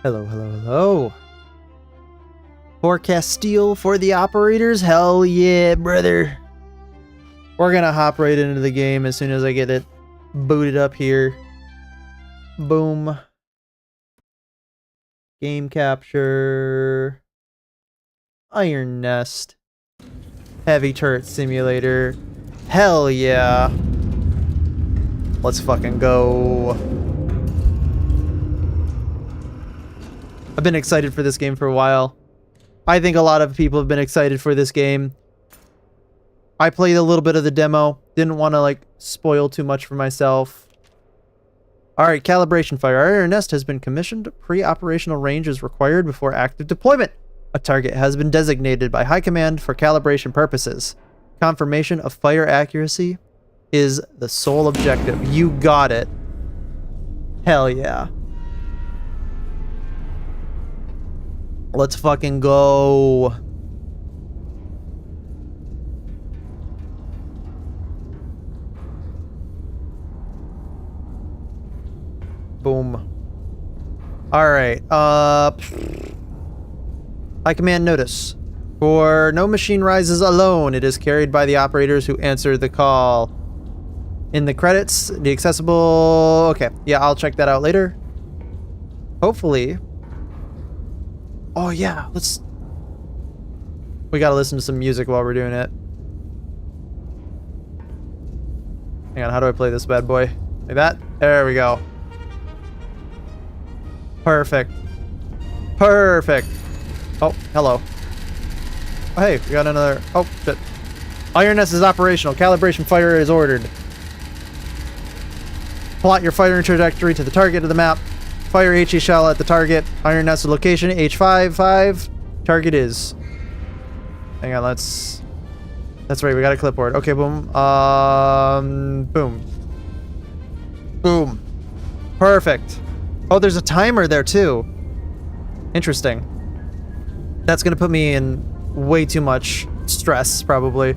Hello, hello, hello. Forecast steel for the operators? Hell yeah, brother. We're gonna hop right into the game as soon as I get it booted up here. Boom. Game capture. Iron Nest. Heavy turret simulator. Hell yeah. Let's fucking go. I've been excited for this game for a while. I think a lot of people have been excited for this game. I played a little bit of the demo. Didn't want to, like, spoil too much for myself. Alright, calibration fire. Our Iron Nest has been commissioned. Pre-operational range is required before active deployment. A target has been designated by High Command for calibration purposes. Confirmation of fire accuracy is the sole objective. You got it. Hell yeah. Let's fucking go. Boom. Alright, High Command notice. For no machine rises alone, it is carried by the operators who answer the call. In the credits, the accessible... Okay, yeah, I'll check that out later. Hopefully... Oh yeah, let's... We gotta listen to some music while we're doing it. Hang on, how do I play this bad boy? Like that? There we go. Perfect. Perfect. Oh, hello. Oh, hey, we got another... Oh, shit. Iron Nest is operational. Calibration fire is ordered. Plot your firing trajectory to the target of the map. Fire HE shell at the target. Iron Nest location H55. Target is... Hang on, let's... That's right, we got a clipboard. Okay, boom. Boom. Boom. Perfect. Oh, there's a timer there, too. Interesting. That's gonna put me in way too much stress, probably. I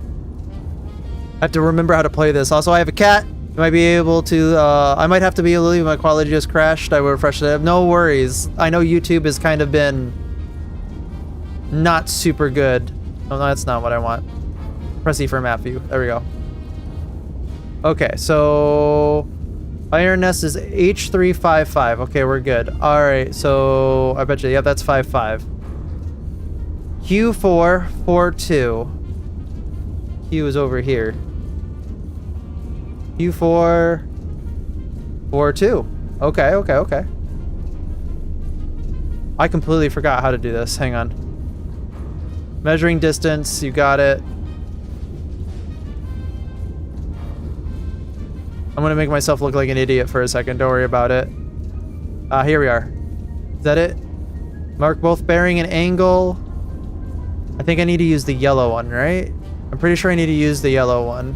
have to remember how to play this. Also, I have a cat. You might be able to, I might have to be able to leave. My quality just crashed. I will refresh it. No worries. I know YouTube has kind of been not super good. Oh, no, that's not what I want. Press E for map view. There we go. Okay, so Iron Nest is H355. Okay, we're good. Alright, so I bet you, yeah, that's 55. Q442. Q is over here. Q442. Okay, okay, okay. I completely forgot how to do this. Hang on. Measuring distance, you got it. I'm gonna make myself look like an idiot for a second. Don't worry about it. Here we are. Is that it? Mark both bearing and angle. I think I need to use the yellow one, right? I'm pretty sure I need to use the yellow one.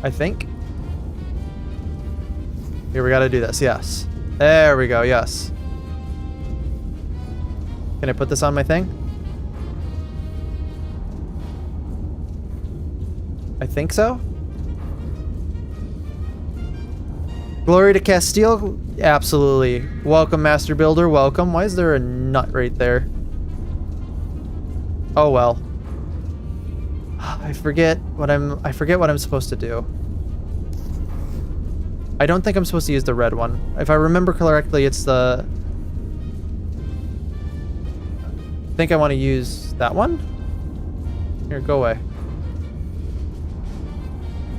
I think. Here, we gotta do this. Yes. There we go. Yes. Can I put this on my thing? I think so. Glory to Castile. Absolutely. Welcome, Master Builder. Welcome. Why is there a nut right there? Oh well. I forget what I'm supposed to do. I don't think I'm supposed to use the red one. If I remember correctly, it's the... I think I want to use that one? Here, go away.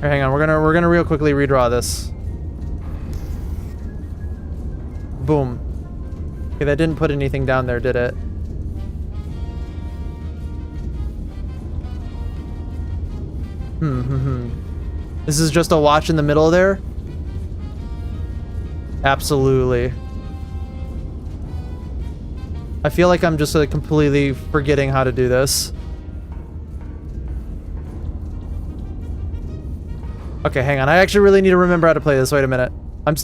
Here, hang on, we're gonna real quickly redraw this. Boom. Okay, that didn't put anything down there, did it? This is just a watch in the middle there? Absolutely. I feel like I'm just like completely forgetting how to do this. Okay, hang on. I actually really need to remember how to play this. Wait a minute. I'm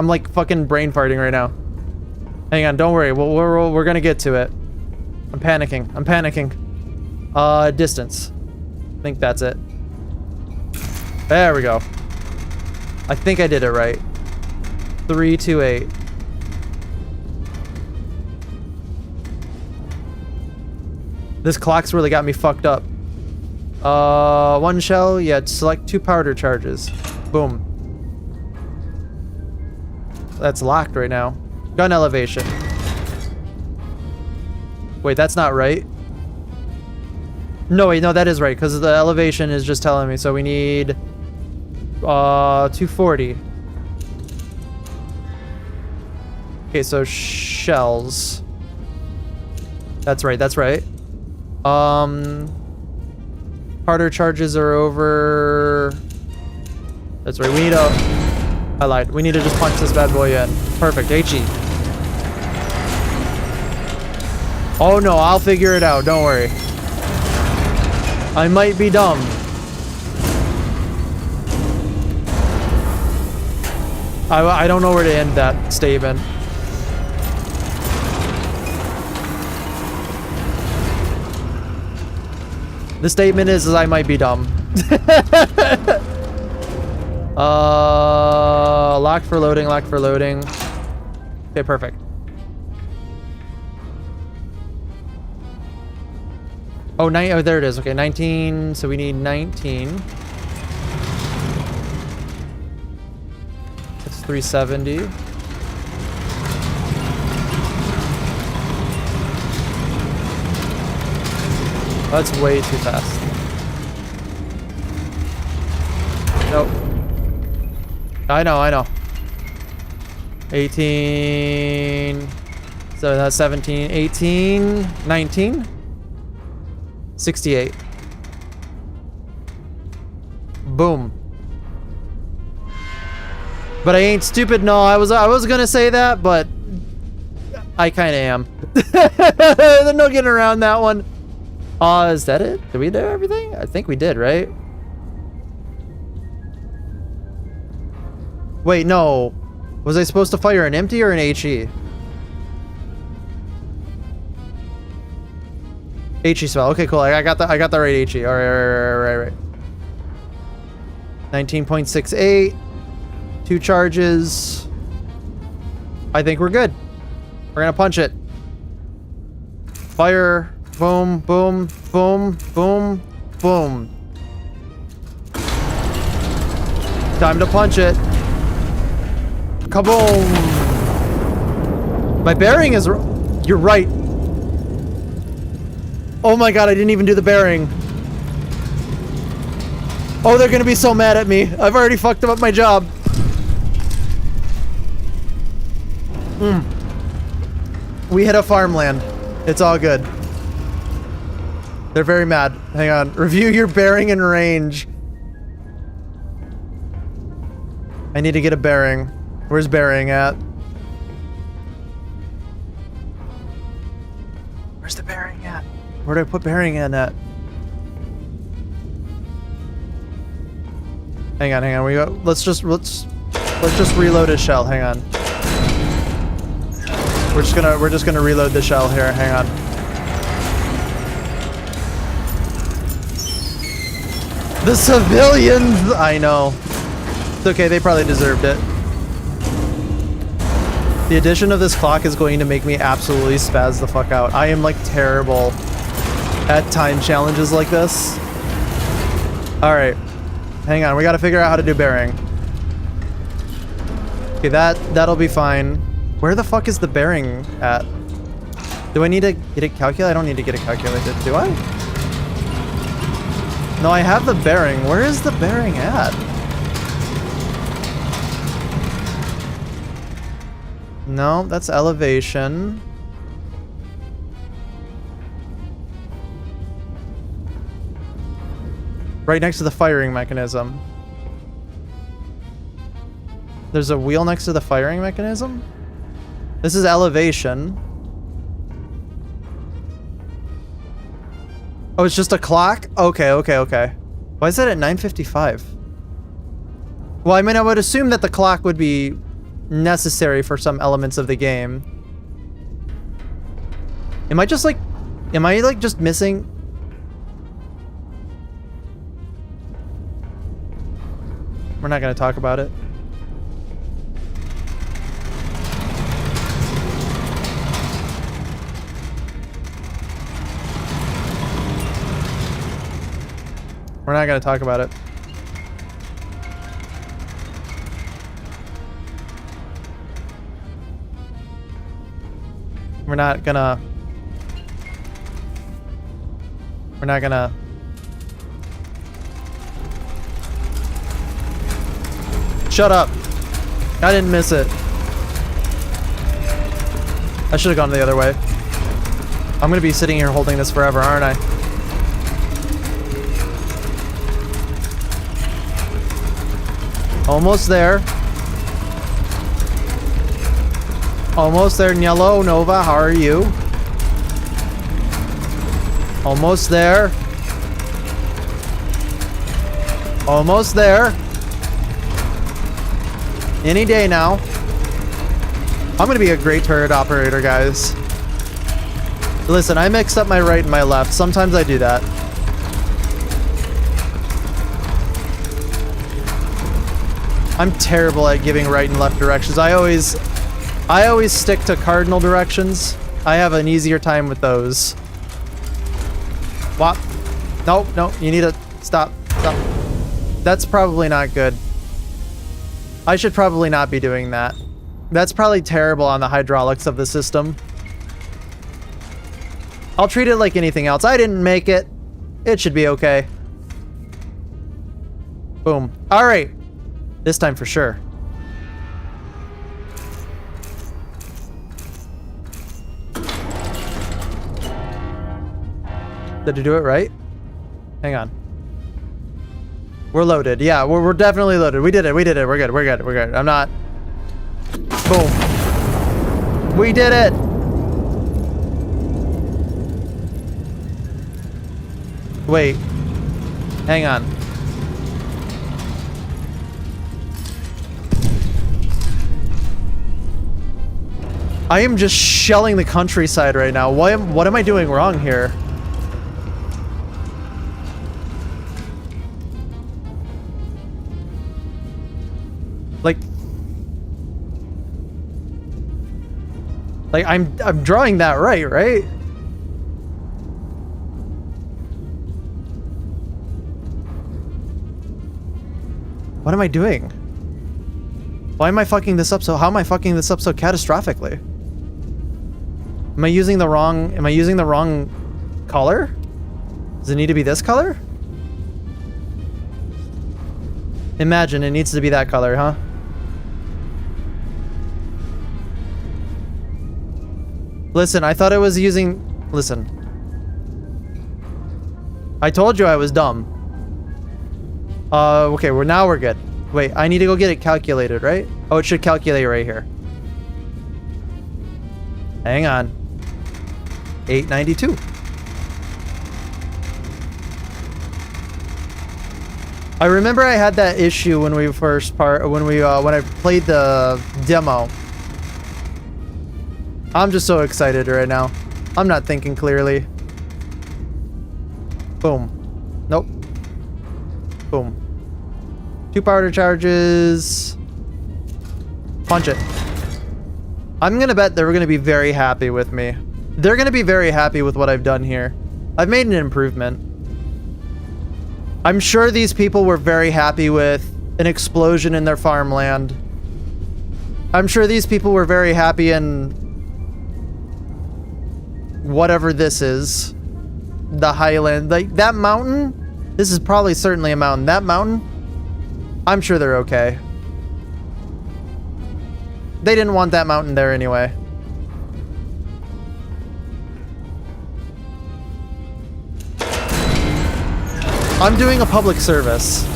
like fucking brain farting right now. Hang on, don't worry. We're gonna get to it. I'm panicking. I'm panicking. Distance. I think that's it. There we go. I think I did it right. 328. This clock's really got me fucked up. One shell. Yeah, select 2 powder charges. Boom. That's locked right now. Gun elevation. Wait, that's not right. No, wait, no, that is right, because the elevation is just telling me. So we need 240. Okay, so shells. That's right, that's right. Harder charges are over. That's right, we need a... I lied. We need to just punch this bad boy in. Perfect, HE. Oh no, I'll figure it out, don't worry. I might be dumb. I don't know where to end that statement. The statement is I might be dumb. Locked for loading, locked for loading. Okay, perfect. Oh, oh, there it is. Okay, 19. So we need 19. That's 370. That's way too fast. Nope. I know. 18. So that's 17, 18, 19. 68. Boom. But I ain't stupid. No, I was gonna say that, but I kind of am. There's no getting around that one. Is that it? Did we do everything? I think we did, right? Wait, no. Was I supposed to fire an empty or an HE? HE spell. Okay, cool. I got the right HE. All right. 19.68. 2 charges. I think we're good. We're gonna punch it. Fire. Boom, boom, boom, boom, boom. Time to punch it. Kaboom! My bearing is... You're right. Oh my god, I didn't even do the bearing. Oh, they're gonna be so mad at me. I've already fucked up my job. We hit a farmland. It's all good. They're very mad. Hang on. Review your bearing and range. I need to get a bearing. Where's bearing at? Where's the bearing at? Where do I put bearing in at? Hang on. We go. Let's just reload his shell. Hang on. We're just gonna reload the shell here. Hang on. The civilians! I know. It's okay, they probably deserved it. The addition of this clock is going to make me absolutely spaz the fuck out. I am like terrible at time challenges like this. Alright. Hang on, we gotta figure out how to do bearing. Okay, that'll be fine. Where the fuck is the bearing at? Do I need to get it calculated? I don't need to get it calculated, do I? No, I have the bearing. Where is the bearing at? No, that's elevation. Right next to the firing mechanism. There's a wheel next to the firing mechanism? This is elevation. Oh, it's just a clock? Okay. Why is it at 9:55? Well, I mean, I would assume that the clock would be necessary for some elements of the game. Am I just missing? We're not gonna talk about it. We're not gonna talk about it. We're not gonna... Shut up. I didn't miss it. I should have gone the other way. I'm gonna be sitting here holding this forever, aren't I? Almost there. Almost there, Yellow Nova. How are you? Almost there. Almost there. Any day now. I'm gonna be a great turret operator, guys. Listen, I mixed up my right and my left. Sometimes I do that. I'm terrible at giving right and left directions. I always stick to cardinal directions. I have an easier time with those. What? No, no, you need to stop. Stop. That's probably not good. I should probably not be doing that. That's probably terrible on the hydraulics of the system. I'll treat it like anything else. I didn't make it. It should be okay. Boom. All right. This time for sure. Did you do it right? Hang on. We're loaded. Yeah, we're definitely loaded. We did it. We did it. We're good. We're good. We're good. I'm not... Boom. We did it! Wait. Hang on. I am just shelling the countryside right now. What am I doing wrong here? Like I'm drawing that right? What am I doing? Why am I fucking this up so? How am I fucking this up so catastrophically? Am I using the wrong color? Does it need to be this color? Imagine it needs to be that color, huh? Listen, I thought I was using... Listen. I told you I was dumb. Okay, now we're good. Wait, I need to go get it calculated, right? Oh, it should calculate right here. Hang on. 892. I remember I had that issue when we when I played the demo. I'm just so excited right now. I'm not thinking clearly. Boom. Nope. Boom. 2 powder charges. Punch it. I'm gonna bet they're gonna be very happy with me. They're gonna be very happy with what I've done here. I've made an improvement. I'm sure these people were very happy with an explosion in their farmland. I'm sure these people were very happy in whatever this is. The highland. Like, that mountain? This is probably certainly a mountain. That mountain? I'm sure they're okay. They didn't want that mountain there anyway. I'm doing a public service.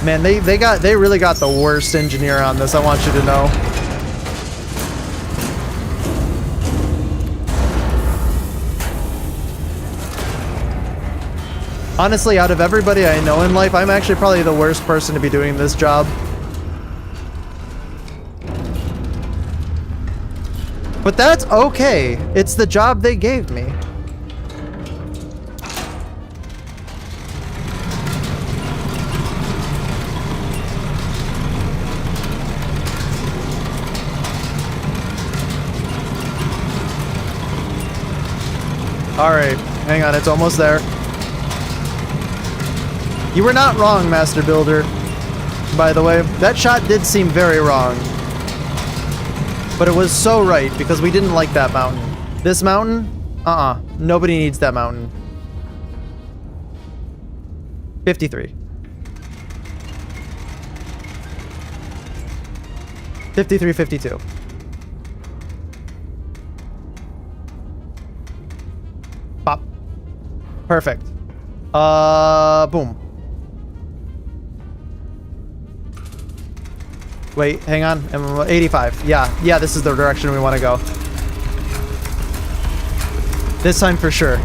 Man, they really got the worst engineer on this, I want you to know. Honestly, out of everybody I know in life, I'm actually probably the worst person to be doing this job. But that's okay. It's the job they gave me. All right, hang on, it's almost there. You were not wrong, Master Builder. By the way, that shot did seem very wrong. But it was so right because we didn't like that mountain. This mountain? Nobody needs that mountain. 53. 53, 52. Pop. Perfect. Boom. Wait, hang on. 85. Yeah, this is the direction we want to go. This time for sure.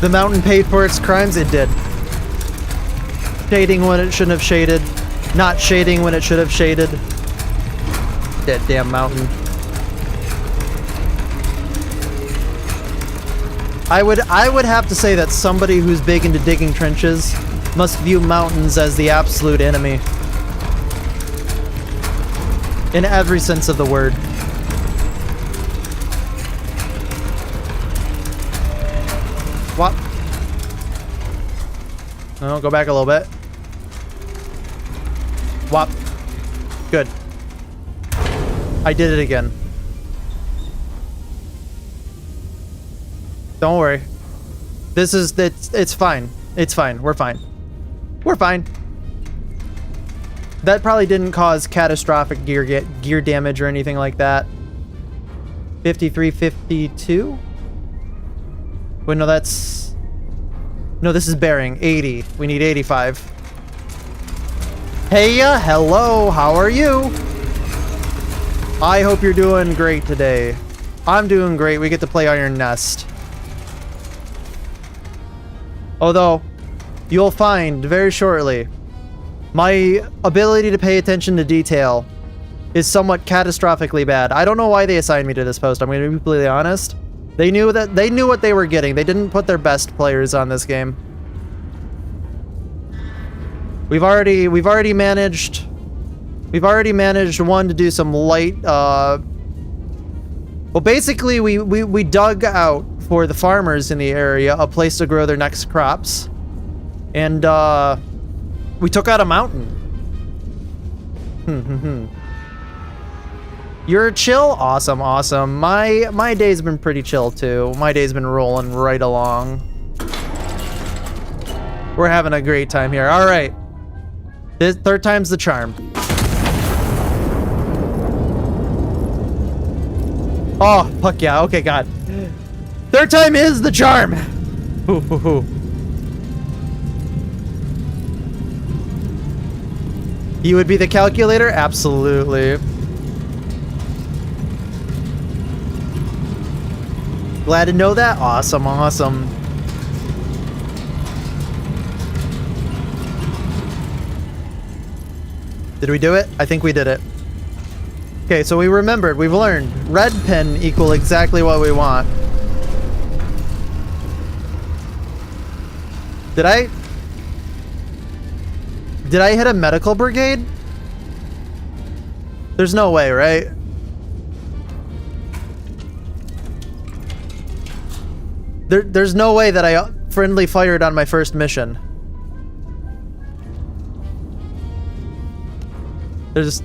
The mountain paid for its crimes? It did. Shading when it shouldn't have shaded. Not shading when it should have shaded. That damn mountain. I would have to say that somebody who's big into digging trenches must view mountains as the absolute enemy. In every sense of the word. What? No, go back a little bit. Wop. Good. I did it again. Don't worry. It's fine. It's fine. We're fine. We're fine. That probably didn't cause catastrophic gear damage or anything like that. 53, 52? Wait, no, that's... No, this is bearing. 80. We need 85. Heya, hello, how are you? I hope you're doing great today. I'm doing great. We get to play Iron Nest. Although, you'll find very shortly, my ability to pay attention to detail is somewhat catastrophically bad. I don't know why they assigned me to this post. I'm going to be completely honest. They knew what they were getting. They didn't put their best players on this game. We've already managed one to do some light. Well, basically, we dug out for the farmers in the area a place to grow their next crops, and we took out a mountain. You're chill? Awesome, awesome. My day's been pretty chill too. My day's been rolling right along. We're having a great time here. All right. This third time's the charm. Oh, fuck yeah. Okay, God. Third time is the charm. Hoo, hoo, hoo. You would be the calculator? Absolutely. Glad to know that. Awesome, awesome. Did we do it? I think we did it. Okay, so we remembered. We've learned. Red pen equal exactly what we want. Did I hit a medical brigade? There's no way, right? There's no way that I friendly fired on my first mission. There's...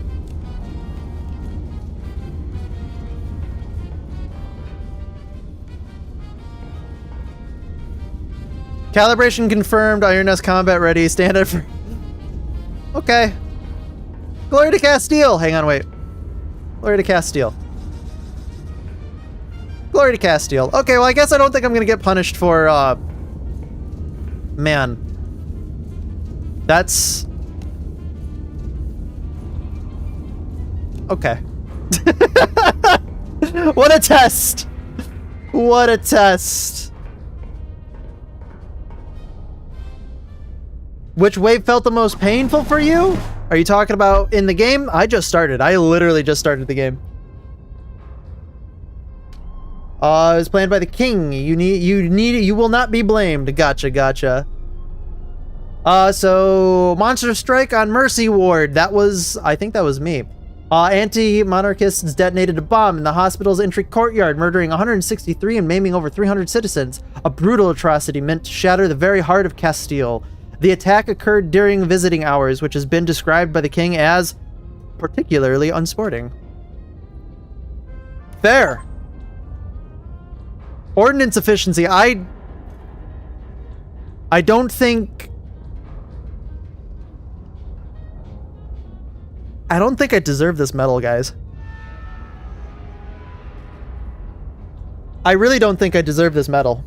Calibration confirmed. Iron Nest combat ready. Stand up for... Okay. Glory to Castile. Hang on, wait. Glory to Castile. Glory to Castile. Okay, well, I guess I don't think I'm gonna get punished for, man. That's... Okay. What a test! What a test! Which wave felt the most painful for you? Are you talking about in the game? I just started. I literally just started the game. It was planned by the king. You will not be blamed. Gotcha, gotcha. So Monster Strike on Mercy Ward. That was, I think that was me. Anti-monarchists detonated a bomb in the hospital's entry courtyard, murdering 163 and maiming over 300 citizens. A brutal atrocity meant to shatter the very heart of Castile. The attack occurred during visiting hours, which has been described by the king as particularly unsporting. Fair. Ordnance efficiency. I don't think I deserve this medal, guys. I really don't think I deserve this medal.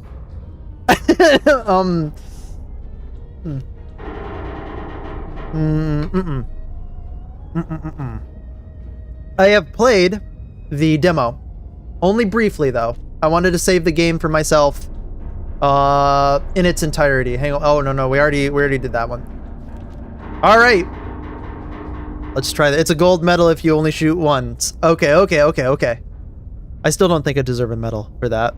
I have played the demo. Only briefly, though. I wanted to save the game for myself in its entirety. Hang on. Oh, no, we already did that one. All right. Let's try that. It's a gold medal if you only shoot once. Okay. I still don't think I deserve a medal for that.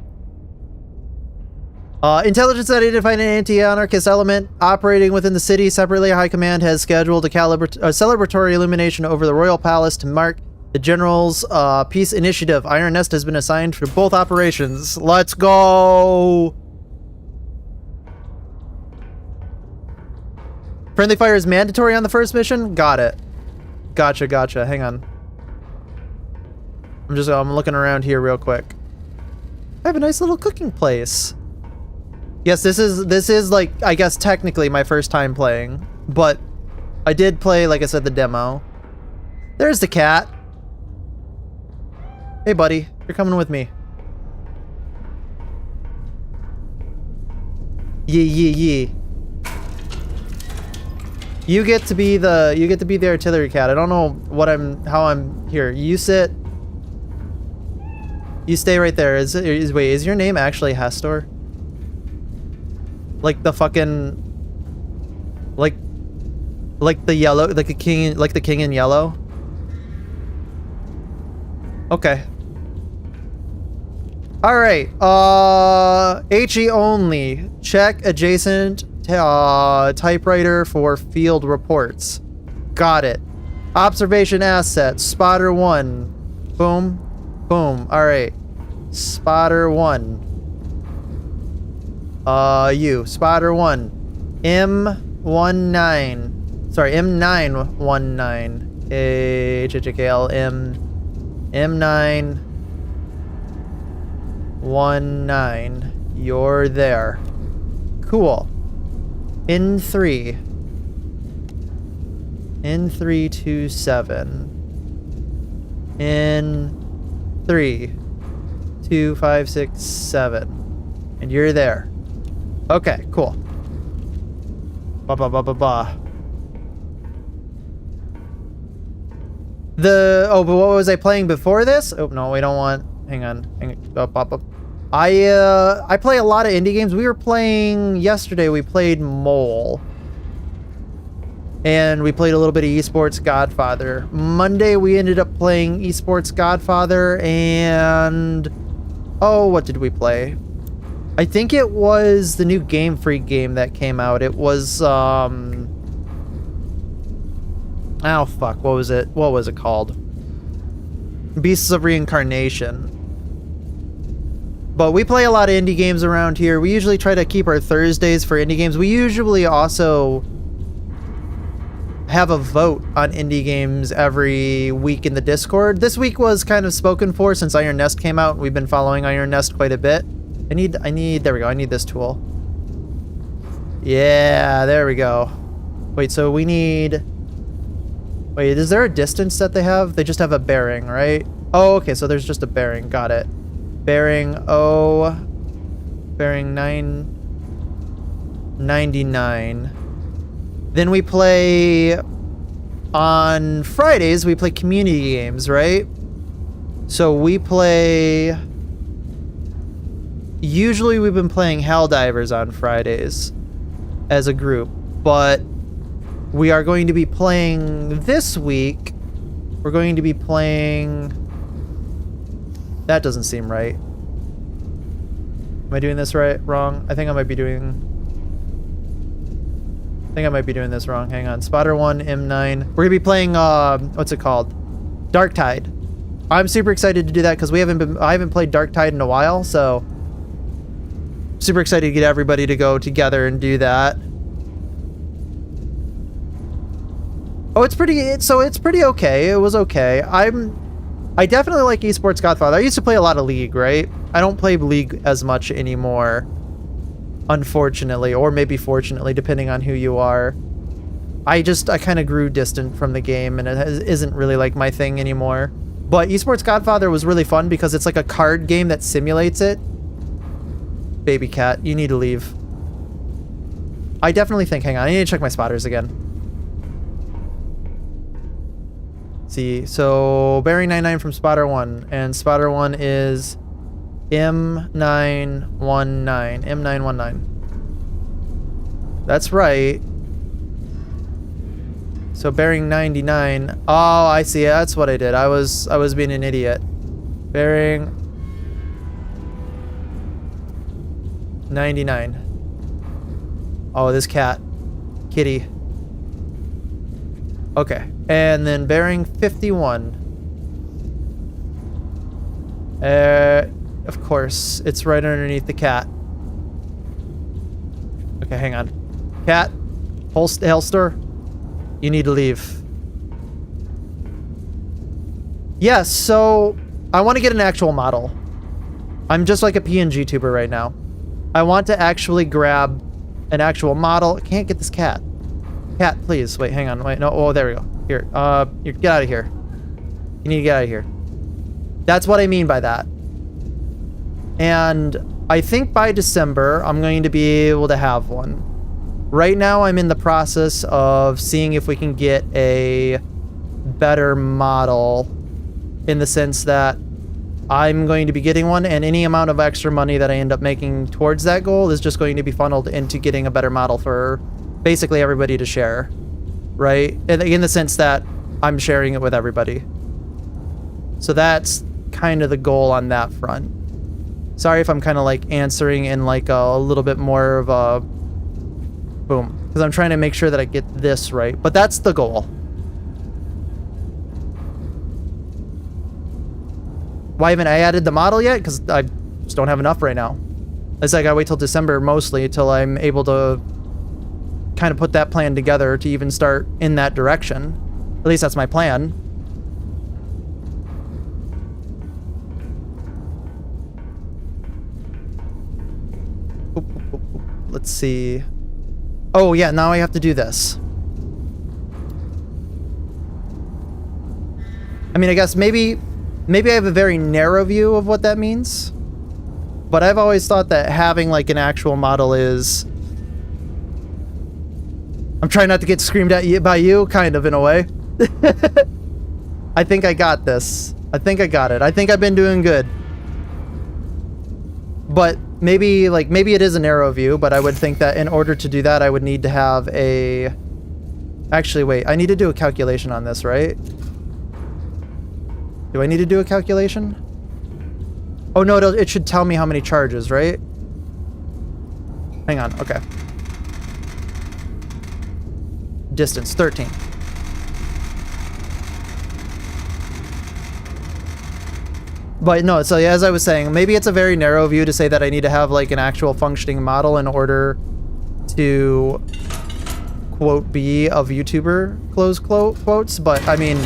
Intelligence identified an anti-anarchist element operating within the city. Separately, High Command has scheduled a celebratory illumination over the Royal Palace to mark the General's peace initiative. Iron Nest has been assigned for both operations. Let's go! Friendly fire is mandatory on the first mission? Got it. Gotcha. Hang on. I'm looking around here real quick. I have a nice little cooking place. Yes, this is like, I guess technically my first time playing, but I did play, like I said, the demo. There's the cat. Hey buddy, you're coming with me. Yee. You get to be the artillery cat. I don't know how I'm here. You sit. You stay right there. Wait, is your name actually Hastor? Like the fucking like the yellow, like the king in yellow? Okay. All right. HE only. Check adjacent typewriter for field reports. Got it. Observation asset. Spotter 1. Boom. Boom. All right. Spotter 1. You. Spotter 1. M19. Sorry, M919. HHKL M919. You're there. Cool. In 3. In 327. In 3. 2, 5, 6, 7. And you're there. Okay, cool. But what was I playing before this? Oh no, we don't want. Hang on. I play a lot of indie games. We were playing yesterday. We played Mole, and we played a little bit of Esports Godfather. Monday we ended up playing Esports Godfather, and what did we play? I think it was the new Game Freak game that came out. It was oh fuck, what was it called? Beasts of Reincarnation. But we play a lot of indie games around here. We usually try to keep our Thursdays for indie games. We usually also have a vote on indie games every week in the Discord. This week was kind of spoken for since Iron Nest came out. We've been following Iron Nest quite a bit. There we go. I need this tool. Yeah, there we go. Wait, so we need... Wait, is there a distance that they have? They just have a bearing, right? Oh, okay, so there's just a bearing. Got it. Bearing bearing 999. Then we play on Fridays, we play community games, right? So we play... Usually we've been playing Helldivers on Fridays as a group, but we are going to be playing this week. We're going to be playing... That doesn't seem right. Am I doing this right? Wrong? I think I might be doing this wrong. Hang on. Spotter 1, M9. We're gonna be playing, what's it called? Dark Tide. I'm super excited to do that because I haven't played Dark Tide in a while, so super excited to get everybody to go together and do that. Oh, it's pretty okay. It was okay. I definitely like Esports Godfather. I used to play a lot of League, right? I don't play League as much anymore, unfortunately, or maybe fortunately, depending on who you are. I kind of grew distant from the game, and it isn't really like my thing anymore. But Esports Godfather was really fun because it's like a card game that simulates it. Baby cat, you need to leave. I definitely think, hang on, I need to check my spotters again. See, so bearing 99 from spotter 1, and spotter 1 is M919. That's right. So bearing 99. Oh, I see. That's what I did. I was being an idiot. Bearing 99. Oh, this cat. Kitty. Okay. And then bearing 51. Of course, it's right underneath the cat. Okay, hang on. Cat, Holster, you need to leave. Yes, so I want to get an actual model. I'm just like a PNG tuber right now. I want to actually grab an actual model. I can't get this cat. Cat, please. Wait, hang on. Wait, no. Oh, there we go. Here. Get out of here. You need to get out of here. That's what I mean by that. And I think by December, I'm going to be able to have one. Right now, I'm in the process of seeing if we can get a better model, in the sense that I'm going to be getting one, and any amount of extra money that I end up making towards that goal is just going to be funneled into getting a better model for basically everybody to share, right? And in the sense that I'm sharing it with everybody. So that's kind of the goal on that front. Sorry if I'm kind of like answering in like a little bit more of a boom, because I'm trying to make sure that I get this right, but that's the goal. Why haven't I added the model yet? Because I just don't have enough right now. It's like I gotta wait till December mostly until I'm able to kind of put that plan together to even start in that direction. At least that's my plan. Let's see. Oh yeah, now I have to do this. I mean, I guess maybe I have a very narrow view of what that means, but I've always thought that having like an actual model is... I'm trying not to get screamed at you by you, kind of, in a way. I think I got this. I think I got it. I think I've been doing good. But maybe it is a narrow view, but I would think that in order to do that, I would need to have a... Actually, wait, I need to do a calculation on this, right? Do I need to do a calculation? Oh no, it should tell me how many charges, right? Hang on, okay. Distance, 13. But no, so as I was saying, maybe it's a very narrow view to say that I need to have like an actual functioning model in order to quote be a VTuber, close quotes, but I mean,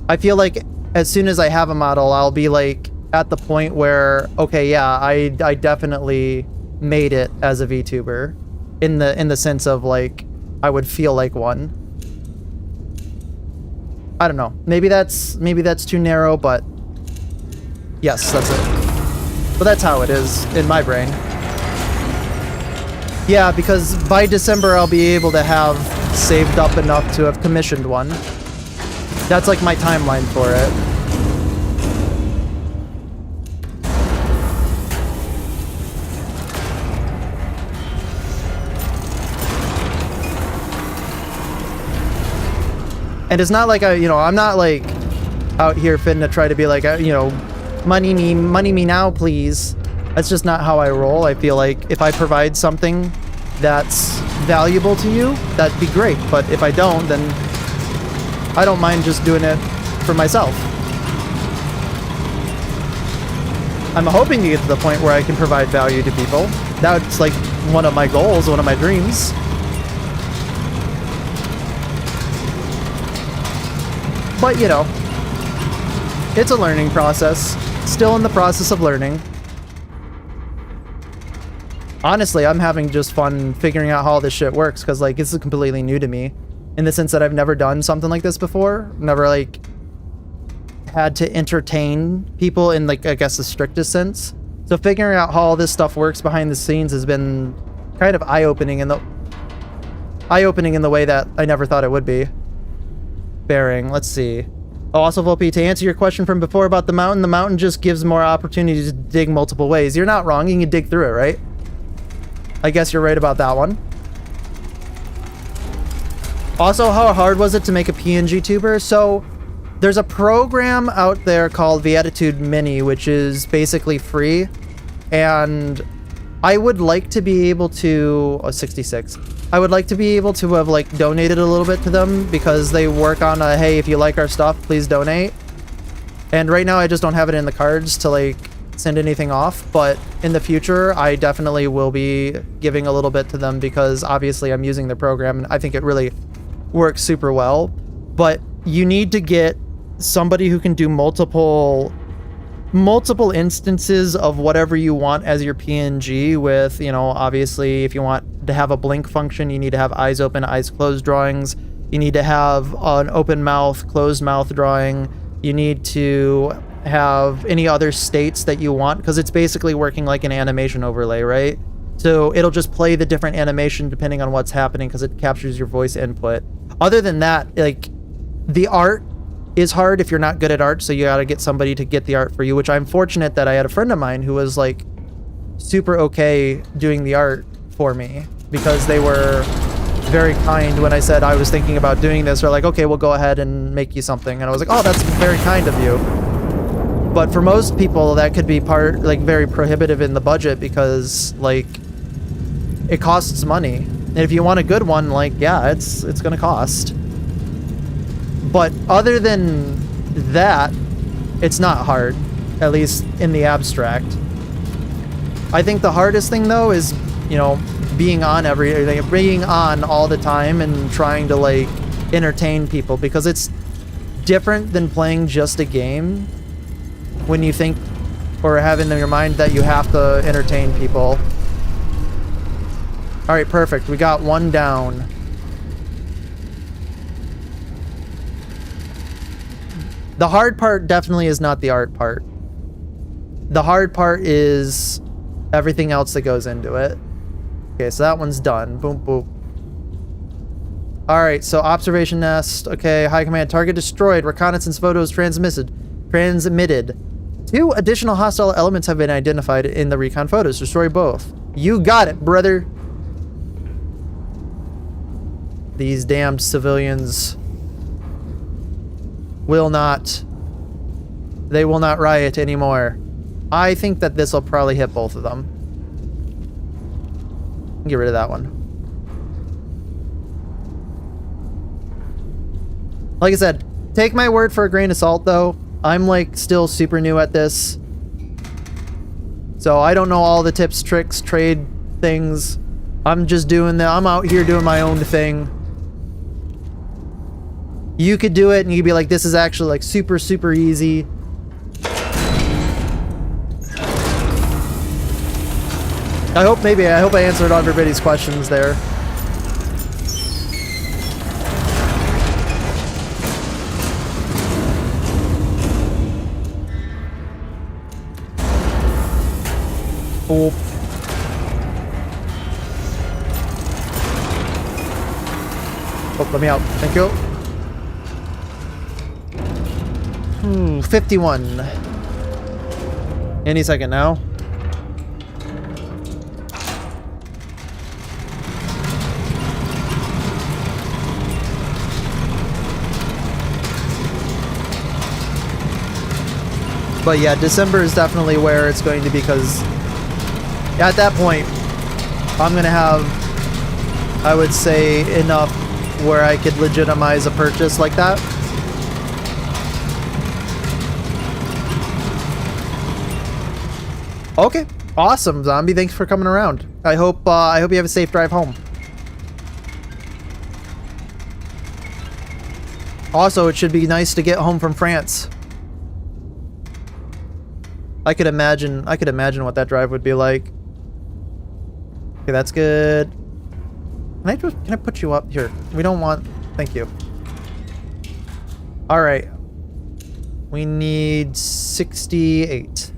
I feel like as soon as I have a model, I'll be like at the point where, okay, yeah, I definitely made it as a VTuber in the sense of like I would feel like one. I don't know. Maybe that's too narrow, but yes, that's it. But that's how it is in my brain. Yeah, because by December I'll be able to have saved up enough to have commissioned one. That's like my timeline for it. And it's not like I'm not like out here fitting to try to be like, money me now, please. That's just not how I roll. I feel like if I provide something that's valuable to you, that'd be great. But if I don't, then I don't mind just doing it for myself. I'm hoping to get to the point where I can provide value to people. That's like one of my goals, one of my dreams. But, you know, it's a learning process. Still in the process of learning. Honestly, I'm having just fun figuring out how all this shit works, because, like, this is completely new to me. In the sense that I've never done something like this before. Never, like, had to entertain people in, like, I guess the strictest sense. So figuring out how all this stuff works behind the scenes has been kind of eye-opening in the way that I never thought it would be. Bearing, let's see. Oh, also, Volpe, to answer your question from before about the mountain just gives more opportunities to dig multiple ways. You're not wrong, you can dig through it, right? I guess you're right about that one. Also, how hard was it to make a PNG tuber? So, there's a program out there called Beatitude Mini, which is basically free. And I would like to be able to... Oh, 66. I would like to be able to have, like, donated a little bit to them, because they work on a, hey, if you like our stuff, please donate. And right now I just don't have it in the cards to, like, send anything off. But in the future, I definitely will be giving a little bit to them, because obviously I'm using the program and I think it really works super well. But you need to get somebody who can do multiple instances of whatever you want as your PNG with, you know, obviously if you want to have a blink function, you need to have eyes open, eyes closed drawings. You need to have an open mouth, closed mouth drawing. You need to have any other states that you want, because it's basically working like an animation overlay, right? So it'll just play the different animation depending on what's happening, because it captures your voice input. Other than that, like, the art is hard if you're not good at art, so you gotta get somebody to get the art for you, which I'm fortunate that I had a friend of mine who was, like, super okay doing the art for me, because they were very kind when I said I was thinking about doing this. They're like, okay, we'll go ahead and make you something. And I was like, oh, that's very kind of you. But for most people, that could be very prohibitive in the budget, because, like, it costs money. And if you want a good one, like, yeah, it's gonna cost. But other than that, it's not hard, at least in the abstract. I think the hardest thing, though, is, you know, being on all the time and trying to, like, entertain people, because it's different than playing just a game when you think or have in your mind that you have to entertain people. All right, perfect. We got one down. The hard part definitely is not the art part. The hard part is everything else that goes into it. Okay, so that one's done. Boom, boom. Alright, so observation nest. Okay, high command. Target destroyed. Reconnaissance photos transmitted. 2 additional hostile elements have been identified in the recon photos. Destroy both. You got it, brother. These damned civilians will not riot anymore. I think that this will probably hit both of them. Get rid of that one. Like I said, take my word for a grain of salt, though. I'm, like, still super new at this, so I don't know all the tips, tricks, trade things. I'm out here doing my own thing. You could do it and you'd be like, this is actually, like, super, super easy. I hope I answered everybody's questions there. Oh. Oh, let me out. Thank you. 51. Any second now. But yeah, December is definitely where it's going to be, because at that point, I'm going to have, I would say, enough where I could legitimize a purchase like that. Okay, awesome, Zombie. Thanks for coming around. I hope you have a safe drive home. Also, it should be nice to get home from France. I could imagine what that drive would be like. Okay, that's good. Can I put you up here? We don't want... Thank you. Alright. We need 68.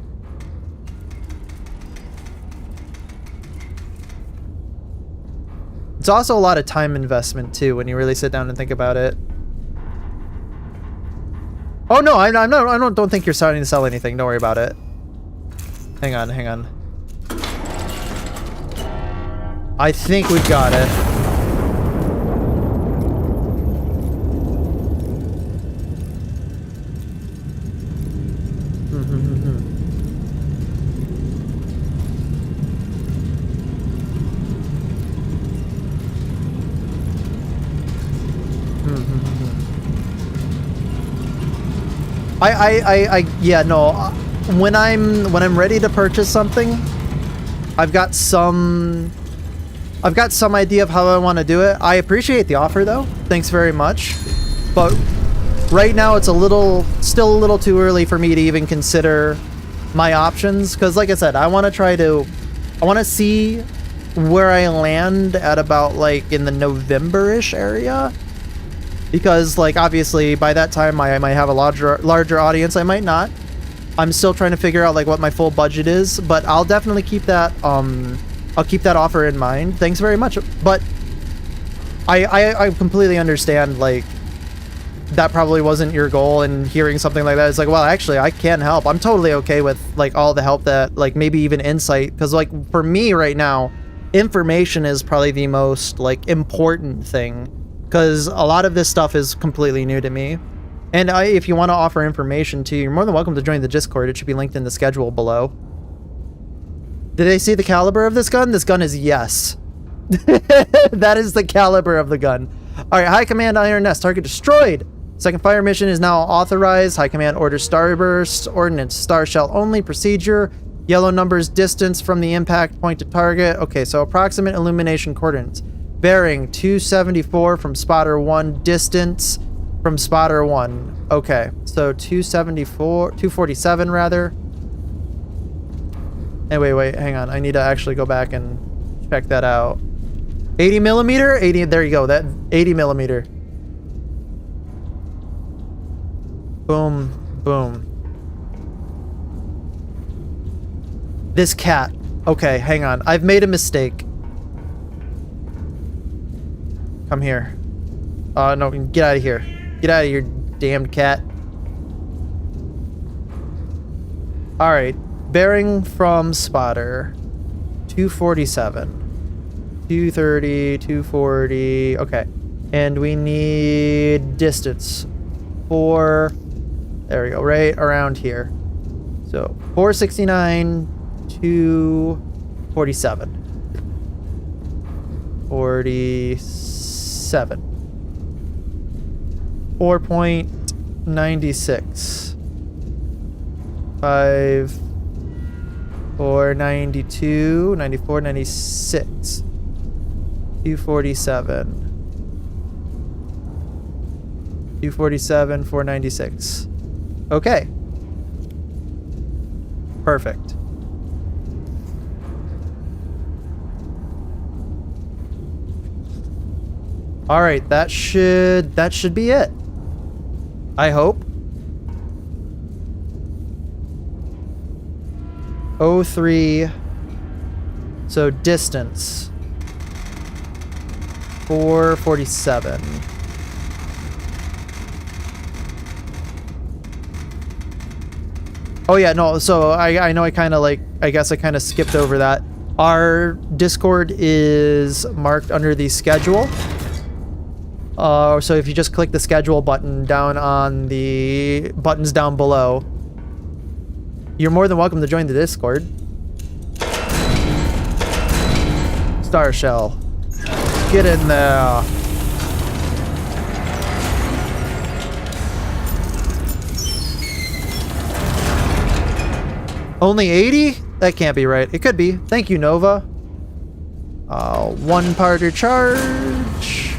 It's also a lot of time investment too when you really sit down and think about it. Oh no, I don't think you're starting to sell anything. Don't worry about it. Hang on. I think we've got it. Yeah, no. When I'm ready to purchase something, I've got some idea of how I want to do it. I appreciate the offer though. Thanks very much. But right now it's still a little too early for me to even consider my options, because like I said, I want to see where I land at about like in the November-ish area. Because like obviously by that time I might have a larger audience, I might not. I'm still trying to figure out like what my full budget is, but I'll definitely keep that I'll keep that offer in mind. Thanks very much. But I completely understand like that probably wasn't your goal, and hearing something like that is like, well, actually I can help. I'm totally okay with like all the help that like maybe even insight, because like for me right now, information is probably the most like important thing. Because a lot of this stuff is completely new to me. And if you want to offer information too, you're more than welcome to join the Discord. It should be linked in the schedule below. Did they see the caliber of this gun? This gun is yes. That is the caliber of the gun. Alright, High Command Iron Nest. Target destroyed. Second fire mission is now authorized. High Command orders Starburst. Ordnance. Star Shell only. Procedure. Yellow numbers distance from the impact point to target. Okay, so approximate illumination coordinates. Bearing 274 from spotter 1, distance from spotter 1. Okay, so 247 rather. Hey, wait, hang on. I need to actually go back and check that out. 80 millimeter? 80, there you go, that 80 millimeter. Boom, boom. This cat. Okay, hang on. I've made a mistake. Come here. No, get out of here. Get out of here, damned cat. Alright. Bearing from spotter. 247. 230, 240. Okay. And we need distance. 4. There we go. Right around here. So, 469, 247. 47. 4.96. 5. 492, 94, 96. 247. 247, 496. Okay. Perfect. All right, that should be it. I hope. 03. So distance. 447. Oh yeah, no, so I know I kind of like, I guess I kind of skipped over that. Our Discord is marked under the schedule. So if you just click the schedule button down on the buttons down below, you're more than welcome to join the Discord. Star Shell. Get in there. Only 80? That can't be right. It could be. Thank you, Nova. One-parter charge.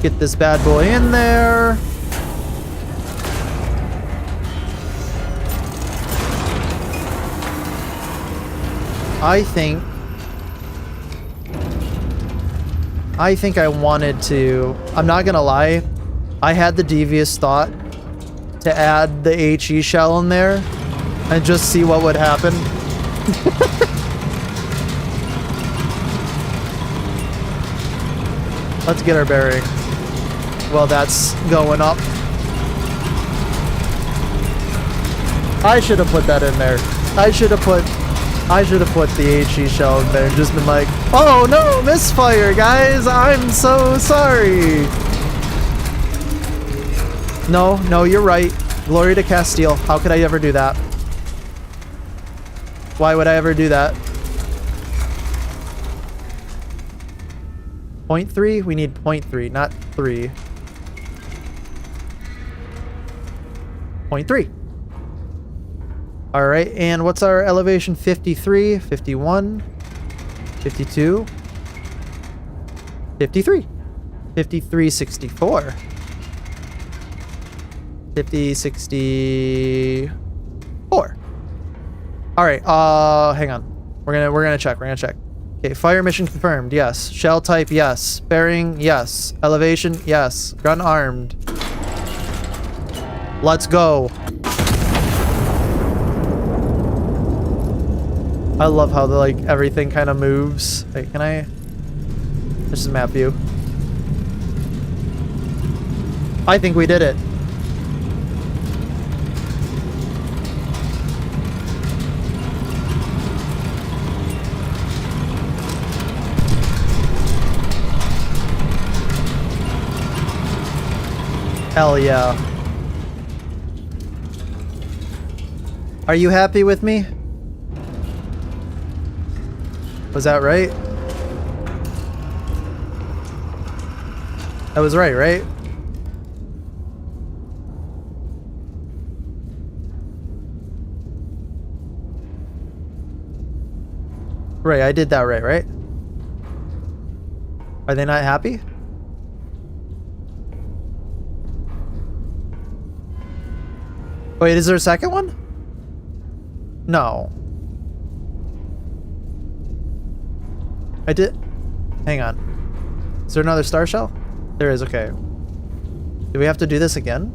Get this bad boy in there. I think I wanted to... I'm not gonna lie. I had the devious thought to add the HE shell in there and just see what would happen. Let's get our bearing. Well, that's going up. I should have put that in there. I should have put the HE shell in there and just been like, oh no, misfire, guys. I'm so sorry. No, you're right. Glory to Castile. How could I ever do that? Why would I ever do that? 0.3? We need 0.3, not 3. 0.3. All right, and what's our elevation? 53, 51, 52, 53, 53, 64, 50, 64. All right, hang on. We're gonna check. Okay, fire mission confirmed. Yes. Shell type. Yes. Bearing. Yes. Elevation. Yes. Gun armed. Let's go. I love how everything kind of moves. Wait, can I? This is map view. I think we did it. Hell yeah. Are you happy with me? Was that right? That was right, right? Right, I did that right? Are they not happy? Wait, is there a second one? No. I did... Hang on. Is there another star shell? There is, okay. Do we have to do this again?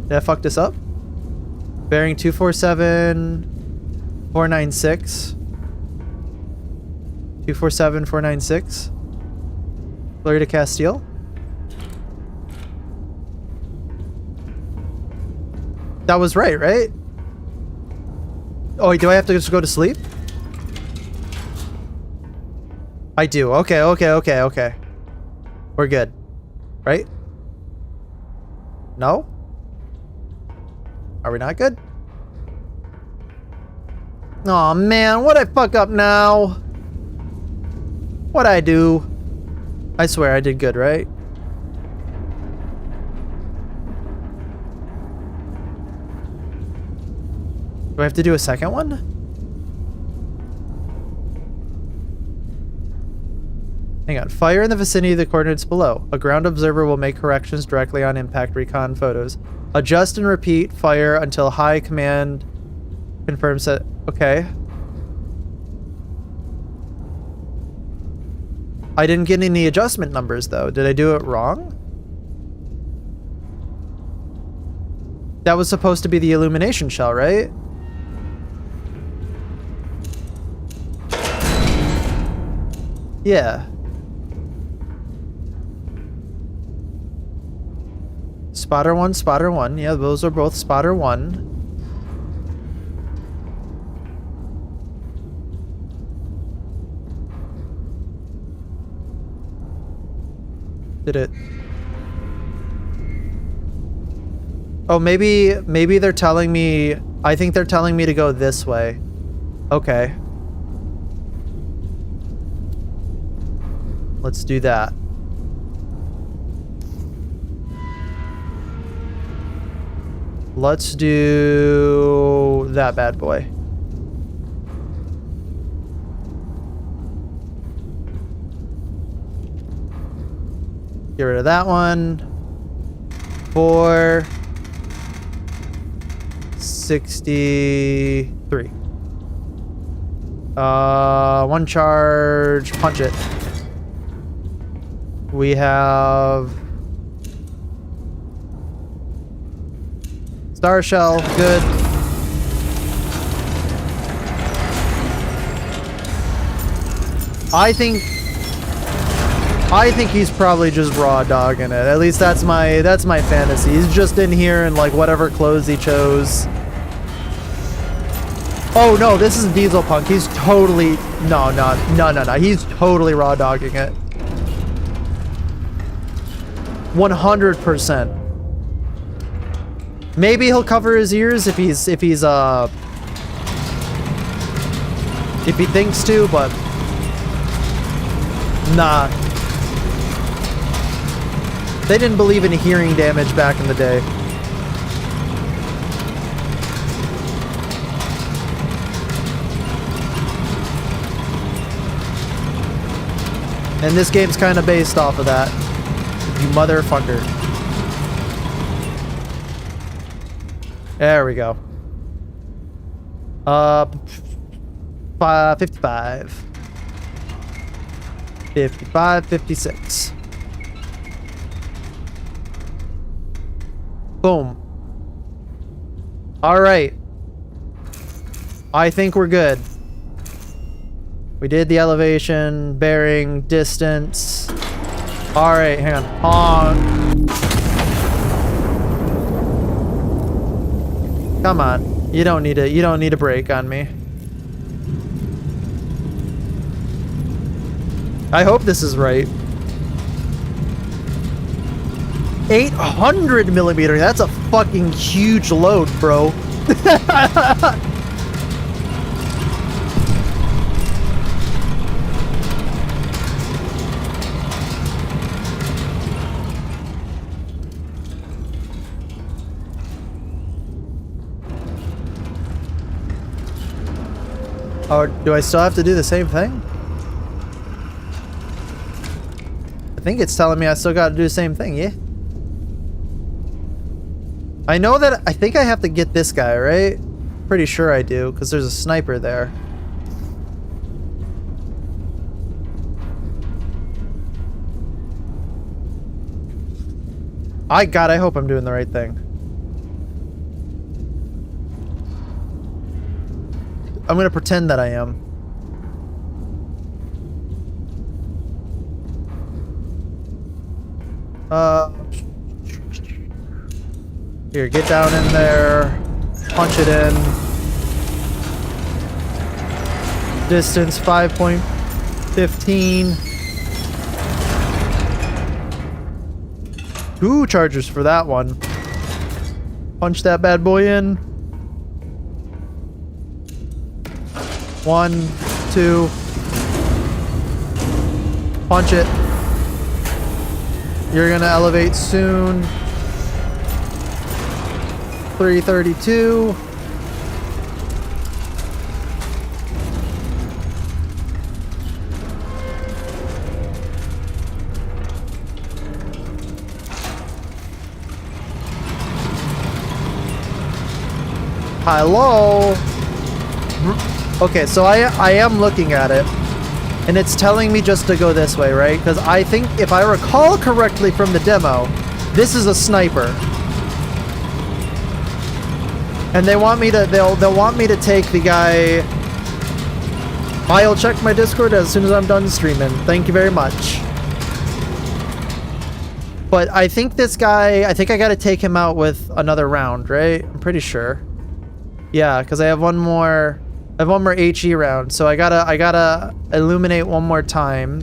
Did I fuck this up? Bearing 247... 496. 247, 496. Glory to Castile. That was right, right? Oh, wait, do I have to just go to sleep? I do. Okay. We're good. Right? No? Are we not good? Aw, man. What'd I fuck up now? What'd I do? I swear I did good, right? Do I have to do a second one? Hang on. Fire in the vicinity of the coordinates below. A ground observer will make corrections directly on impact recon photos. Adjust and repeat fire until high command confirms that... Okay. I didn't get any adjustment numbers, though. Did I do it wrong? That was supposed to be the illumination shell, right? Yeah. Spotter 1. Yeah, those are both spotter 1. Did it? Oh, maybe they're telling me... I think they're telling me to go this way. Okay. Let's do that. Let's do that bad boy. Get rid of that one. 4. 63. One charge. Punch it. We have Star Shell. Good. I think he's probably just raw dogging it. At least that's my fantasy. He's just in here in like whatever clothes he chose. Oh no, this is Diesel Punk. He's totally no. He's totally raw dogging it. 100%. Maybe he'll cover his ears if he thinks to, but nah. They didn't believe in hearing damage back in the day. And this game's kind of based off of that. You motherfucker. There we go. 55. 55, 56. Boom. All right. I think we're good. We did the elevation, bearing, distance. All right, hang on. Honk. Come on. You don't need a break on me. I hope this is right. 800 millimeter. That's a fucking huge load, bro. Or do I still have to do the same thing? I think it's telling me I still got to do the same thing, yeah? I know that I think I have to get this guy, right? Pretty sure I do, because there's a sniper there. God, I hope I'm doing the right thing. I'm gonna pretend that I am. Here, get down in there. Punch it in. Distance 5.15. 2 chargers for that one. Punch that bad boy in. 1, 2. Punch it. You're gonna elevate soon. 332. Hello. Okay, so I am looking at it, and it's telling me just to go this way, right? Because I think, if I recall correctly from the demo, this is a sniper, and they want me to they'll want me to take the guy. I'll check my Discord as soon as I'm done streaming. Thank you very much. But I think this guy, I think I got to take him out with another round, right? I'm pretty sure. Yeah, because I have one more. I have one more HE round, so I gotta illuminate one more time.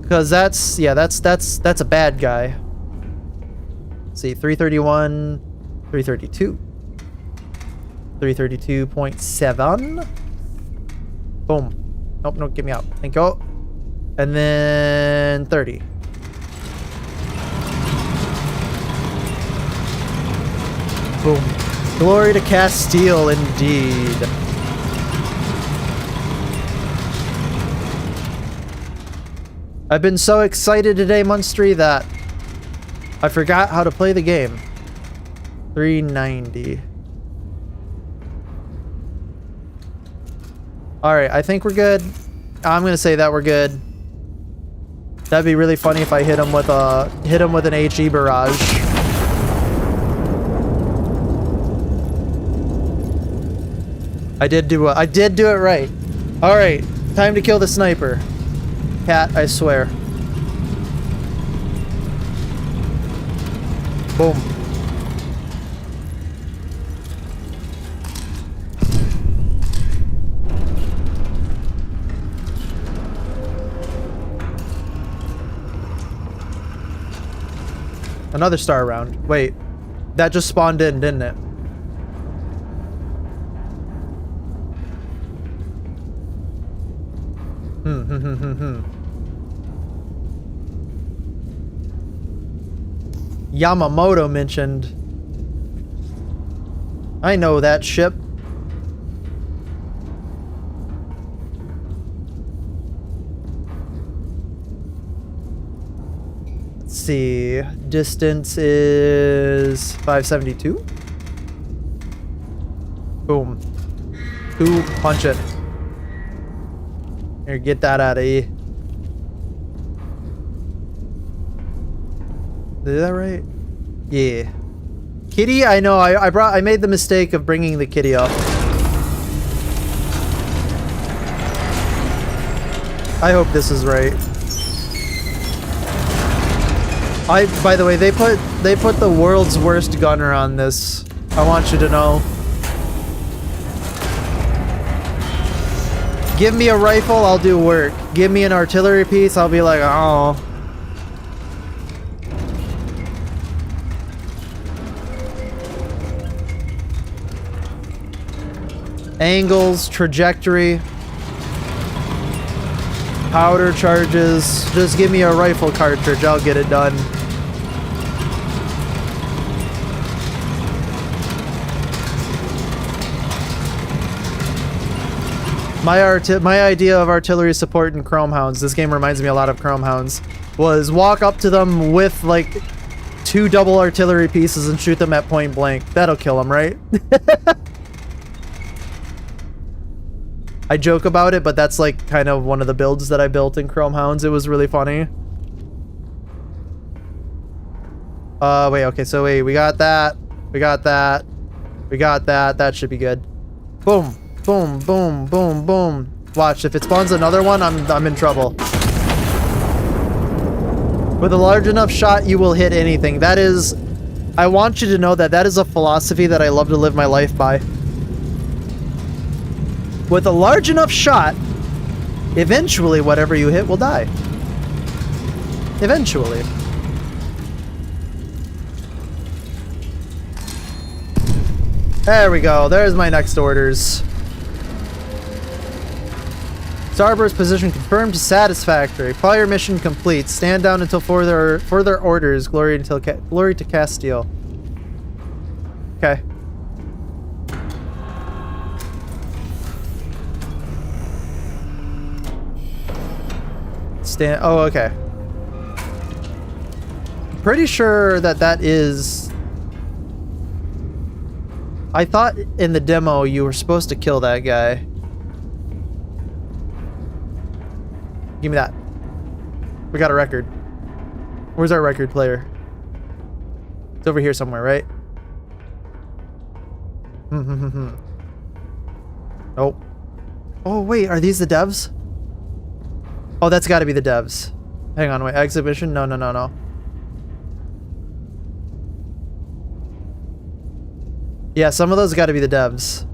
Because that's a bad guy. Let's see, 331, 332, 332.7. Boom. Nope, no, get me out. Thank you. And then 30. Boom. Glory to Castile, indeed. I've been so excited today, Munstry, that I forgot how to play the game. 390. Alright, I think we're good. I'm gonna say that we're good. That'd be really funny if I hit him with an HE barrage. I did do it right. Alright, time to kill the sniper. Cat, I swear. Boom. Another star round. Wait, that just spawned in, didn't it? Yamamoto mentioned. I know that ship. Let's see. Distance is 572. Boom. Ooh, punch it. Here, get that out of here. Did that right? Yeah. Kitty, I know. I made the mistake of bringing the kitty up. I hope this is right. By the way, they put the world's worst gunner on this. I want you to know. Give me a rifle, I'll do work. Give me an artillery piece, I'll be like, oh. Angles, trajectory, powder charges. Just give me a rifle cartridge, I'll get it done. My idea of artillery support in Chrome Hounds, this game reminds me a lot of Chrome Hounds, was walk up to them with like 2 double artillery pieces and shoot them at point blank. That'll kill them, right? I joke about it, but that's like kind of one of the builds that I built in Chrome Hounds. It was really funny. Wait, okay, so wait, we got that. We got that. We got that. That should be good. Boom. Boom, boom, boom, boom. Watch, if it spawns another one, I'm in trouble. With a large enough shot, you will hit anything. That is... I want you to know that that is a philosophy that I love to live my life by. With a large enough shot, eventually whatever you hit will die. Eventually. There we go. There's my next orders. Starboard's position confirmed to satisfactory. Fire mission complete. Stand down until further orders. Glory to Castile. Okay. Oh, okay. Pretty sure that is... I thought in the demo you were supposed to kill that guy. Give me that. We got a record. Where's our record player? It's over here somewhere, right? Oh. Oh, wait. Are these the devs? Oh, that's got to be the devs. Hang on, wait. Exhibition? No, no, no, no. Yeah, some of those got to be the devs.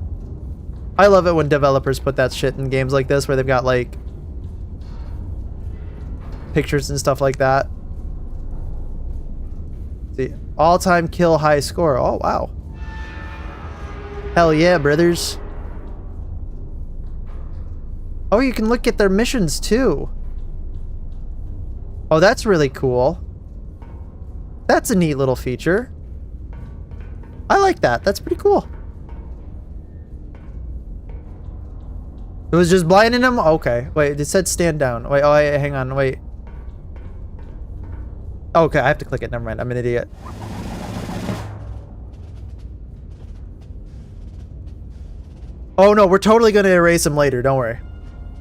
I love it when developers put that shit in games like this where they've got, like, pictures and stuff like that. See, all-time kill high score. Oh, wow. Hell yeah, brothers. Oh, you can look at their missions, too. Oh, that's really cool. That's a neat little feature. I like that. That's pretty cool. It was just blinding him? Okay. Wait, it said stand down. Wait, oh, hang on. Wait. Oh, okay, I have to click it. Never mind. I'm an idiot. Oh no, we're totally gonna erase him later. Don't worry.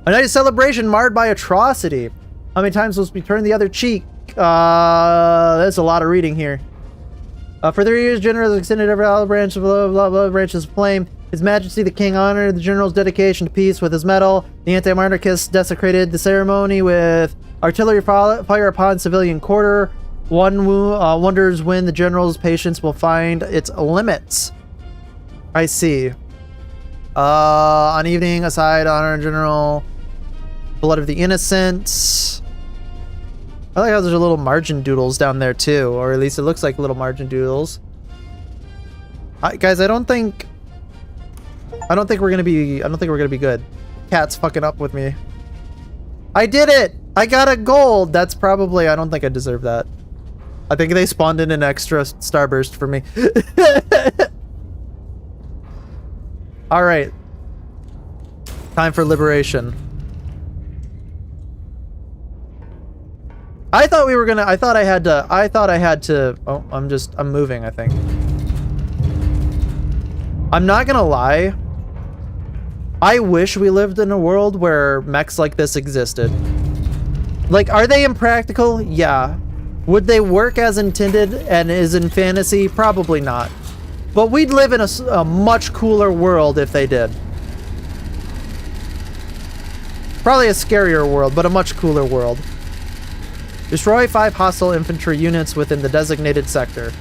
A night of celebration marred by atrocity. How many times must we turn the other cheek? There's a lot of reading here. For 3 years, generals extended every olive branch of blah, branches of flame. His Majesty the King honored the general's dedication to peace with his medal. The anti-monarchists desecrated the ceremony with artillery fire upon civilian quarter. One wonders when the general's patience will find its limits. I see. On evening, aside, honor general, blood of the innocents. I like how there's little margin doodles down there too, or at least it looks like little margin doodles. Guys, I don't think we're gonna be good. Cat's fucking up with me. I did it! I got a gold! That's probably, I don't think I deserve that. I think they spawned in an extra starburst for me. Alright. Time for liberation. I thought I had to, oh, I'm moving, I think. I'm not gonna lie. I wish we lived in a world where mechs like this existed. Like, are they impractical? Yeah. Would they work as intended and is in fantasy? Probably not. But we'd live in a much cooler world if they did. Probably a scarier world, but a much cooler world. Destroy 5 hostile infantry units within the designated sector.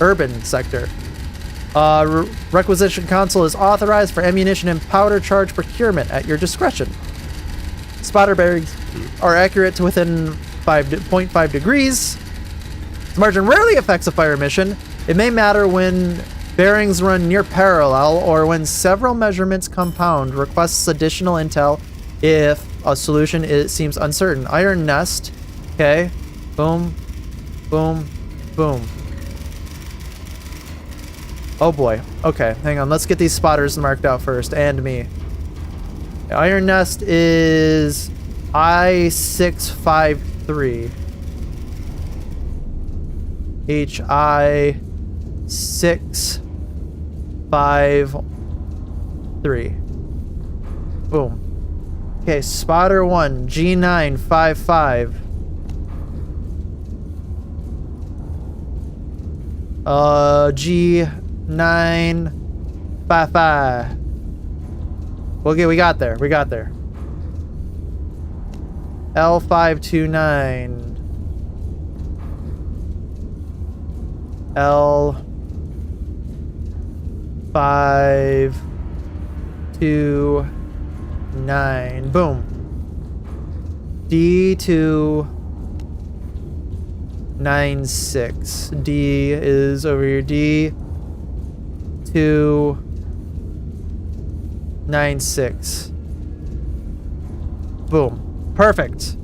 Urban sector. Requisition console is authorized for ammunition and powder charge procurement at your discretion. Spotter bearings are accurate to within 0.5 degrees. Margin rarely affects a fire mission. It may matter when bearings run near parallel or when several measurements compound. Requests additional intel if a solution seems uncertain. Iron Nest. Okay. Boom. Boom. Boom. Oh boy. Okay, hang on. Let's get these spotters marked out first, and me. Iron Nest is I653. HI653. Boom. Okay, spotter 1, G955. G955. Okay, we got there. L529. L529. Boom. D296. D is over here. D296. Boom. Perfect.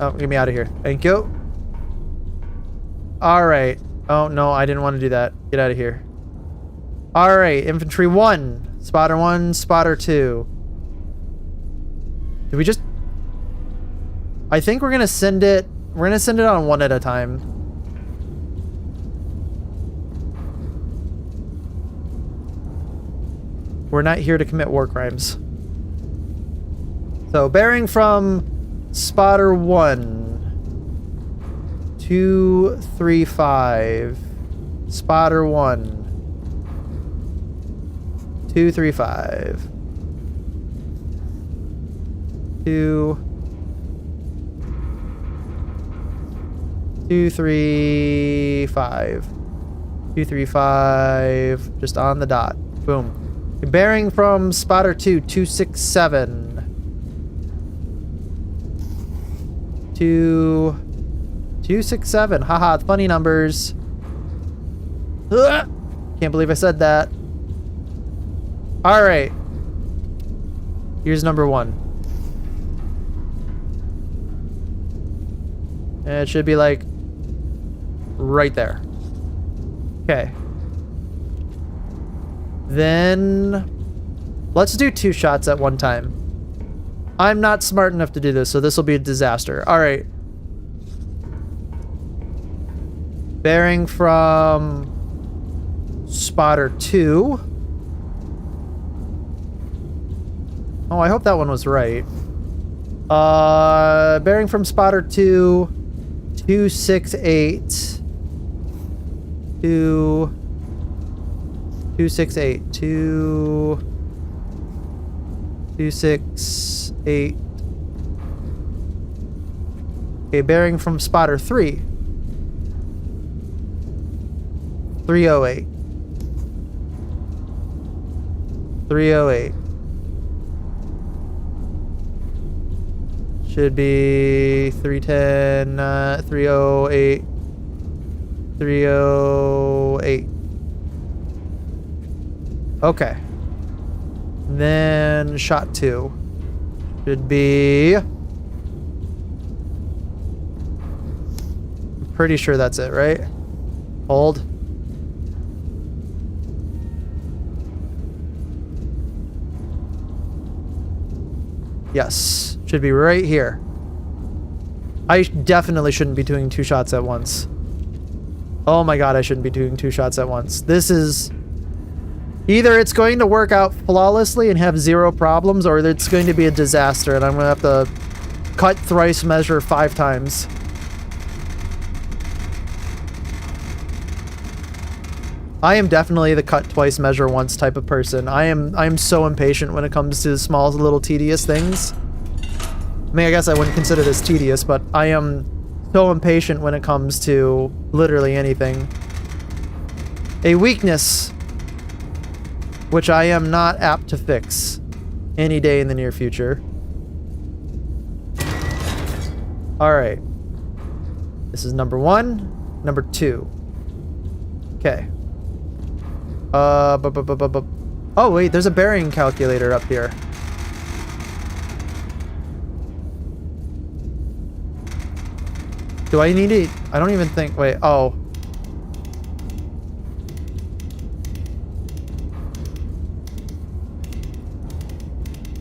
Oh, get me out of here. Thank you. Alright. Oh, no, I didn't want to do that. Get out of here. Alright, infantry 1. Spotter 1, spotter 2. Did we just... I think we're gonna send it... We're gonna send it on one at a time. We're not here to commit war crimes. So, bearing from spotter 1. 235. Spotter 1. 235. 235. 235. Just on the dot. Boom. Bearing from spotter 2. 267. 267. Haha, funny numbers. Ugh! Can't believe I said that. Alright. Here's number 1. And it should be like right there. Okay. Then let's do 2 shots at one time. I'm not smart enough to do this, so this will be a disaster. All right. Bearing from spotter 2. Oh, I hope that one was right. Bearing from spotter 2, 268. 268. 268. Okay, bearing from spotter 3. 308. 308. Should be 310, 308. 308. Okay. Then shot 2 should be... Pretty sure that's it, right? Hold. Yes. Should be right here. I definitely shouldn't be doing 2 shots at once. Oh my god, I shouldn't be doing 2 shots at once. This is... Either it's going to work out flawlessly and have 0 problems, or it's going to be a disaster and I'm going to have to cut thrice measure 5 times. I am definitely the cut twice measure once type of person. I am so impatient when it comes to small little tedious things. I mean, I guess I wouldn't consider this tedious, but I am so impatient when it comes to literally anything. A weakness which I am not apt to fix any day in the near future. Alright. This is number 1. Number 2. Okay. Oh wait, there's a bearing calculator up here. Do I need it? I don't even think... Wait, oh.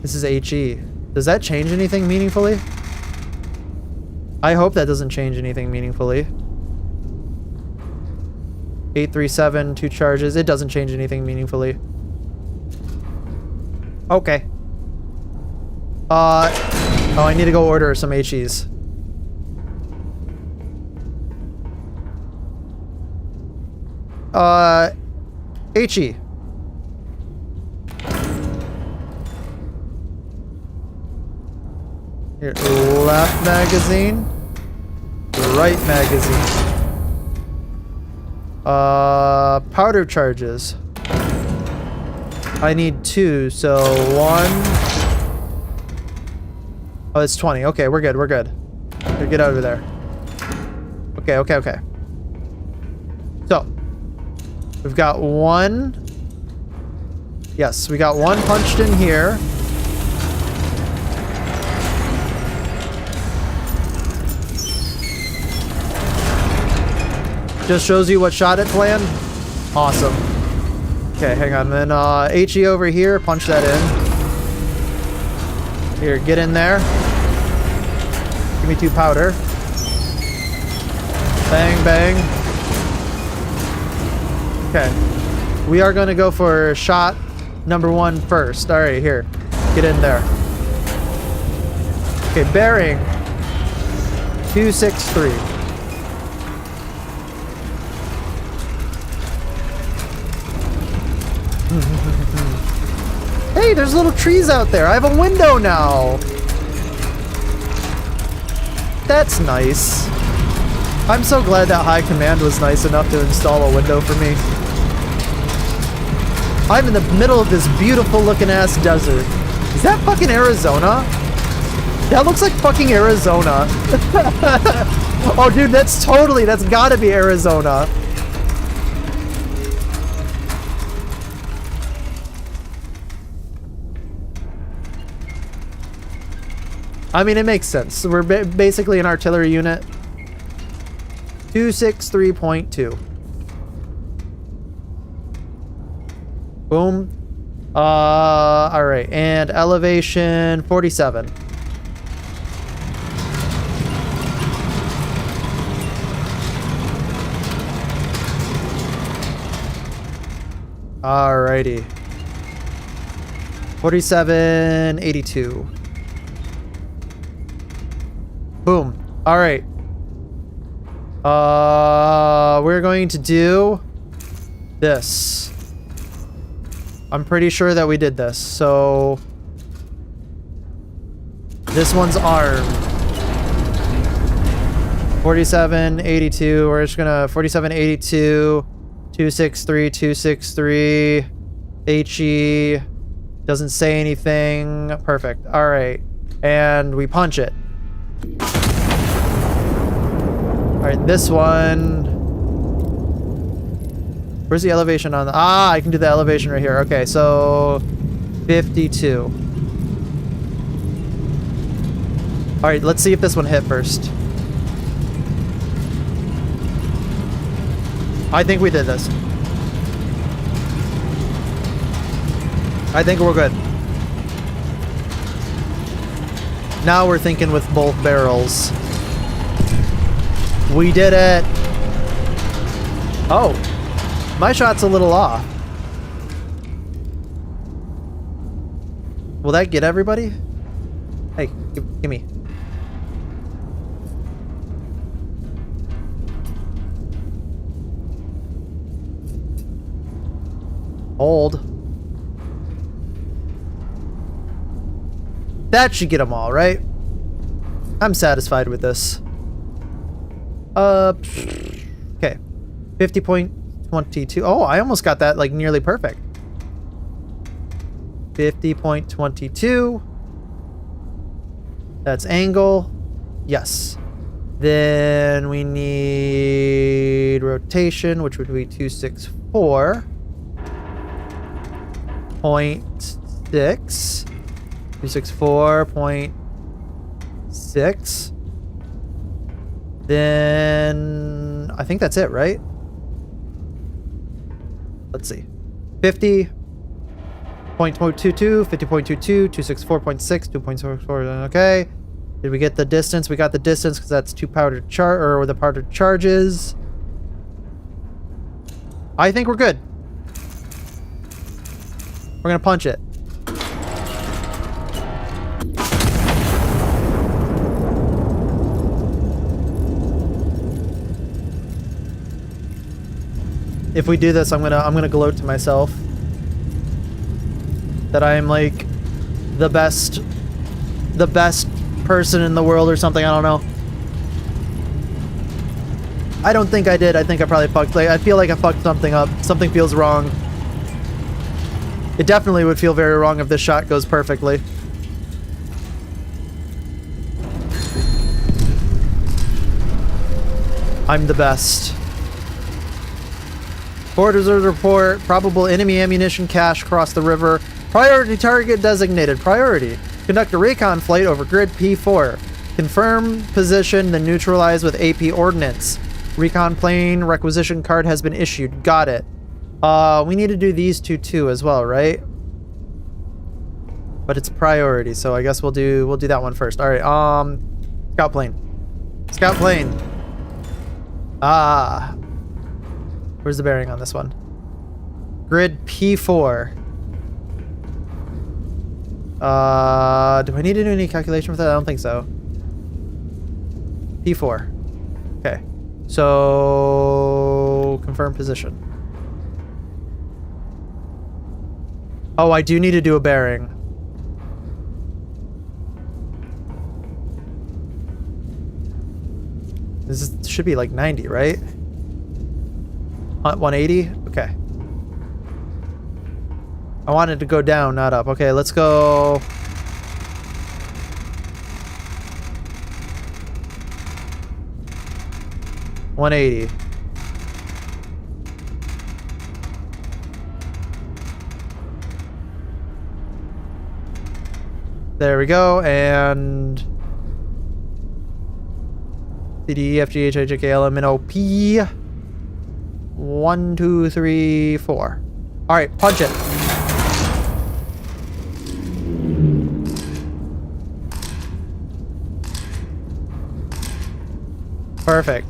This is HE. Does that change anything meaningfully? I hope that doesn't change anything meaningfully. 837, 2 charges. It doesn't change anything meaningfully. Okay. Oh, I need to go order some HEs. HE. Here, left magazine. Right magazine. Powder charges. I need 2, so 1. Oh, it's 20. Okay, we're good, we're good. Here, get over there. Okay, okay, okay. So, we've got 1. Yes, we got 1 punched in here. Just shows you what shot it planned. Awesome. Okay, hang on. Then HE over here, punch that in. Here, get in there. Give me 2 powder. Bang, bang. Okay. We are gonna go for shot number 1 first. Alright, here. Get in there. Okay, bearing 263. Hey, there's little trees out there. I have a window now. That's nice. I'm so glad that High Command was nice enough to install a window for me. I'm in the middle of this beautiful looking ass desert. Is that fucking Arizona? That looks like fucking Arizona. Oh dude, that's gotta be Arizona. I mean, it makes sense. We're basically an artillery unit. 263.2. Boom. Alright. And elevation 47. Alrighty. 4782. Boom. Alright. We're going to do this. I'm pretty sure that we did this. So this one's armed. 4782. We're just gonna 4782. 263, 263. HE doesn't say anything. Perfect. All right, and we punch it. All right, this one. Where's the elevation on the? Ah, I can do the elevation right here. Okay, so 52. All right, let's see if this one hit first. I think we did this. I think we're good. Now we're thinking with both barrels. We did it. Oh, my shot's a little off. Will that get everybody? Hey, give me. Hold. That should get them all, right? I'm satisfied with this. Okay. 50.22. Oh, I almost got that like nearly perfect. 50.22. That's angle. Yes. Then we need rotation, which would be 264. 0.6. 264.6. Then I think that's it, right? Let's see. 50.22, 50.22, 264.6, 2.44. Okay. Did we get the distance? We got the distance because that's two powdered or the powdered charges. I think we're good. We're gonna punch it. If we do this, I'm gonna gloat to myself that I am like the best person in the world or something. I don't know. I don't think I did. I think I probably fucked. Like, I feel like I fucked something up. Something feels wrong. It definitely would feel very wrong if this shot goes perfectly. I'm the best. Orders report. Probable enemy ammunition cache across the river. Priority target designated. Priority. Conduct a recon flight over grid P4. Confirm position, then neutralize with AP ordnance. Recon plane requisition card has been issued. Got it. We need to do these two too as well, right? But it's priority, so I guess we'll do that one first. All right. Scout plane. Scout plane. Ah. Where's the bearing on this one? Grid P4. Do I need to do any calculation for that? I don't think so. P4. Okay. So confirm position. Oh, I do need to do a bearing. Should be like 90, right? 180? Okay. I wanted to go down, not up. Okay, let's go. $180. There we go, and C D E F G H I J K L M N O P. 1, 2, 3, 4. All right, punch it. Perfect.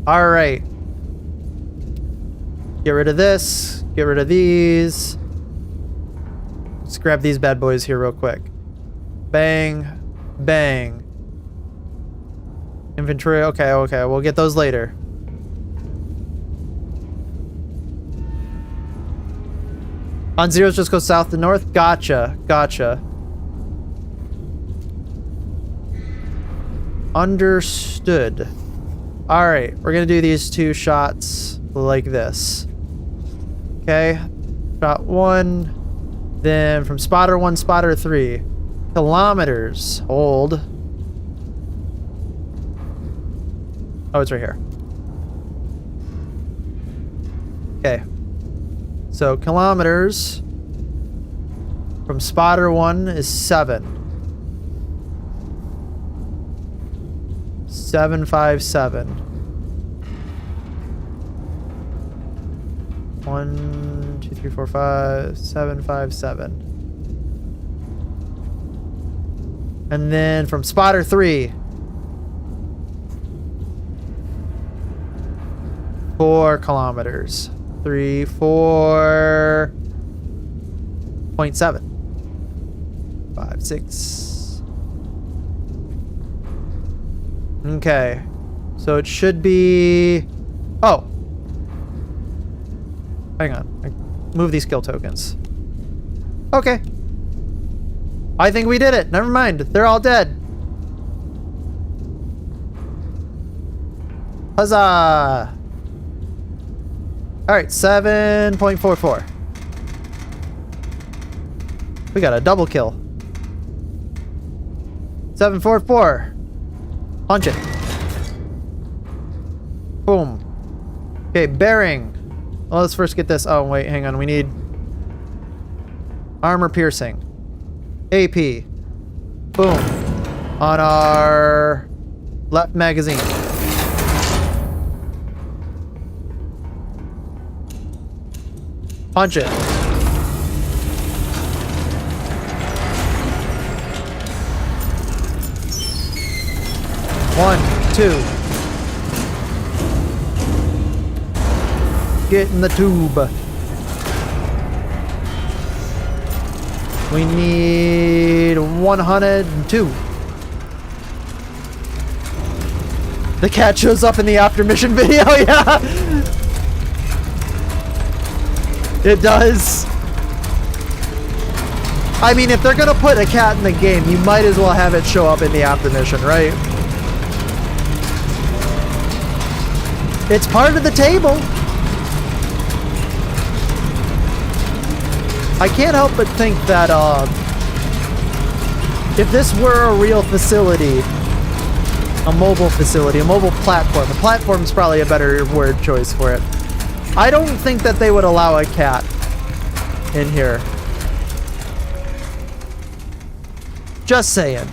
All right. Get rid of this. Get rid of these. Let's grab these bad boys here real quick. Bang. Bang. Inventory. Okay, okay. We'll get those later. On zeros, just go south to north? Gotcha. Gotcha. Understood. Alright, we're gonna do these 2 shots like this. Okay. Shot 1. Then from spotter 1, spotter 3. Kilometers. Hold. Oh, it's right here. Okay. So kilometers from spotter 1 is 7. 757. 1, 2, 3, 4, 5, 757. And then from spotter 3, 4 kilometers. 3, 4.7. 5, 6. Okay. So it should be... Oh. Hang on. Move these skill tokens. Okay. I think we did it. Never mind. They're all dead. Huzzah! Alright, 7.44. We got a double kill. 744. Punch it. Boom. Okay, bearing. Well, let's first get this. Oh, wait, hang on. We need armor piercing. AP. Boom. On our left magazine. Punch it. One, 2. Get in the tube. We need 102. The cat shows up in the after mission video, yeah! It does. I mean, if they're gonna put a cat in the game, you might as well have it show up in the after mission, right? It's part of the table. I can't help but think that if this were a real facility, a mobile facility, a mobile platform, a platform is probably a better word choice for it. I don't think that they would allow a cat in here. Just saying.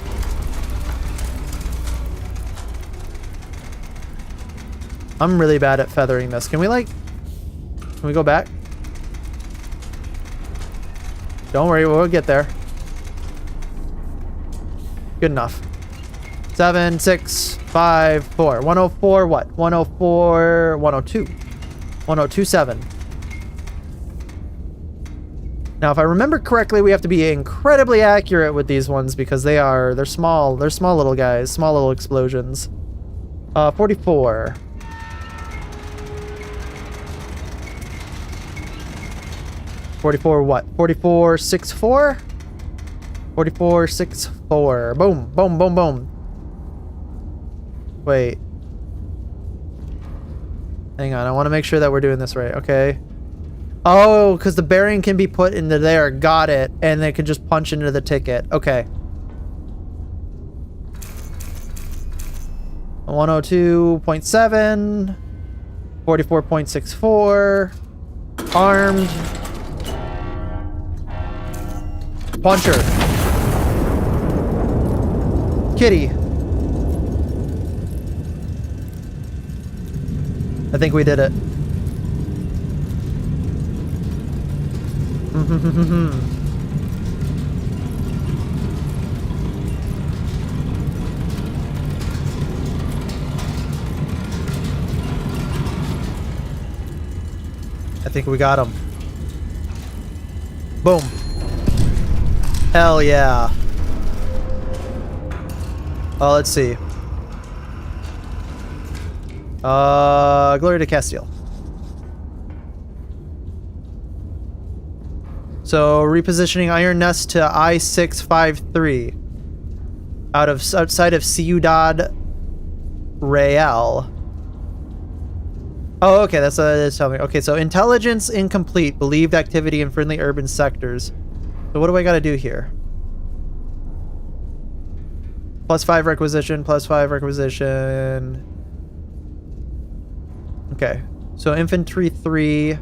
I'm really bad at feathering this. Can we go back? Don't worry, we'll get there. Good enough. 7, 6, 5, 4. 104 what? 104, 102. 1027. Now, if I remember correctly, we have to be incredibly accurate with these ones because they're small. They're small little guys, small little explosions. 44. 44 what? 4464? 4464. Boom, boom, boom, boom. Wait. Hang on, I want to make sure that we're doing this right, okay? Oh, because the bearing can be put into there. Got it. And they can just punch into the ticket. Okay. 102.7. 44.64. Armed. Puncher. Kitty. I think we did it. I think we got him. Boom. Hell yeah. Oh, let's see. Gloria de Castile. So repositioning Iron Nest to I-653 outside of Ciudad Real. Oh, okay, that's telling me. Okay, so intelligence incomplete. Believed activity in friendly urban sectors. So what do I got to do here? +5 requisition, +5 requisition. Okay, so infantry 3.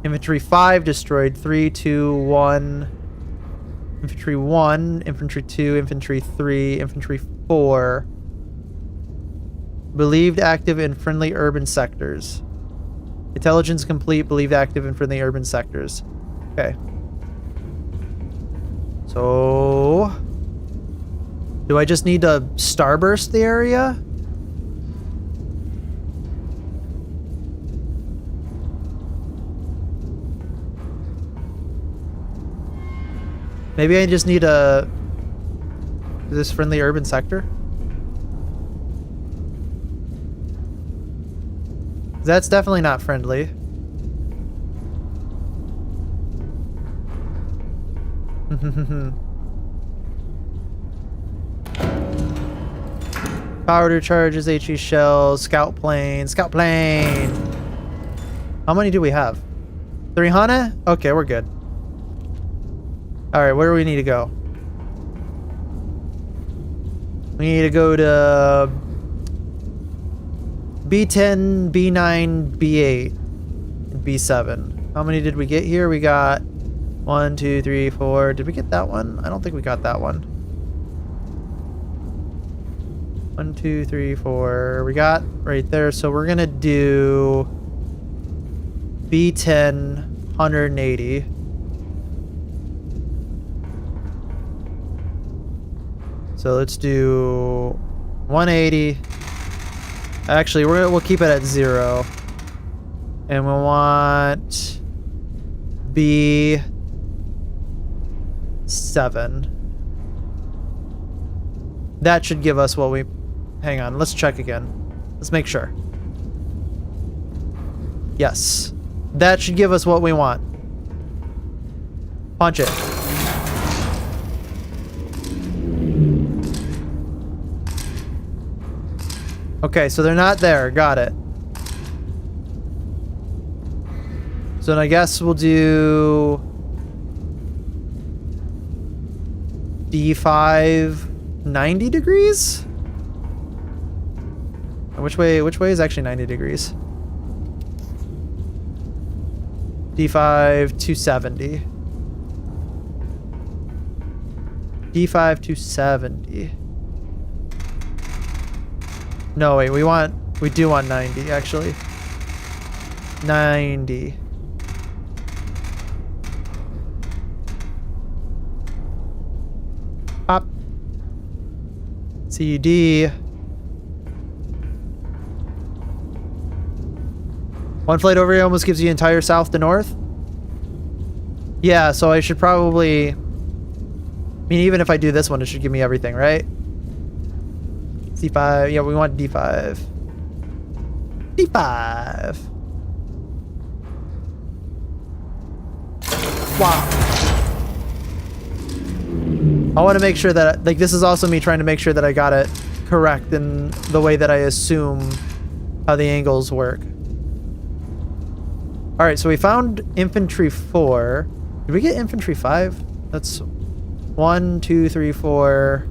Infantry 5 destroyed. 3, 2, 1. Infantry 1, infantry 2, infantry 3, infantry 4. Believed active in friendly urban sectors. Intelligence complete, believed active in friendly urban sectors. Okay. So... do I just need to starburst the area? Maybe I just need a... is this friendly urban sector? That's definitely not friendly. Powder charges, HE shells, scout plane, scout plane. How many do we have? 300? Okay, we're good. Alright, where do we need to go? We need to go to B10, B9, B8, and B7. How many did we get here? We got 1, 2, 3, 4. Did we get that one? I don't think we got that one. 1, 2, 3, 4. We got right there. So we're gonna do B10, 180. So let's do 180. Actually, we'll keep it at 0. And we want B7. That should give us what we... hang on, let's check again. Let's make sure. Yes. That should give us what we want. Punch it. Okay, so they're not there. Got it. So then I guess we'll do D5 90 degrees? And which way is actually 90 degrees? D5 270. D5 270. No, wait, we do want 90, actually. 90. Pop. CUD. One flight over here almost gives you entire south to north. Yeah, so I should probably... I mean, even if I do this one, it should give me everything, right? C5. Yeah, we want D5. D5. Wow. I want to make sure that, like, this is also me trying to make sure that I got it correct in the way that I assume how the angles work. Alright, so we found infantry 4. Did we get infantry 5? That's 1, 2, 3, 4.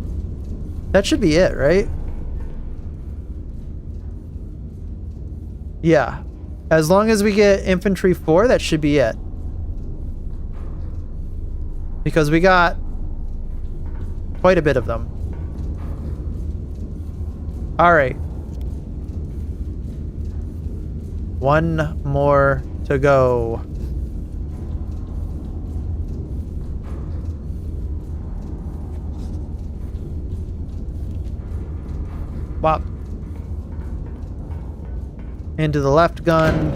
That should be it, right? Yeah. As long as we get infantry 4, that should be it. Because we got quite a bit of them. Alright. One more to go. Wop. Into the left gun.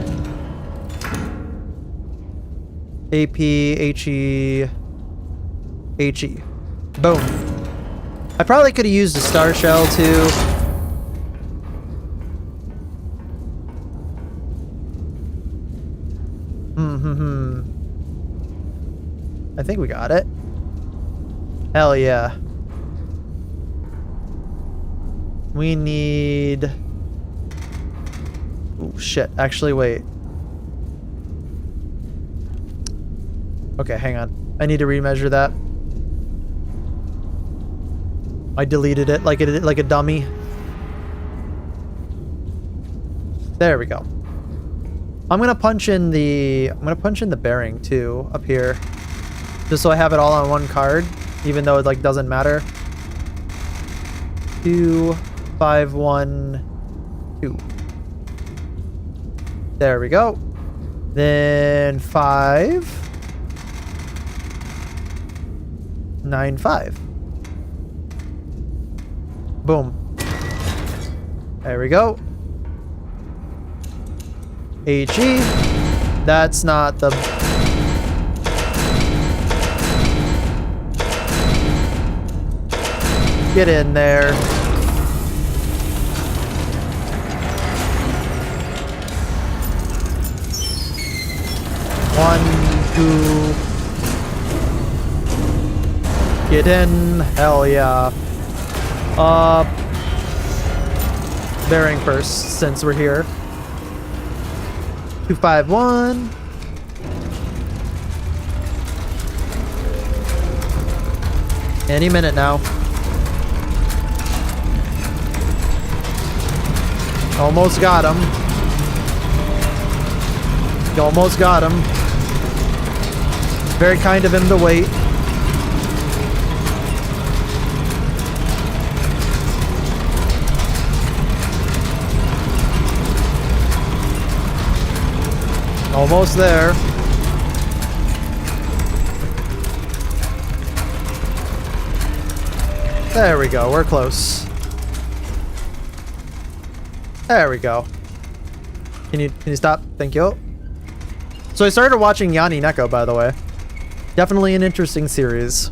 AP, HE, HE. Boom. I probably could have used a star shell too. I think we got it. Hell yeah. We need... Oh shit, actually wait. Okay, hang on. I need to remeasure that. I deleted it like a dummy. There we go. I'm gonna punch in the bearing too up here, just so I have it all on one card, even though it like doesn't matter. 2, 5, 1, 2. There we go. Then 5, 9, 5. Boom. There we go. HE. That's not the... Get in there. One, two. Get in. Hell yeah. Bearing first, since we're here. 2, 5, 1. Any minute now. Almost got him. Almost got him. Very kind of him to wait. Almost there. There we go. We're close. There we go. Can you stop? Thank you. So I started watching Yanni Neko, by the way. Definitely an interesting series.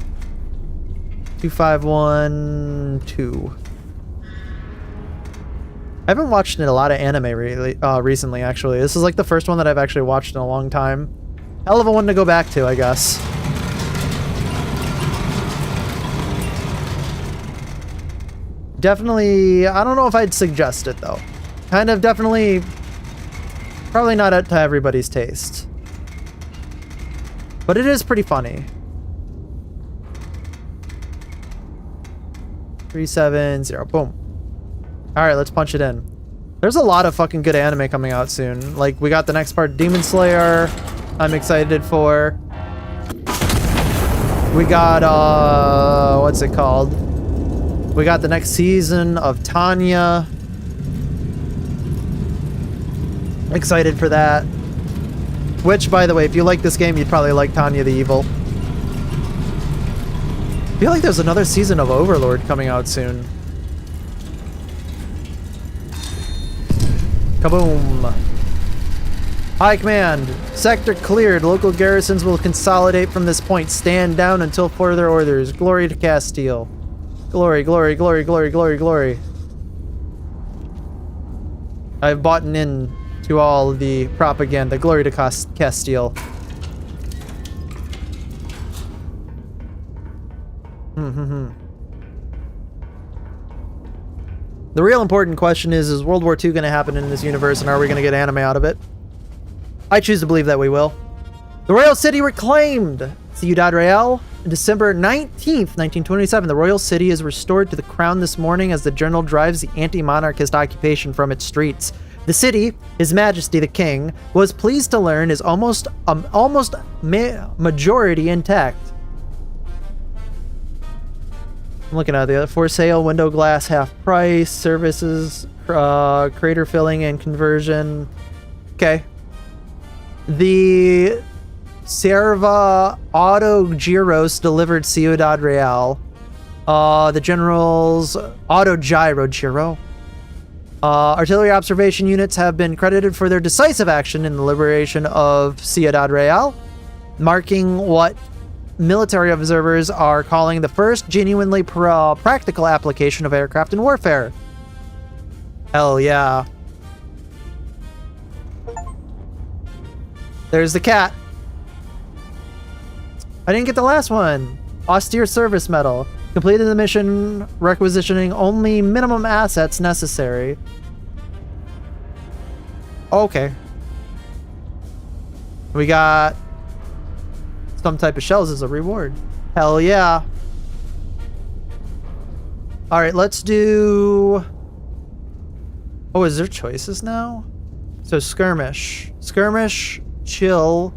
2, 5, 1, 2. I haven't watched a lot of anime recently, actually. This is like the first one that I've actually watched in a long time. Hell of a one to go back to, I guess. Definitely, I don't know if I'd suggest it, though. Kind of definitely, probably not to everybody's taste. But it is pretty funny. 370, boom. Alright, let's punch it in. There's a lot of fucking good anime coming out soon. Like, we got the next part, Demon Slayer, I'm excited for. We got, what's it called? We got the next season of Tanya. Excited for that. Which, by the way, if you like this game, you'd probably like Tanya the Evil. I feel like there's another season of Overlord coming out soon. Kaboom. High command. Sector cleared. Local garrisons will consolidate from this point. Stand down until further orders. Glory to Castile. Glory, glory, glory, glory, glory, glory. I've bought in to all the propaganda. Glory to Castile. The real important question is World War II going to happen in this universe, and are we going to get anime out of it? I choose to believe that we will. The Royal City reclaimed! Ciudad Real. On December 19th, 1927, the Royal City is restored to the crown this morning as the general drives the anti-monarchist occupation from its streets. The city, His Majesty the King, was pleased to learn is almost majority intact. I'm looking at the for sale, window glass half price, services, crater filling and conversion. Okay. The Serva Auto Gyros delivered Ciudad Real. The General's Auto Gyro Giro. Artillery observation units have been credited for their decisive action in the liberation of Ciudad Real. marking what military observers are calling the first genuinely practical application of aircraft in warfare. Hell yeah. There's the cat. I didn't get the last one. Austere service medal. Completed the mission requisitioning only minimum assets necessary. Okay. We got some type of shells as a reward. Hell yeah. Alright, let's do... Oh, is there choices now? So skirmish. Skirmish, chill,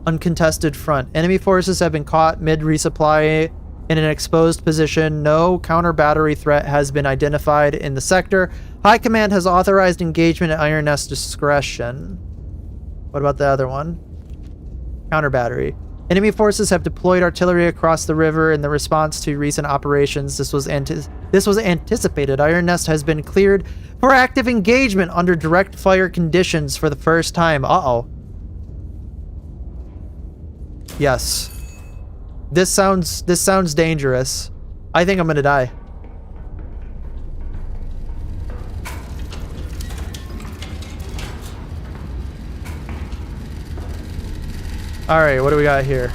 uncontested front. Enemy forces have been caught mid-resupply in an exposed position. No counter-battery threat has been identified in the sector. High Command has authorized engagement at Iron Nest discretion. What about the other one? Counter-battery. Enemy forces have deployed artillery across the river in the response to recent operations. This was anticipated. Iron Nest has been cleared for active engagement under direct fire conditions for the first time. Uh-oh. Yes. This sounds dangerous. I think I'm gonna die. Alright, what do we got here?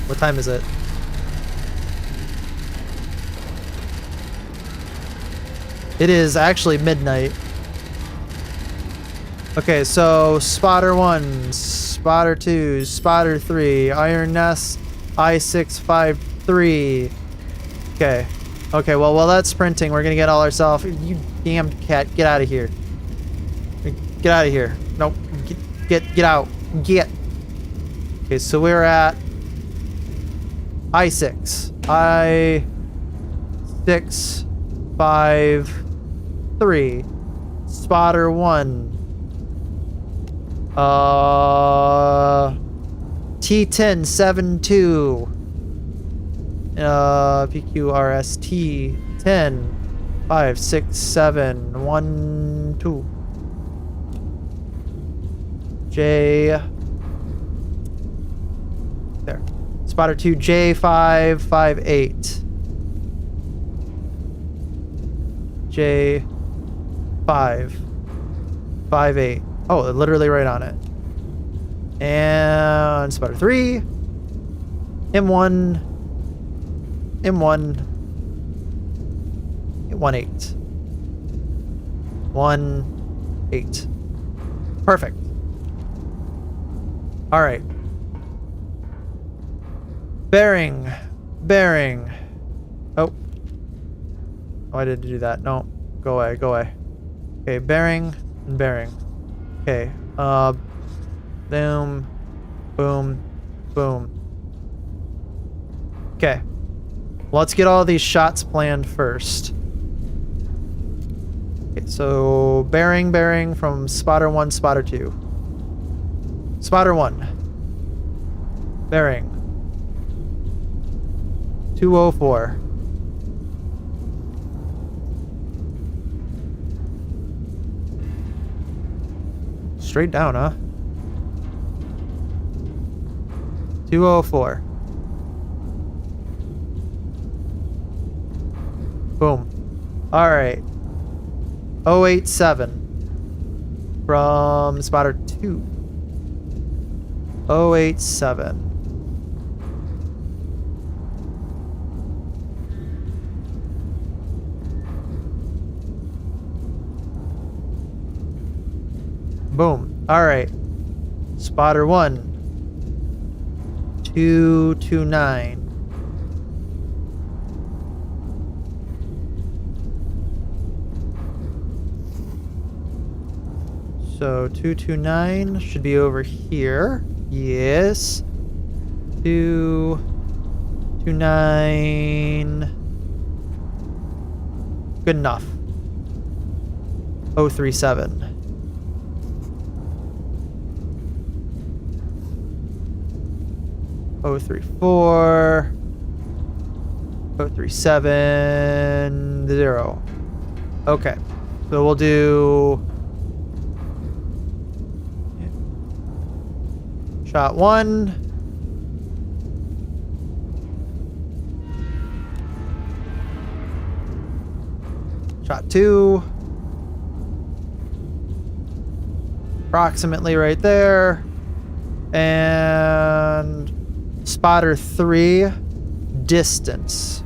What time is it? It is actually midnight. Okay, so spotter 1, spotter 2, spotter 3, Iron Nest, I-653. Okay. Okay, well, while that's sprinting, we're gonna get all ourselves... You damned cat, get out of here. Get out of here. Nope. Get out. Get. Okay, so we're at I-6. I-653. Spotter 1. T1072. PQRST 10 5 6 7 1 2. J. There. Spotter 2 J558. J558. Oh, literally right on it. And spotter 3. M1. 18. 18. Perfect. All right. Bearing. Oh. Oh, I didn't do that. No. Go away. Okay, bearing and bearing. Okay. Boom. Boom. Boom. Okay. Let's get all these shots planned first. Okay, so bearing from spotter 1, spotter 2. Spotter 1. Bearing. 204. Straight down, huh? 204. Boom. Alright. 087. From spotter 2. 087. Boom. Alright. Spotter 1. 229. So 229 should be over here. Yes. 229. Good enough. 037. 034. 037. 0. Okay. So we'll do Shot 1. Shot 2. Approximately right there. And spotter 3. Distance.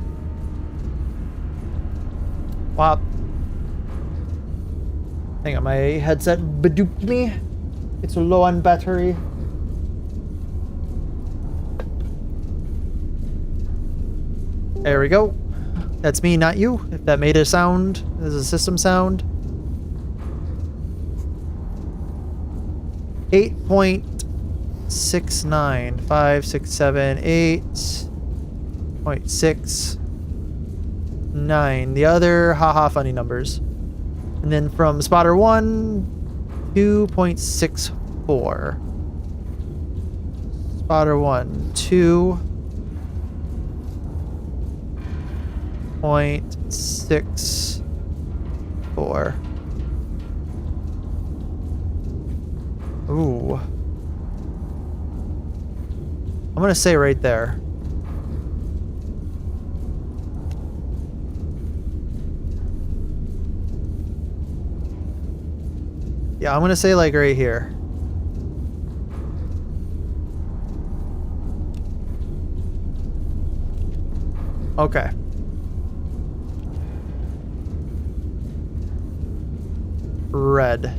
Wow. Hang on, my headset badooped me. It's low on battery. There we go. That's me, not you. If that made a sound, this is a system sound. 8.69. 5, 6, 7, 8.69. The other haha funny numbers. And then from spotter 1, 2.64. Spotter 1, 2.64. Ooh. I'm gonna say right there. Yeah, I'm gonna say like right here. Okay. Red.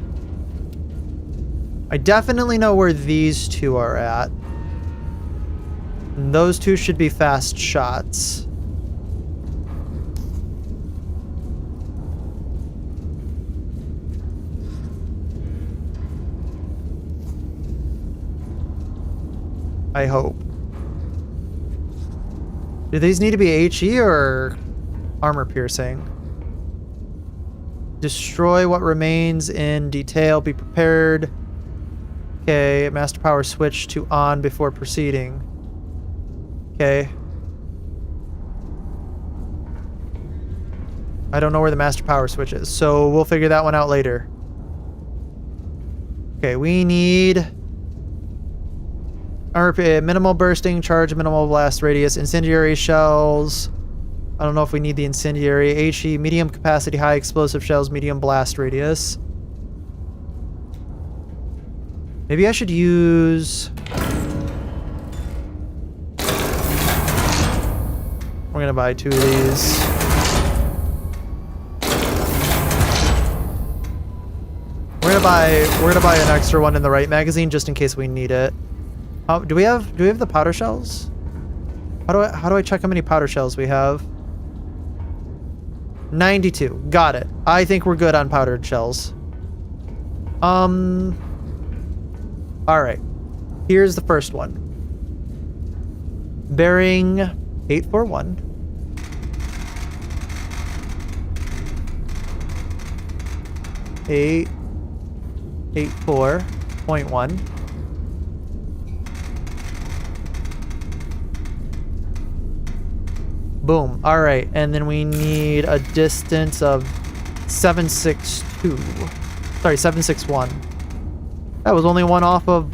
I definitely know where these two are at. And those two should be fast shots. I hope. Do these need to be HE or armor piercing? Destroy what remains in detail. Be prepared. Okay, master power switch to on before proceeding. Okay. I don't know where the master power switch is, so we'll figure that one out later. Okay, we need minimal bursting, charge, minimal blast radius, incendiary shells. I don't know if we need the incendiary. HE, medium capacity, high explosive shells, medium blast radius. Maybe I should use... We're gonna buy 2 of these. We're gonna buy an extra one in the right magazine just in case we need it. Do we have the powder shells? How do I check how many powder shells we have? 92. Got it. I think we're good on powdered shells. All right. Here's the first one. Bearing 841. Eight 84.1. Boom. All right, and then we need a distance of 762. Sorry, 761. That was only one off of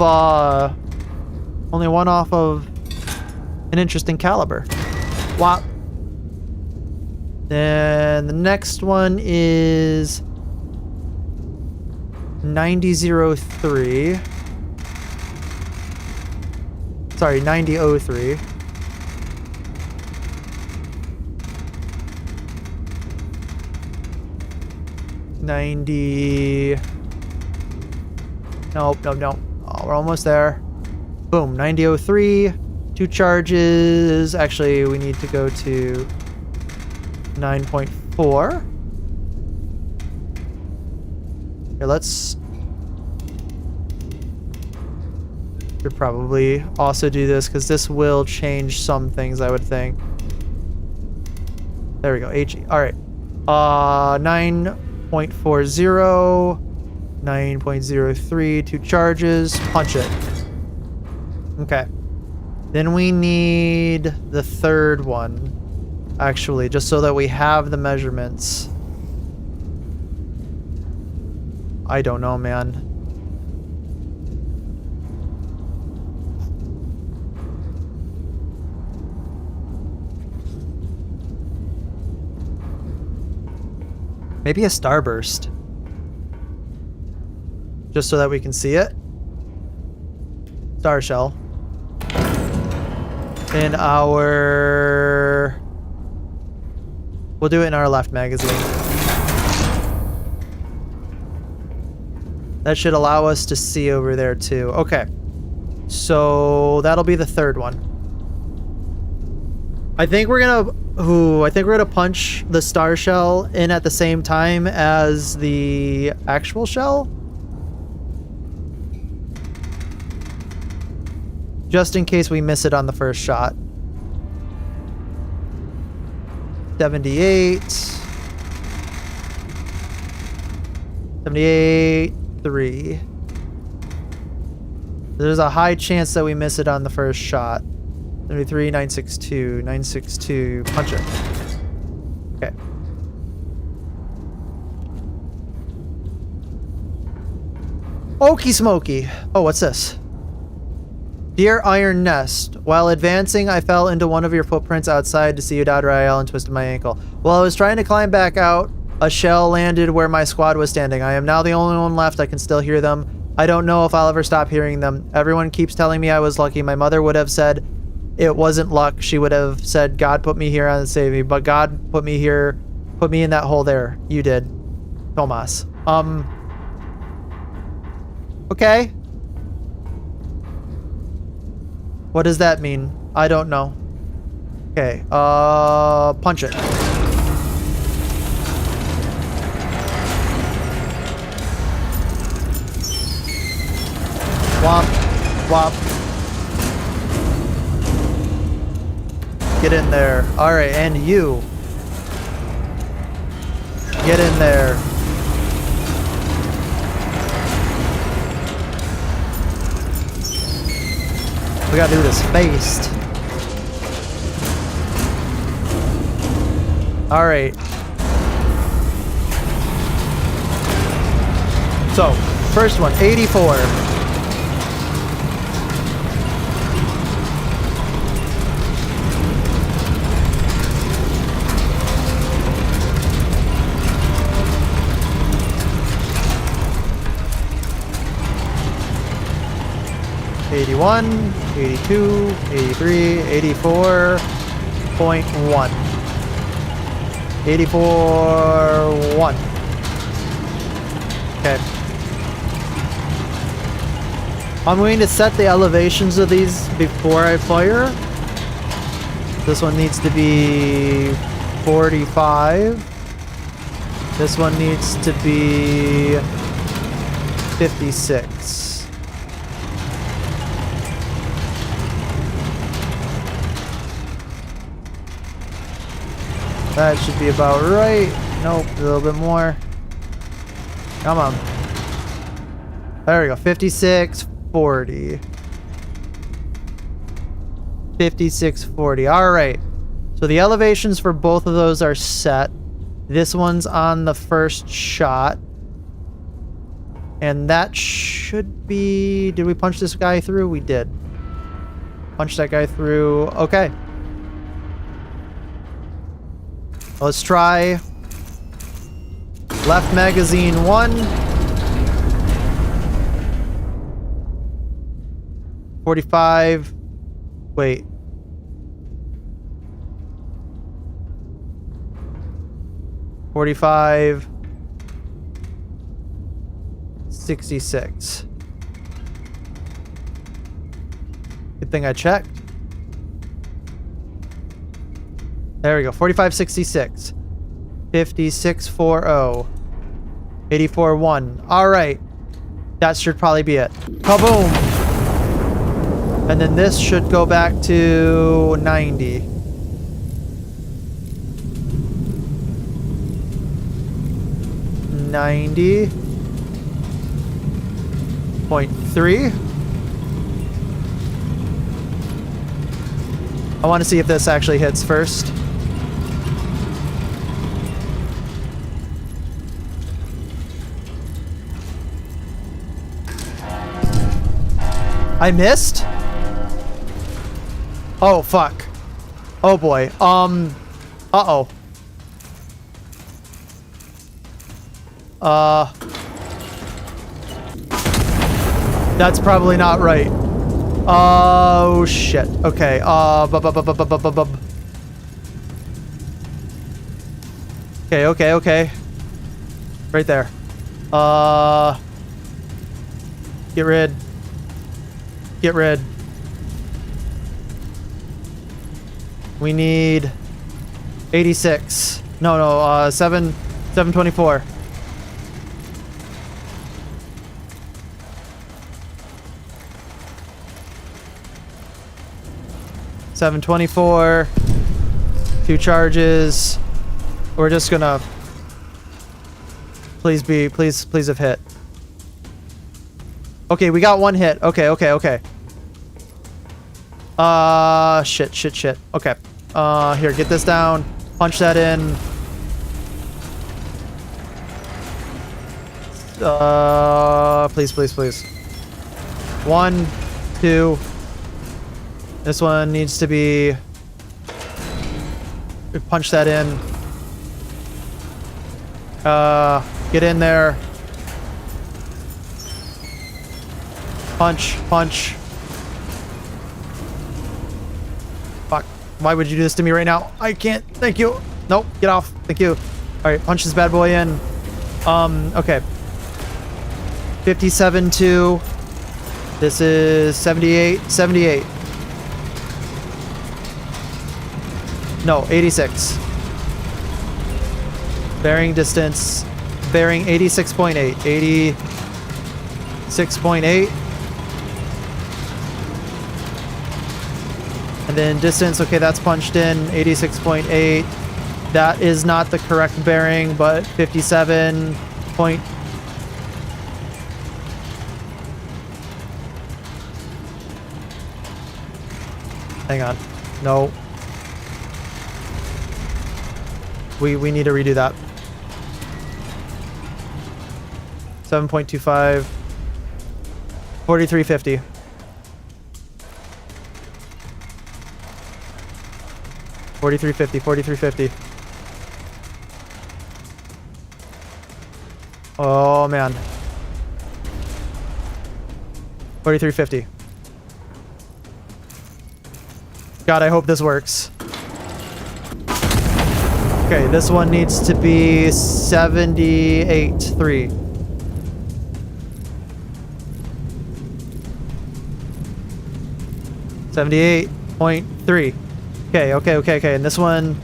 an interesting caliber. Wow. Then the next one is 9003. Sorry, 9003. Nope. Oh, we're almost there. Boom, 9003. 2 charges. Actually, we need to go to 9.4. Here, let's... Should probably also do this, because this will change some things, I would think. There we go, HE. Alright. 9.40. 9.03. 2 charges. Punch it. Okay. Then we need the third one. Actually, just so that we have the measurements. I don't know, man. Maybe a starburst. Just so that we can see it. Star shell. In our... We'll do it in our left magazine. That should allow us to see over there too. Okay. So that'll be the third one. I think we're gonna punch the star shell in at the same time as the actual shell. Just in case we miss it on the first shot. 78. 78, 3. There's a high chance that we miss it on the first shot. 73, 962, 962. Punch it. Okay. Okie smoky. Oh, what's this? Dear Iron Nest, while advancing, I fell into one of your footprints outside to see you dot Rael and twisted my ankle. While I was trying to climb back out, a shell landed where my squad was standing. I am now the only one left. I can still hear them. I don't know if I'll ever stop hearing them. Everyone keeps telling me I was lucky. My mother would have said it wasn't luck. She would have said God put me here and saved me. But God put me here, put me in that hole there. You did. Tomas. Okay. What does that mean? I don't know. Okay, punch it. Womp, womp. Get in there. Alright, and you. Get in there. We gotta do this faced. Alright. So, first one, 84. '81, 82, 83, 84.1. 84.1. Okay. I'm going to set the elevations of these before I fire. This one needs to be 45. This one needs to be 56. That should be about right. Nope, a little bit more. Come on. There we go. 56, 40. 56, 40. All right. So the elevations for both of those are set. This one's on the first shot. And that should be... Did we punch this guy through? We did. Punch that guy through. Okay. Let's try left magazine 1. 45. Wait. $45. 66. Good thing I checked. There we go. 45.66. 56.40. 84.1. All right. That should probably be it. Kaboom! And then this should go back to 90. 90.3. I want to see if this actually hits first. I missed? Oh, fuck. Oh, boy. Uh-oh. That's probably not right. Oh, shit. Okay, Okay. Right there. Get rid. We need 86. No, 724. $724. 2 charges. We're just gonna please have hit. Okay, we got 1 hit. Okay. Shit. Okay. Here, get this down. Punch that in. Please. 1, 2. This one needs to be... Punch that in. Get in there. Punch. Fuck. Why would you do this to me right now? I can't. Thank you. Nope. Get off. Thank you. Alright, punch this bad boy in. Okay. 57-2. This is 78. No, 86. Bearing distance. Bearing 86.8. 86.8. And then distance, okay, that's punched in. 86.8. That is not the correct bearing, but 57 point. Hang on. No. We need to redo that. 7.25. 4350. $43.50. Oh man. $43.50. God, I hope this works. Okay, this one needs to be 78.3. $78.3. Okay. And this one,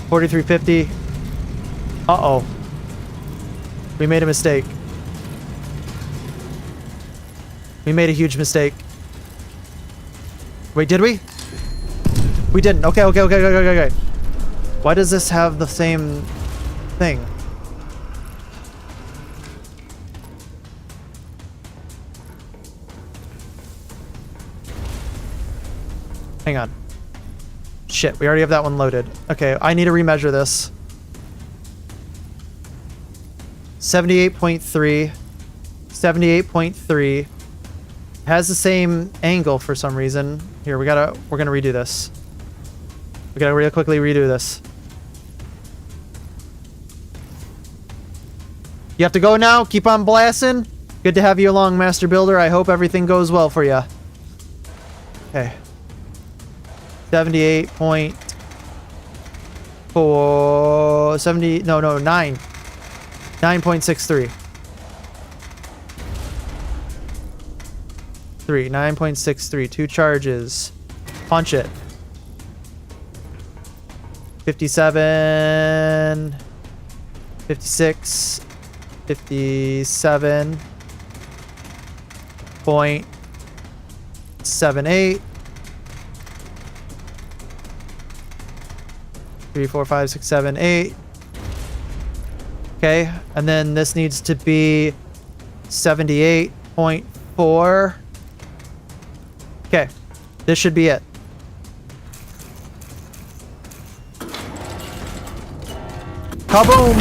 43.50. Uh-oh. We made a mistake. We made a huge mistake. Wait, did we? We didn't. Okay. Why does this have the same thing? Hang on. Shit, we already have that one loaded. Okay, I need to remeasure this. 78.3. 78.3. Has the same angle for some reason. Here, we're gonna redo this. We gotta real quickly redo this. You have to go now? Keep on blasting? Good to have you along, Master Builder. I hope everything goes well for you. Okay. 78.4... 70... No, 9. 9.63. 9.63. 2 charges. Punch it. 57... 56... 57.78. 3, 4, 5, 6, 7, 8. Okay, and then this needs to be 78.4. Okay, this should be it. Kaboom!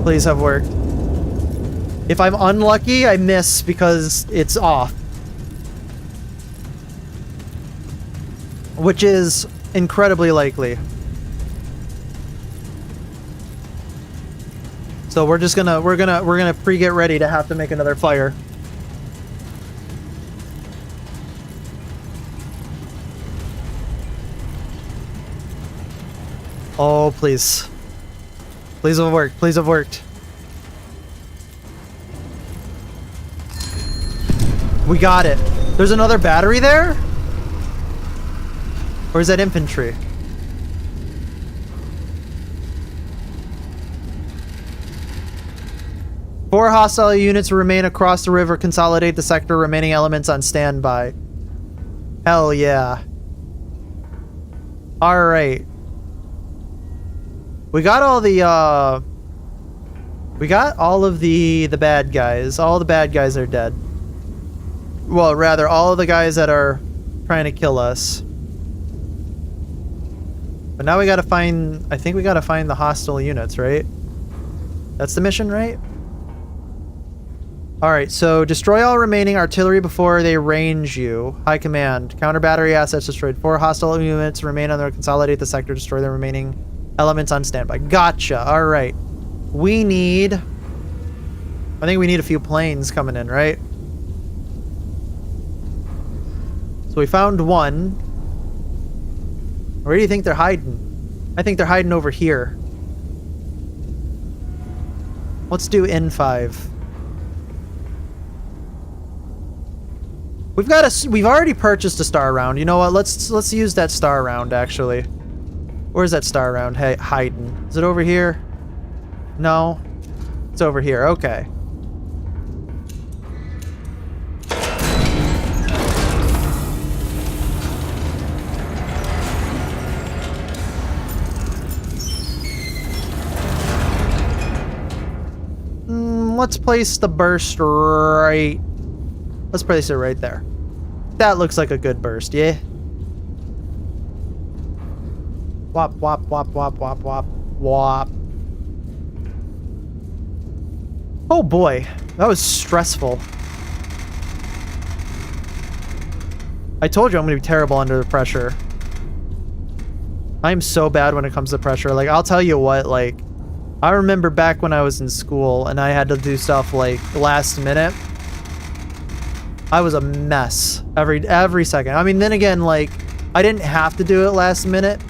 Please have worked. If I'm unlucky, I miss because it's off. Which is incredibly likely. So we're just gonna we're gonna pre-get ready to have to make another fire. Oh, please. Please have worked. Please have worked. We got it. There's another battery there? Or is that infantry? Four hostile units remain across the river. Consolidate the sector. Remaining elements on standby. Hell yeah. Alright. We got all the, we got all of the bad guys. All the bad guys are dead. Well, rather, all of the guys that are trying to kill us. But now we gotta find, I think we gotta find the hostile units, right? That's the mission, right? Alright, so destroy all remaining artillery before they range you. High command. Counter battery assets destroyed. 4 hostile units remain on there. Consolidate the sector. Destroy the remaining elements on standby. Gotcha. Alright. We need... I think we need a few planes coming in, right? So we found one. Where do you think they're hiding? I think they're hiding over here. Let's do N5. We've already purchased a star round. You know what? Let's use that star round actually. Where's that star round? Hey, hiding. Is it over here? No. It's over here. Okay. Let's place the burst right. Let's place it right there. That looks like a good burst, yeah? Wop, wop, wop, wop, wop, wop, wop. Oh boy, that was stressful. I told you I'm gonna be terrible under the pressure. I'm so bad when it comes to pressure. Like, I'll tell you what, like, I remember back when I was in school and I had to do stuff like last minute. I was a mess every second. I mean, then again, like, I didn't have to do it last minute,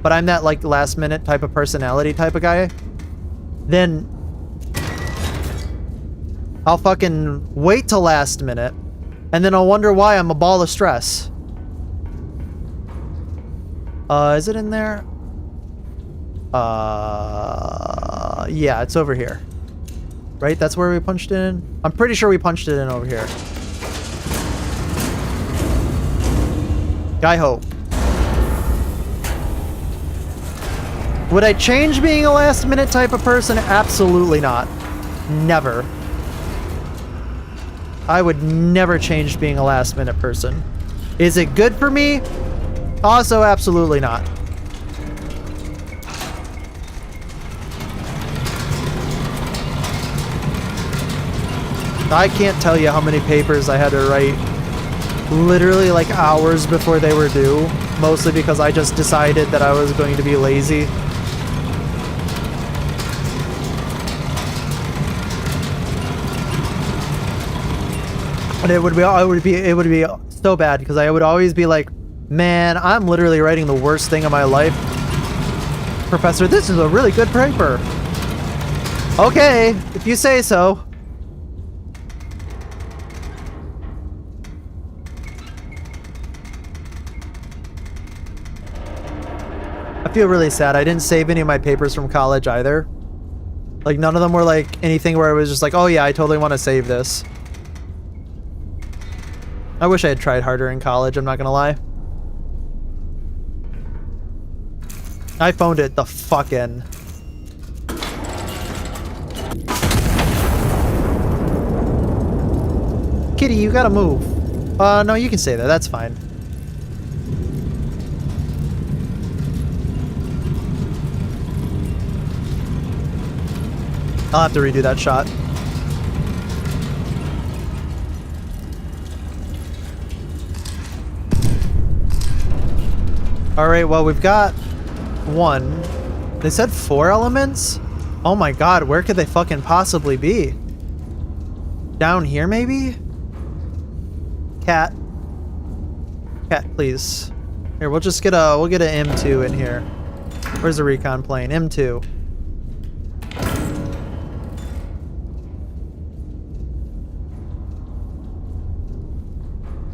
but I'm that like last minute type of personality type of guy. Then I'll fucking wait till last minute and then I'll wonder why I'm a ball of stress. Is it in there? Yeah, it's over here. Right? That's where we punched it in? I'm pretty sure we punched it in over here. I hope. Would I change being a last minute type of person? Absolutely not. Never. I would never change being a last minute person. Is it good for me? Also, absolutely not. I can't tell you how many papers I had to write literally like hours before they were due, mostly because I just decided that I was going to be lazy. And it would be so bad because I would always be like, man, I'm literally writing the worst thing of my life. Professor, this is a really good paper. Okay, if you say so. I feel really sad. I didn't save any of my papers from college either. Like, none of them were like anything where it was just like, oh yeah, I totally want to save this. I wish I had tried harder in college, I'm not gonna lie. I phoned it the fuck in. Kitty, you gotta move. No, you can stay there, that's fine. I'll have to redo that shot. Alright, well, we've got one. They said 4 elements? Oh my god, where could they fucking possibly be? Down here, maybe? Cat. Cat, please. Here, we'll just get a, we'll get an M2 in here. Where's the recon plane? M2.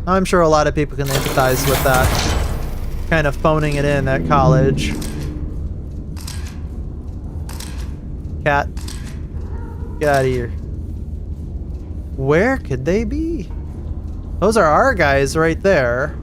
I'm sure a lot of people can empathize with that. Kind of phoning it in at college. Cat. Get out of here. Where could they be? Those are our guys right there.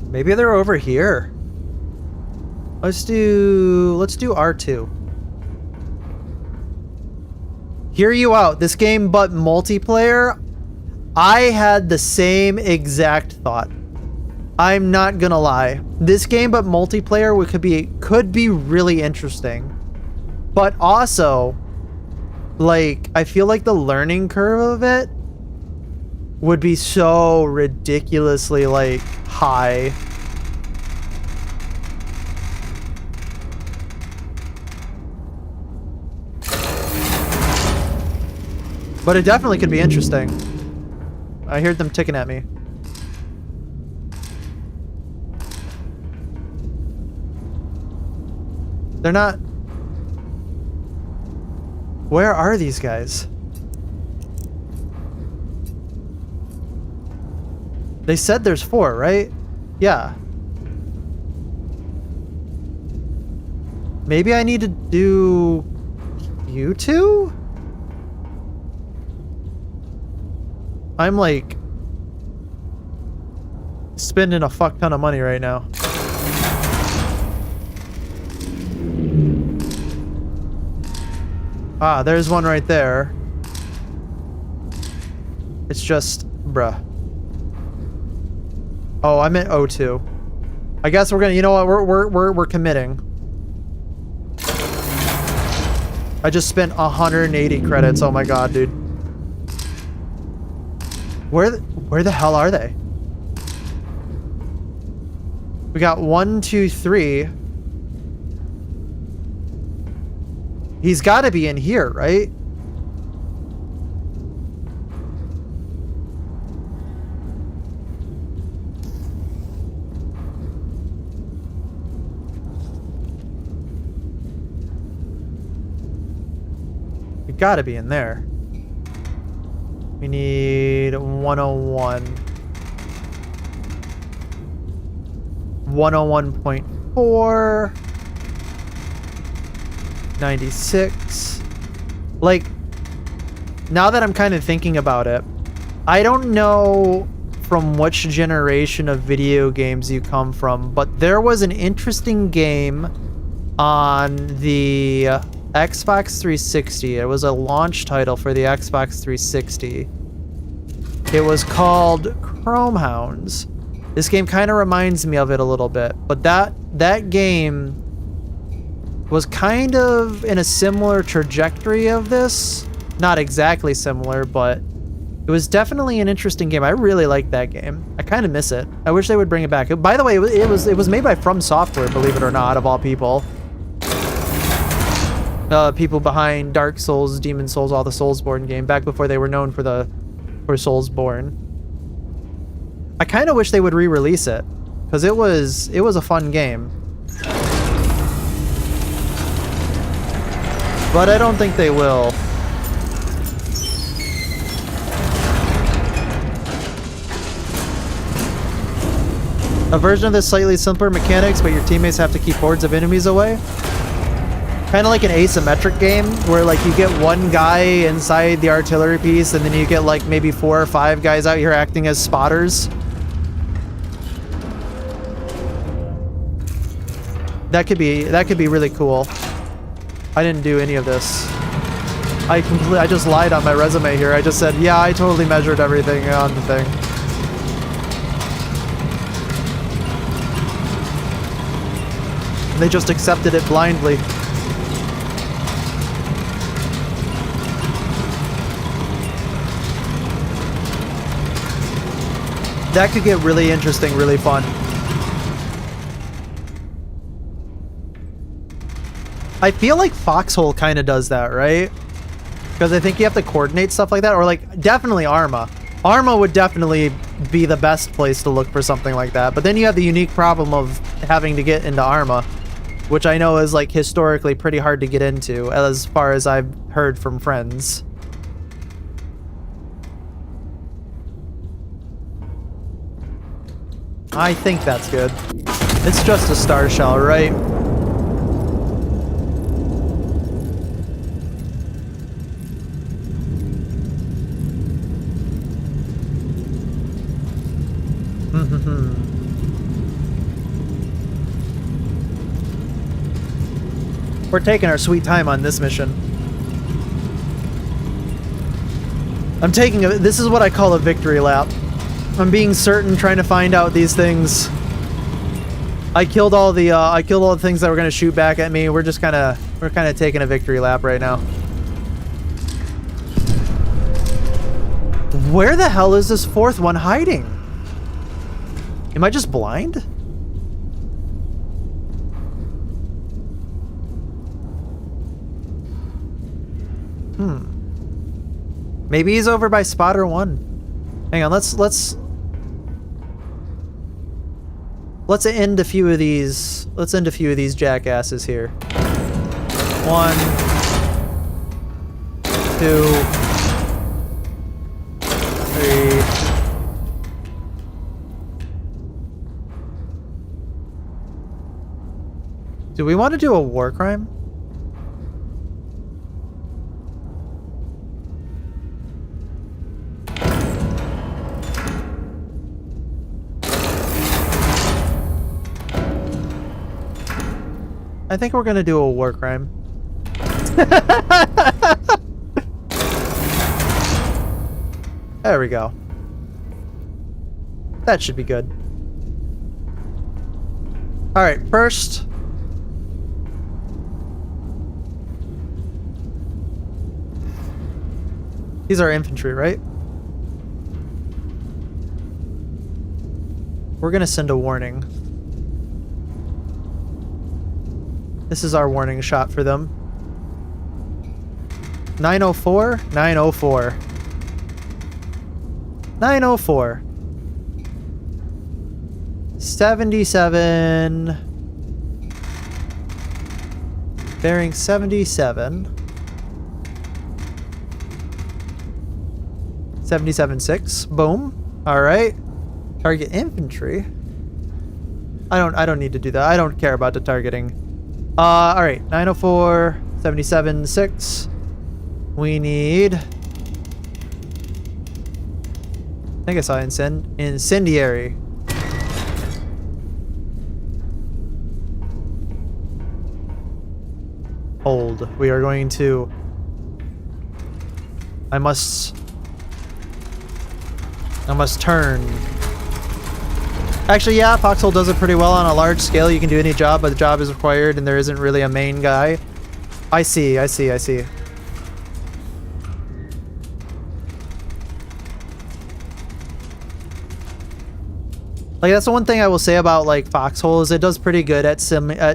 Maybe they're over here. Let's do R2. Hear you out. This game but multiplayer. I had the same exact thought. I'm not gonna lie. This game but multiplayer could be really interesting. But also, like, I feel like the learning curve of it would be so ridiculously, like, high. But it definitely could be interesting. I heard them ticking at me. They're not... Where are these guys? They said there's 4, right? Yeah. Maybe I need to do... you two? I'm like... spending a fuck ton of money right now. Ah, there's one right there. It's just... bruh. Oh, I meant O2. I guess we're gonna... you know what? We're committing. I just spent 180 credits. Oh my god, dude. Where the hell are they? We got 1, 2, 3. He's got to be in here, right? You got to be in there. We need 101. 101.4. 96. Like, now that I'm kind of thinking about it, I don't know from which generation of video games you come from, but there was an interesting game on the Xbox 360. It was a launch title for the Xbox 360. It was called Chrome Hounds. This game kind of reminds me of it a little bit, but that game was kind of in a similar trajectory of this. Not exactly similar, but it was definitely an interesting game. I really liked that game. I kind of miss it. I wish they would bring it back. By the way, it was made by From Software, believe it or not, of all people. People behind Dark Souls, Demon Souls, all the Soulsborne game, back before they were known for Soulsborne. I kind of wish they would re-release it, because it was a fun game. But I don't think they will. A version of this slightly simpler mechanics, but your teammates have to keep hordes of enemies away. Kind of like an asymmetric game, where like you get one guy inside the artillery piece, and then you get like maybe 4 or 5 guys out here acting as spotters. That could be really cool. I didn't do any of this. I just lied on my resume here. I just said, yeah, I totally measured everything on the thing. And they just accepted it blindly. that could get really interesting, really fun. I feel like Foxhole kind of does that, right? Because I think you have to coordinate stuff like that, or like definitely Arma. Arma would definitely be the best place to look for something like that, but then you have the unique problem of having to get into Arma, which I know is like historically pretty hard to get into, as far as I've heard from friends. I think that's good. It's just a star shell, right? We're taking our sweet time on this mission. I'm taking a... This is what I call a victory lap. I'm being certain, trying to find out these things. I killed all the things that were gonna shoot back at me. We're just kind of taking a victory lap right now. Where the hell is this fourth one hiding? Am I just blind? Maybe he's over by spotter 1. Hang on, let's end a few of these. Let's end a few of these jackasses here. 1, 2, 3. Do we want to do a war crime? I think we're gonna do a war crime. There we go. That should be good. Alright, first... These are infantry, right? We're gonna send a warning. This is our warning shot for them. 904? 904. 904. 77. Bearing 77. 77.6. Boom. Alright. Target infantry. I don't need to do that. I don't care about the targeting. Alright, 904, 77.6. We need... I think I saw incendiary. Hold. We are going to... I must turn. Actually, yeah, Foxhole does it pretty well on a large scale. You can do any job, but the job is required and there isn't really a main guy. I see. Like, that's the one thing I will say about, like, Foxhole is it does pretty good at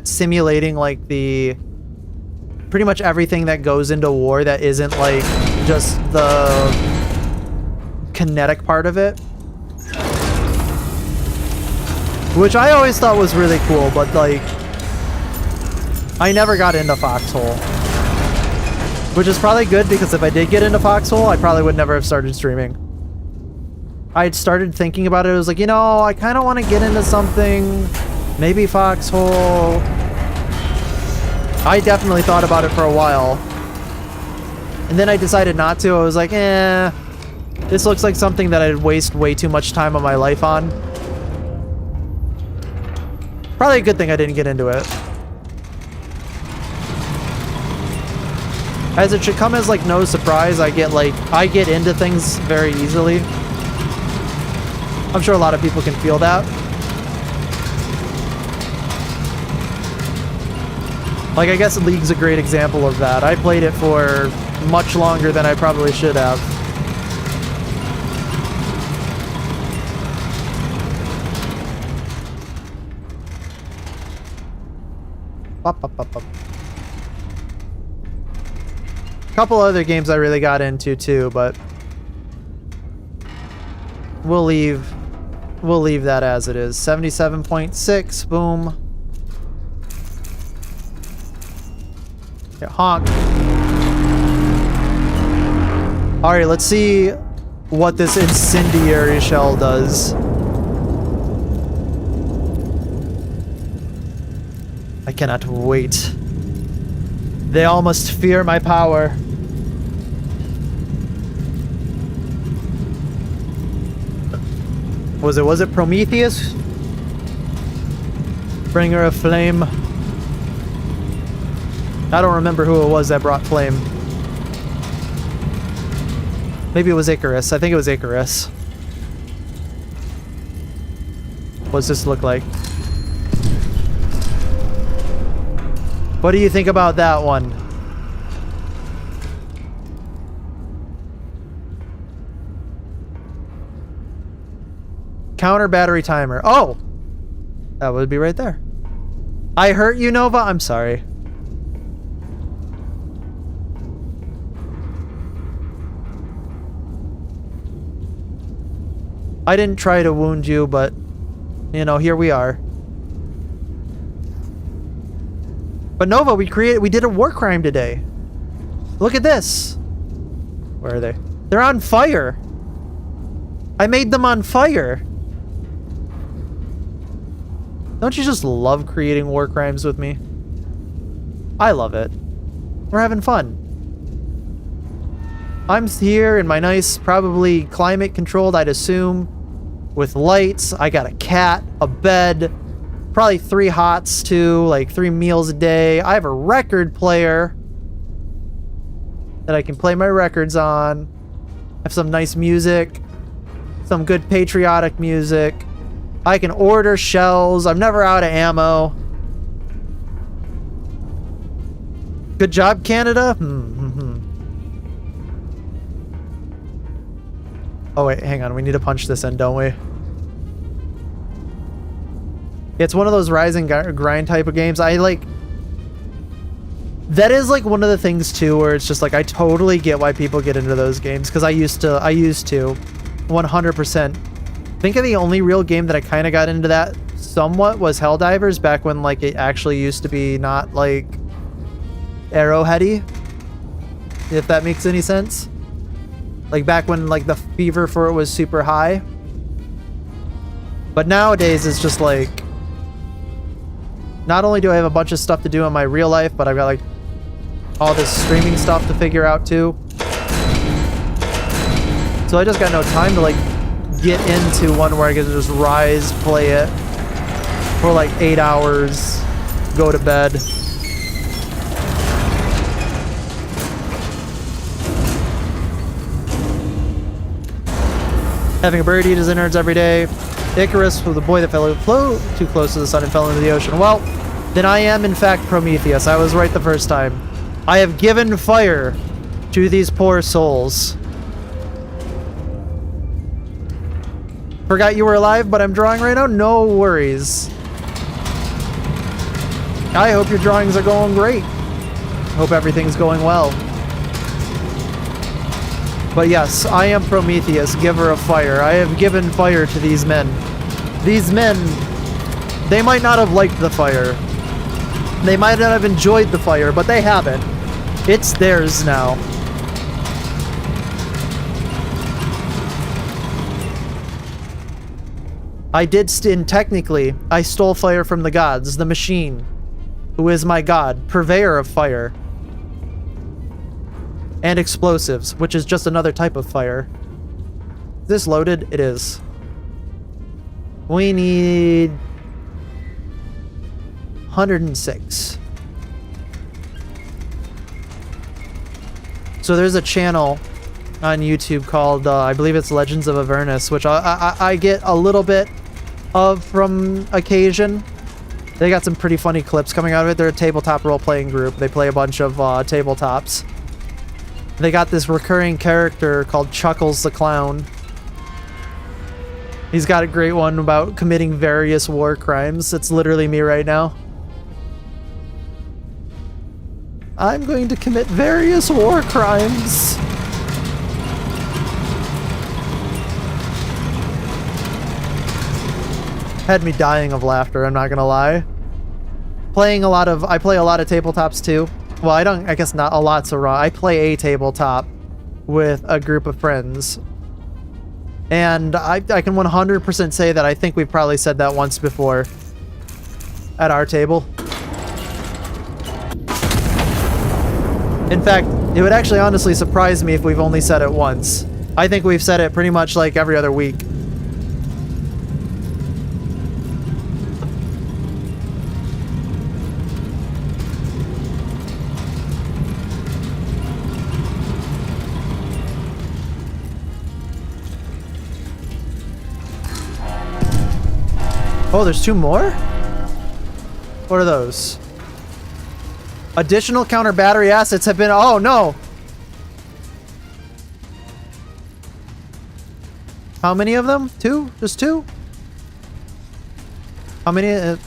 simulating, like, the... pretty much everything that goes into war that isn't, like, just the kinetic part of it. Which I always thought was really cool, but like, I never got into Foxhole. Which is probably good, because if I did get into Foxhole, I probably would never have started streaming. I had started thinking about it, I was like, you know, I kind of want to get into something, maybe Foxhole. I definitely thought about it for a while. And then I decided not to. I was like, this looks like something that I'd waste way too much time of my life on. Probably a good thing I didn't get into it. As it should come as like no surprise, I get into things very easily. I'm sure a lot of people can feel that. Like, I guess League's a great example of that. I played it for much longer than I probably should have. Up, up, up, up. Couple other games I really got into too, but we'll leave that as it is. 77.6, boom. Okay, honk. Alright, let's see what this incendiary shell does. I cannot wait. They all must fear my power. Was it Prometheus? Bringer of flame. I don't remember who it was that brought flame. Maybe it was Icarus. I think it was Icarus. What's this look like? What do you think about that one? Counter battery timer. Oh! That would be right there. I hurt you, Nova? I'm sorry. I didn't try to wound you, but, you know, here we are. But Nova, we did a war crime today. Look at this. Where are they? They're on fire. I made them on fire. Don't you just love creating war crimes with me? I love it. We're having fun. I'm here in my nice, probably climate controlled, I'd assume, with lights. I got a cat, a bed, probably 3 hots too, like 3 meals a day. I have a record player that I can play my records on. I have some nice music, some good patriotic music. I can order shells. I'm never out of ammo. Good job, Canada. Oh wait, hang on. We need to punch this in, don't we? It's one of those rise and grind type of games. I like... That is like one of the things too where it's just like I totally get why people get into those games, because I used to 100%. I think the only real game that I kind of got into that somewhat was Helldivers, back when like it actually used to be not like arrowheady, if that makes any sense. Like back when like the fever for it was super high. But nowadays it's just like, not only do I have a bunch of stuff to do in my real life, but I've got like all this streaming stuff to figure out too. So I just got no time to like get into one where I can just rise, play it for like 8 hours, go to bed. Having a bird eat his innards every day. Icarus was the boy that flew too close to the sun and fell into the ocean. Well, then I am in fact Prometheus. I was right the first time. I have given fire to these poor souls. Forgot you were alive, but I'm drawing right now? No worries. I hope your drawings are going great. Hope everything's going well. But yes, I am Prometheus, giver of fire. I have given fire to these men. These men, they might not have liked the fire. They might not have enjoyed the fire, but they haven't. It's theirs now. I did technically, I stole fire from the gods, the machine, who is my god, purveyor of fire. And explosives, which is just another type of fire. Is this loaded? It is. We need 106. So there's a channel on YouTube called, I believe it's Legends of Avernus, which I get a little bit of from occasion. They got some pretty funny clips coming out of it. They're a tabletop role-playing group. They play a bunch of tabletops. They got this recurring character called Chuckles the Clown. He's got a great one about committing various war crimes. It's literally me right now. I'm going to commit various war crimes. Had me dying of laughter, I'm not gonna lie. I play a lot of tabletops too. Well, I guess not a lot's so wrong. I play a tabletop with a group of friends. And I can 100% say that I think we've probably said that once before at our table. In fact, it would actually honestly surprise me if we've only said it once. I think we've said it pretty much like every other week. Oh, there's 2 more? What are those? Additional counter battery assets have been... Oh, no! How many of them? 2? Just 2? How many?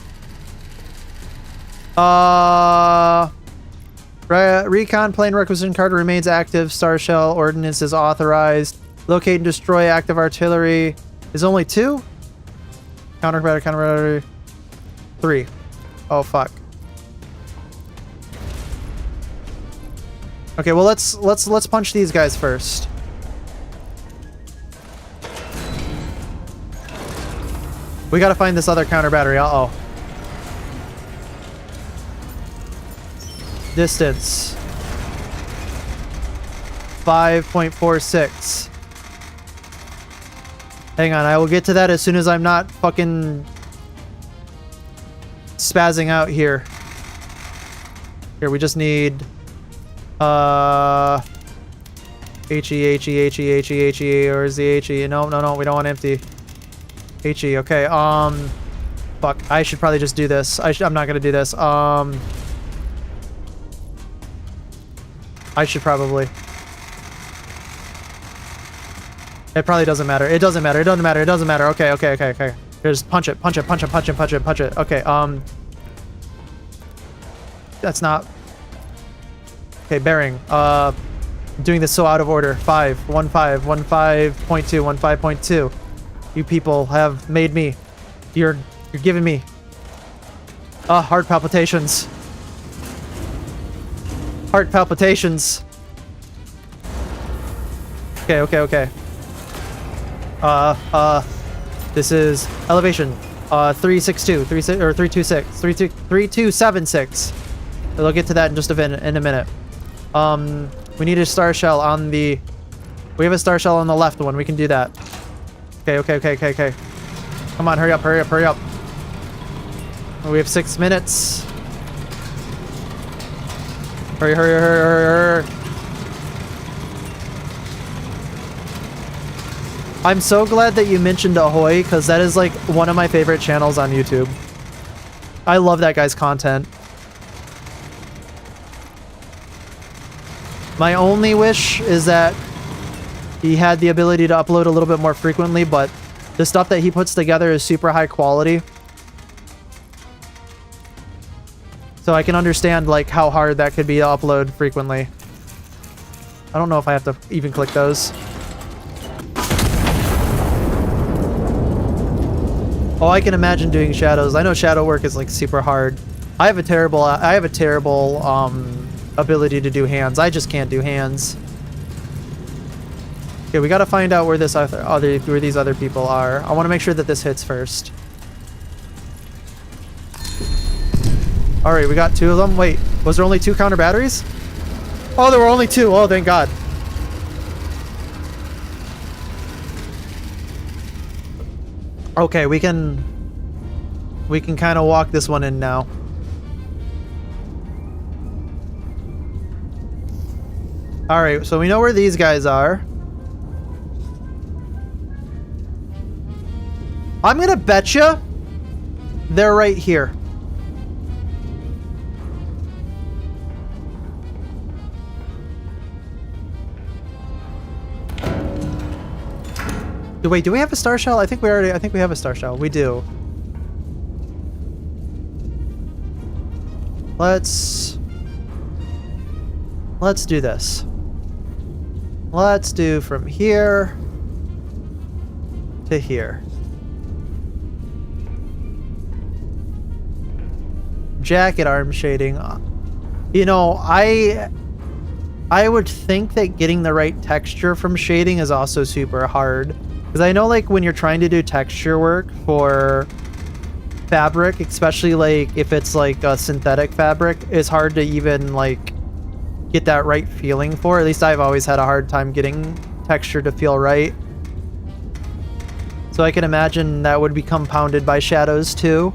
Recon plane requisition card remains active. Star Shell ordnance is authorized. Locate and destroy active artillery. Is only 2? Counter battery. 3. Oh, fuck. Okay, well let's punch these guys first. We gotta find this other counter battery. Uh-oh. Distance. 5.46. Hang on, I will get to that as soon as I'm not fucking spazzing out here. Here, we just need HE, or is the HE? No, we don't want empty. HE, okay, fuck, I should probably just do this. I'm not gonna do this. I should probably. It probably doesn't matter. It doesn't matter. Okay. Just punch it. Okay, that's not... Okay, bearing. Doing this so out of order. 15.2. You people have made me. You're giving me heart palpitations. Okay. This is elevation 3276. We'll get to that in just in a minute. We need a star shell on the... We have a star shell on the left one. We can do that. Okay. Come on, hurry up. We have 6 minutes. Hurry. I'm so glad that you mentioned Ahoy, because that is like one of my favorite channels on YouTube. I love that guy's content. My only wish is that he had the ability to upload a little bit more frequently, but the stuff that he puts together is super high quality. So I can understand like how hard that could be to upload frequently. I don't know if I have to even click those. Oh, I can imagine doing shadows. I know shadow work is like super hard. I have a terrible ability to do hands. I just can't do hands. Okay, we gotta find out where these other people are. I want to make sure that this hits first. All right, we got 2 of them. Wait, was there only 2 counter batteries? Oh, there were only 2. Oh, thank God. Okay, we can kind of walk this one in now. All right, so we know where these guys are. I'm gonna betcha they're right here. Wait, do we have a star shell? I think we have a star shell. We do. Let's let's do this. Let's do from here to here. Jacket arm shading. You know, I would think that getting the right texture from shading is also super hard. Because I know, like, when you're trying to do texture work for fabric, especially, like, if it's, like, a synthetic fabric, it's hard to even, like, get that right feeling for. At least I've always had a hard time getting texture to feel right. So I can imagine that would be compounded by shadows, too.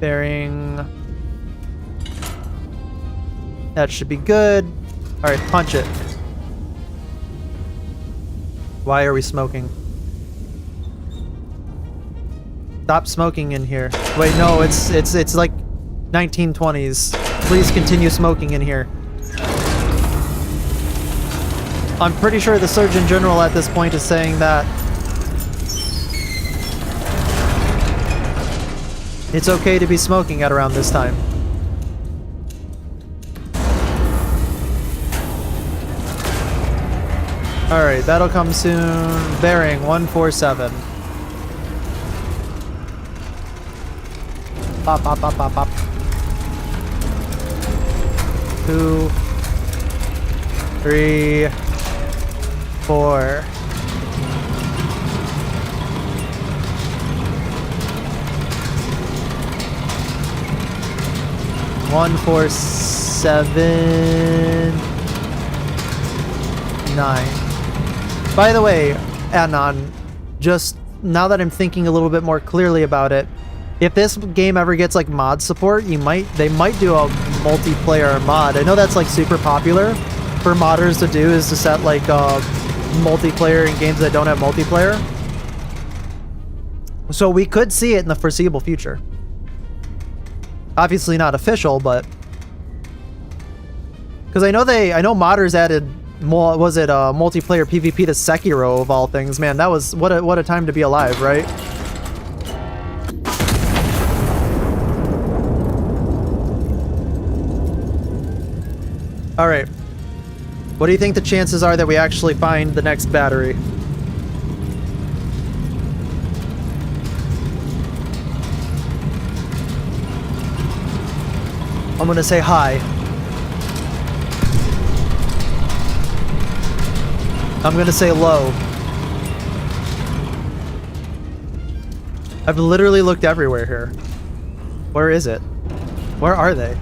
Bearing. That should be good. Alright, punch it. Why are we smoking? Stop smoking in here. Wait, no, it's like 1920s. Please continue smoking in here. I'm pretty sure the Surgeon General at this point is saying that it's okay to be smoking at around this time. Alright, that'll come soon. Bearing 147. Pop, pop, pop, pop, pop. 2, 3, 4. One, 4, 7, 9. By the way, Anon, just now that I'm thinking a little bit more clearly about it, if this game ever gets like mod support, they might do a multiplayer mod. I know that's like super popular for modders to do, is to set like multiplayer in games that don't have multiplayer. So we could see it in the foreseeable future. Obviously not official, but because I know modders added more, was it multiplayer PvP to Sekiro of all things. Man, that was what a time to be alive, right? All right. What do you think the chances are that we actually find the next battery? I'm gonna say hi. I'm gonna say low. I've literally looked everywhere here. Where is it? Where are they?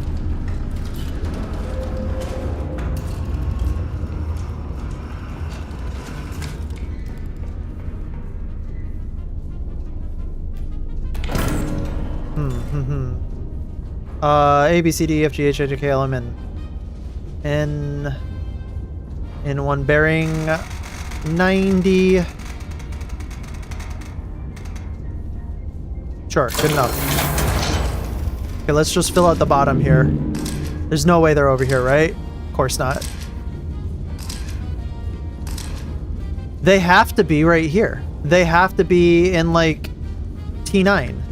A, B, C, D, E, F, G, H, I, J, K, L, M, N. In one bearing 90. Sure, good enough. Okay, let's just fill out the bottom here. There's no way they're over here, right? Of course not. They have to be right here. They have to be in like T9.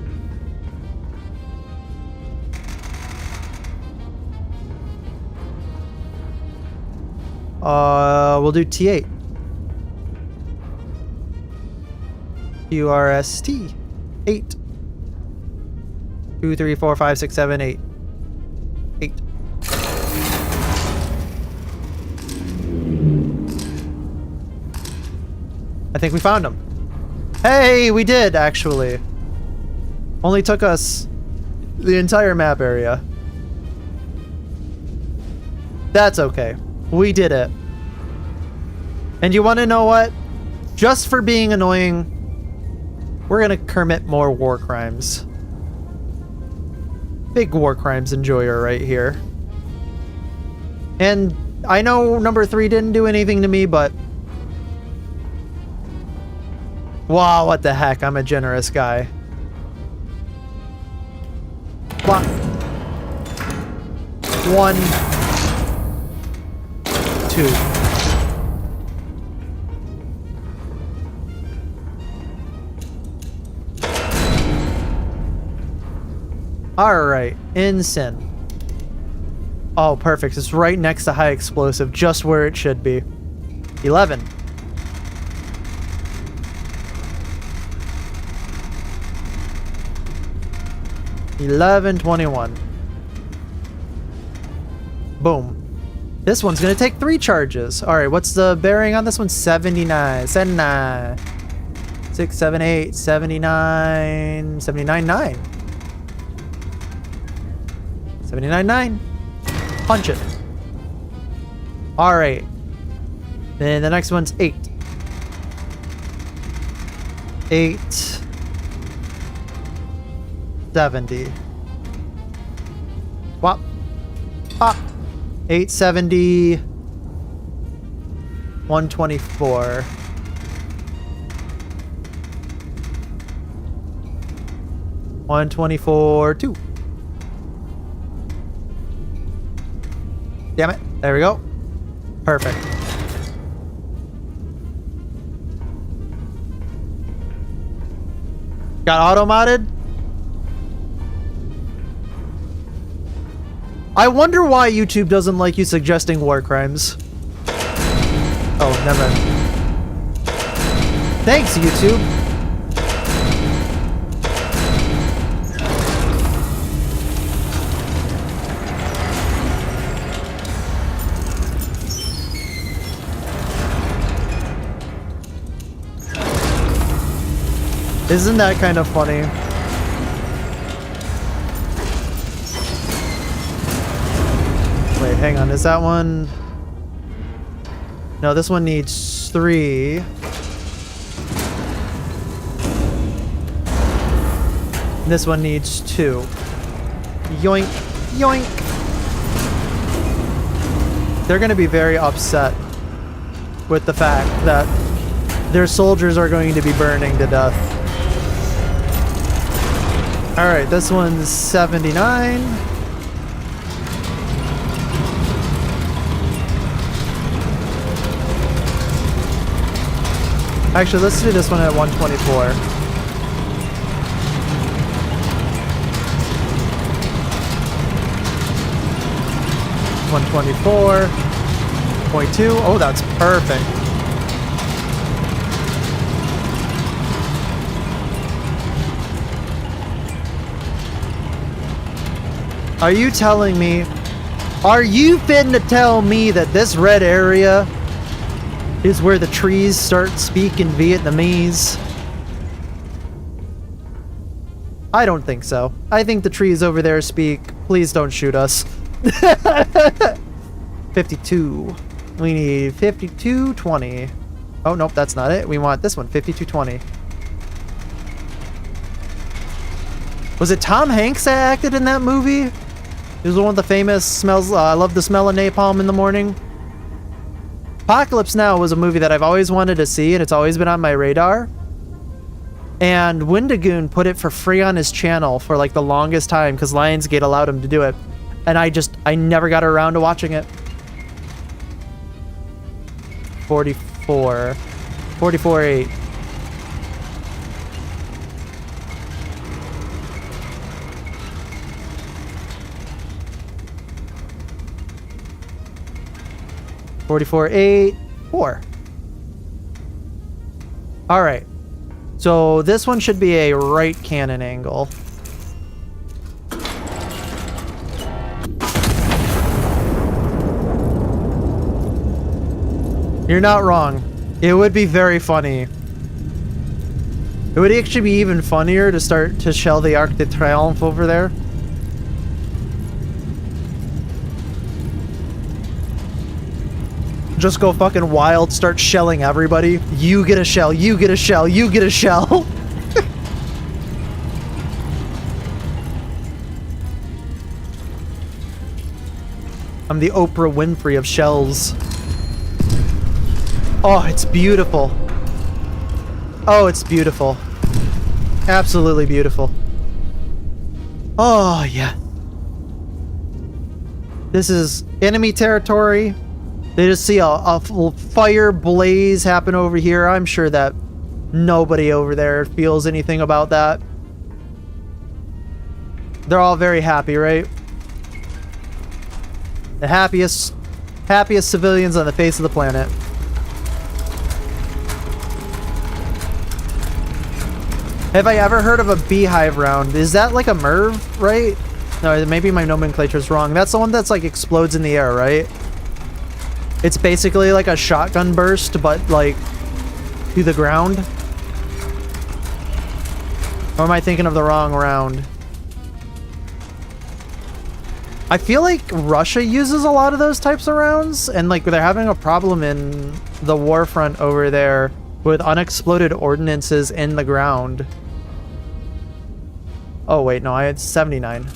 We'll do T8. QRST. 8. 2, 3, 4, 5, 6, 7, 8. 8. I think we found them. Hey, we did, actually. Only took us the entire map area. That's okay. We did it. And you want to know what? Just for being annoying, we're gonna commit more war crimes. Big war crimes enjoyer right here. And I know number 3 didn't do anything to me, but wow, what the heck? I'm a generous guy. What? 1, 2. Alright, Ensign. Oh, perfect. It's right next to high explosive, just where it should be. 11. $11.21. Boom. This one's gonna take 3 charges. All right, what's the bearing on this one? 79. 79. 6, 7, 8, 79. 79.9. 79.9. Punch it. All right. Then the next one's 8. 8. 70. Swap. Pop. 870. 124. 124. 2. Damn it. There we go. Perfect. Got auto-modded? I wonder why YouTube doesn't like you suggesting war crimes. Oh, never mind. Thanks, YouTube. Isn't that kind of funny? Wait, hang on. Is that one? No, this one needs 3. This one needs 2. Yoink. Yoink. They're going to be very upset with the fact that their soldiers are going to be burning to death. Alright, this one's 79. Actually, let's do this one at 124. .2. Oh, that's perfect. Are you telling me? Are you finna tell me that this red area is where the trees start speaking Vietnamese? I don't think so. I think the trees over there speak, please don't shoot us. 52. We need 52.20. Oh, nope, that's not it. We want this one, 52.20. Was it Tom Hanks that acted in that movie? He was one of the famous smells. I love the smell of napalm in the morning. Apocalypse Now was a movie that I've always wanted to see, and it's always been on my radar. And Wendigoon put it for free on his channel for like the longest time because Lionsgate allowed him to do it. And I never got around to watching it. 44. 44.8. $44.8. All right. So this one should be a right cannon angle. You're not wrong. It would be very funny. It would actually be even funnier to start to shell the Arc de Triomphe over there. Just go fucking wild, start shelling everybody. You get a shell, you get a shell, you get a shell. I'm the Oprah Winfrey of shells. Oh, it's beautiful. Oh, it's beautiful. Absolutely beautiful. Oh, yeah. This is enemy territory. They just see a fire blaze happen over here. I'm sure that nobody over there feels anything about that. They're all very happy, right? The happiest civilians on the face of the planet. Have I ever heard of a beehive round? Is that like a MIRV, right? No, maybe my nomenclature's wrong. That's the one that's like explodes in the air, right? It's basically like a shotgun burst, but like to the ground. Or am I thinking of the wrong round? I feel like Russia uses a lot of those types of rounds, and like they're having a problem in the war front over there with unexploded ordnances in the ground. Oh wait, no, I had 79.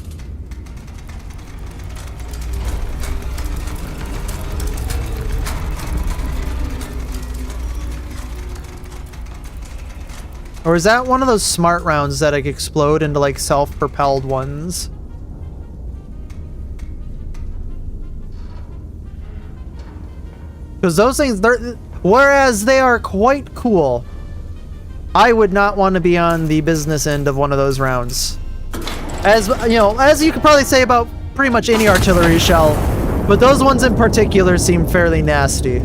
Or is that one of those smart rounds that like explode into like self-propelled ones? Because those things, whereas they are quite cool, I would not want to be on the business end of one of those rounds. As you know, as you could probably say about pretty much any artillery shell, but those ones in particular seem fairly nasty.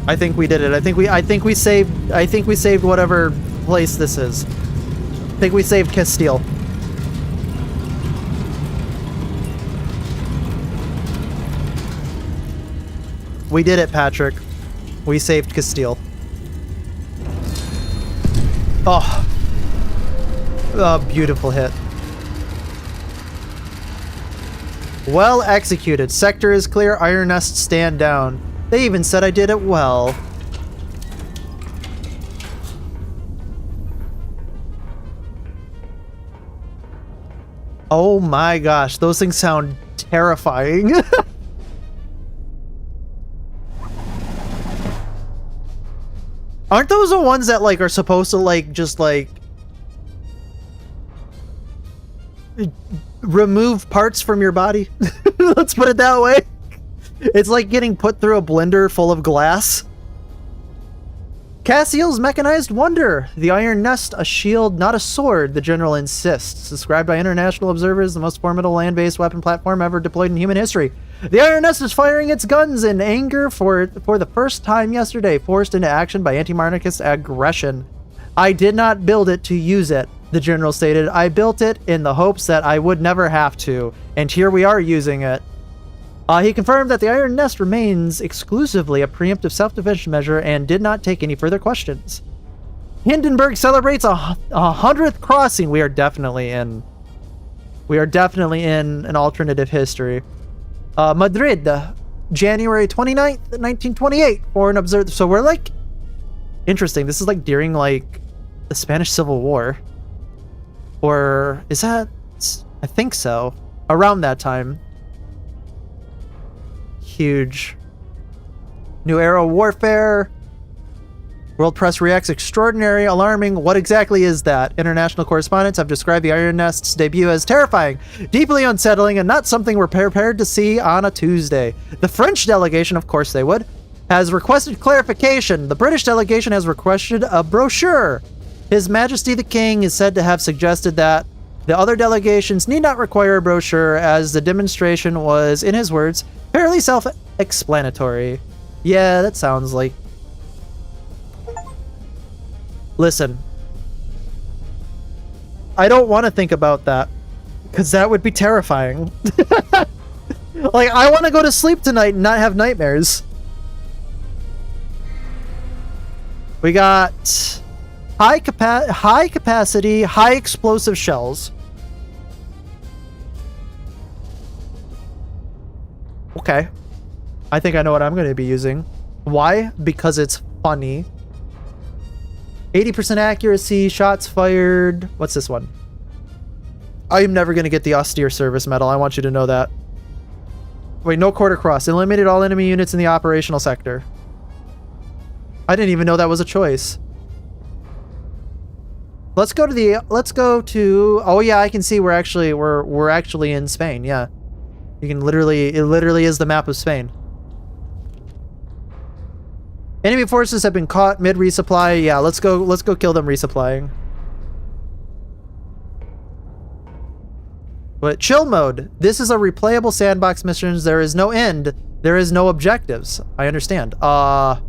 I think we did it. I think we saved whatever place this is. I think we saved Castile. We did it, Patrick. We saved Castile. Oh. A beautiful hit. Well executed. Sector is clear. Iron Nest stand down. They even said I did it well. Oh my gosh, those things sound terrifying. Aren't those the ones that like are supposed to like just like remove parts from your body? Let's put it that way. It's like getting put through a blender full of glass. Cassiel's mechanized wonder. The Iron Nest, a shield, not a sword, the general insists. Described by international observers, the most formidable land-based weapon platform ever deployed in human history. The Iron Nest is firing its guns in anger for the first time yesterday, forced into action by anti-monarchist aggression. I did not build it to use it, the general stated. I built it in the hopes that I would never have to, and here we are using it. He confirmed that the Iron Nest remains exclusively a preemptive self-defense measure and did not take any further questions. Hindenburg celebrates a 100th crossing. We are definitely in an alternative history. Madrid, January 29th, 1928, for an observed. So we're like, interesting. This is like during like the Spanish Civil War. Or is that, I think so. Around that time. Huge. New era warfare. World press reacts extraordinary, alarming. What exactly is that? International correspondents have described the Iron Nest's debut as terrifying, deeply unsettling, and not something we're prepared to see on a Tuesday. The French delegation, of course they would, has requested clarification. The British delegation has requested a brochure. His Majesty the King is said to have suggested that the other delegations need not require a brochure, as the demonstration was, in his words, fairly self-explanatory. Yeah, that sounds like... Listen. I don't want to think about that, because that would be terrifying. Like, I want to go to sleep tonight and not have nightmares. We got high capacity, high explosive shells. Okay. I think I know what I'm going to be using. Why? Because it's funny. 80% accuracy, shots fired. What's this one? I am never going to get the austere service medal. I want you to know that. Wait, no quarter cross. Eliminated all enemy units in the operational sector. I didn't even know that was a choice. Let's go to oh yeah, I can see we're actually in Spain. Yeah. You can it literally is the map of Spain. Enemy forces have been caught mid resupply. Yeah, let's go kill them resupplying. But chill mode. This is a replayable sandbox missions. There is no end. There is no objectives. I understand. Awesome.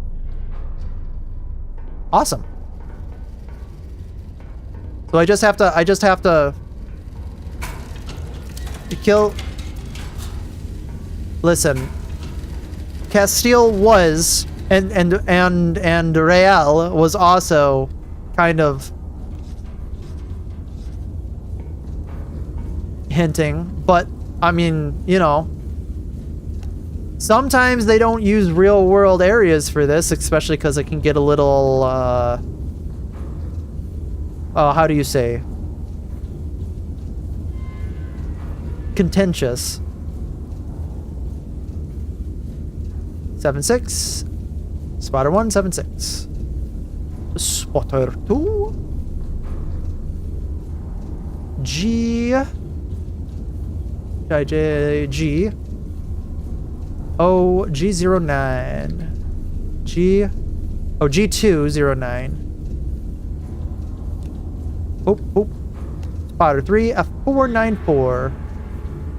So I just have to kill. Listen. Castile was and Real was also kind of hinting, but I mean, you know, sometimes they don't use real world areas for this, especially because it can get a little how do you say, contentious. 7-6. Spotter 1, 7-6. Spotter 2. G. G. Oh, G09. G209. Oop, oop. Spotter 3, F494.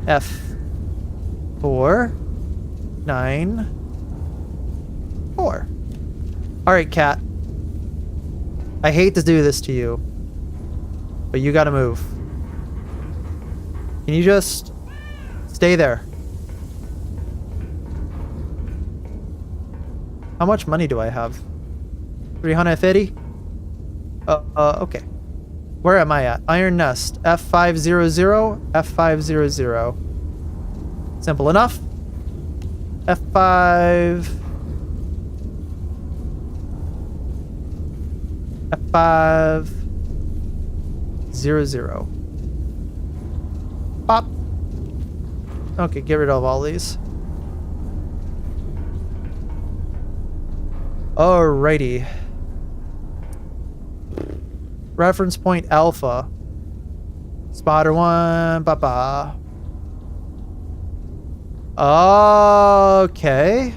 F494. Alright, cat. I hate to do this to you, but you gotta move. Can you just stay there? How much money do I have? 350? Okay. Where am I at? Iron Nest. F500. F500. Simple enough. F5... F500. Pop. Okay, get rid of all these. Alrighty. Reference point Alpha. Spotter 1. Baba. Okay.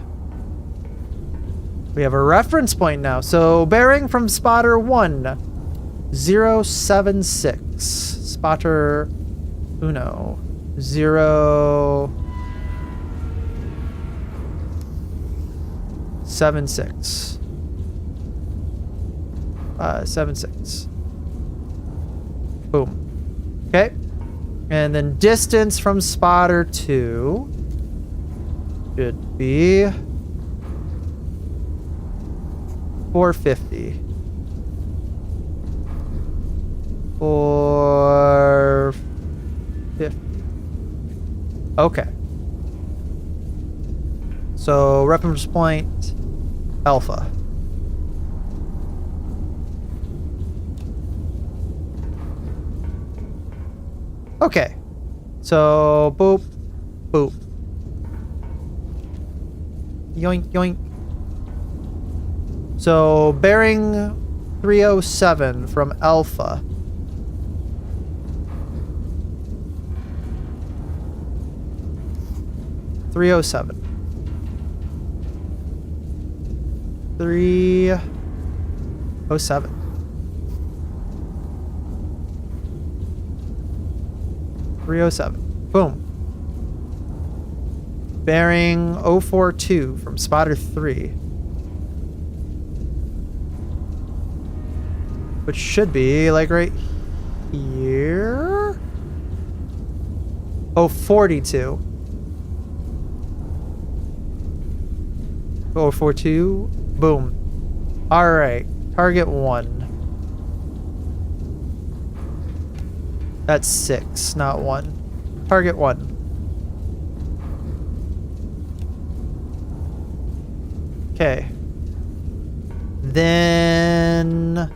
We have a reference point now. So bearing from spotter 1. 076. Spotter uno. 076. 76. Boom. Okay. And then distance from spotter 2 should be 450. 450. Okay. So reference point Alpha. Okay. So boop, boop. Yoink, yoink. So bearing 307 from Alpha. .307. 307. Boom. Bearing 042 from spotter 3. Which should be like right here. 042. 042. Boom. Alright. Target 1. That's 6, not 1. Target 1. Okay. Then...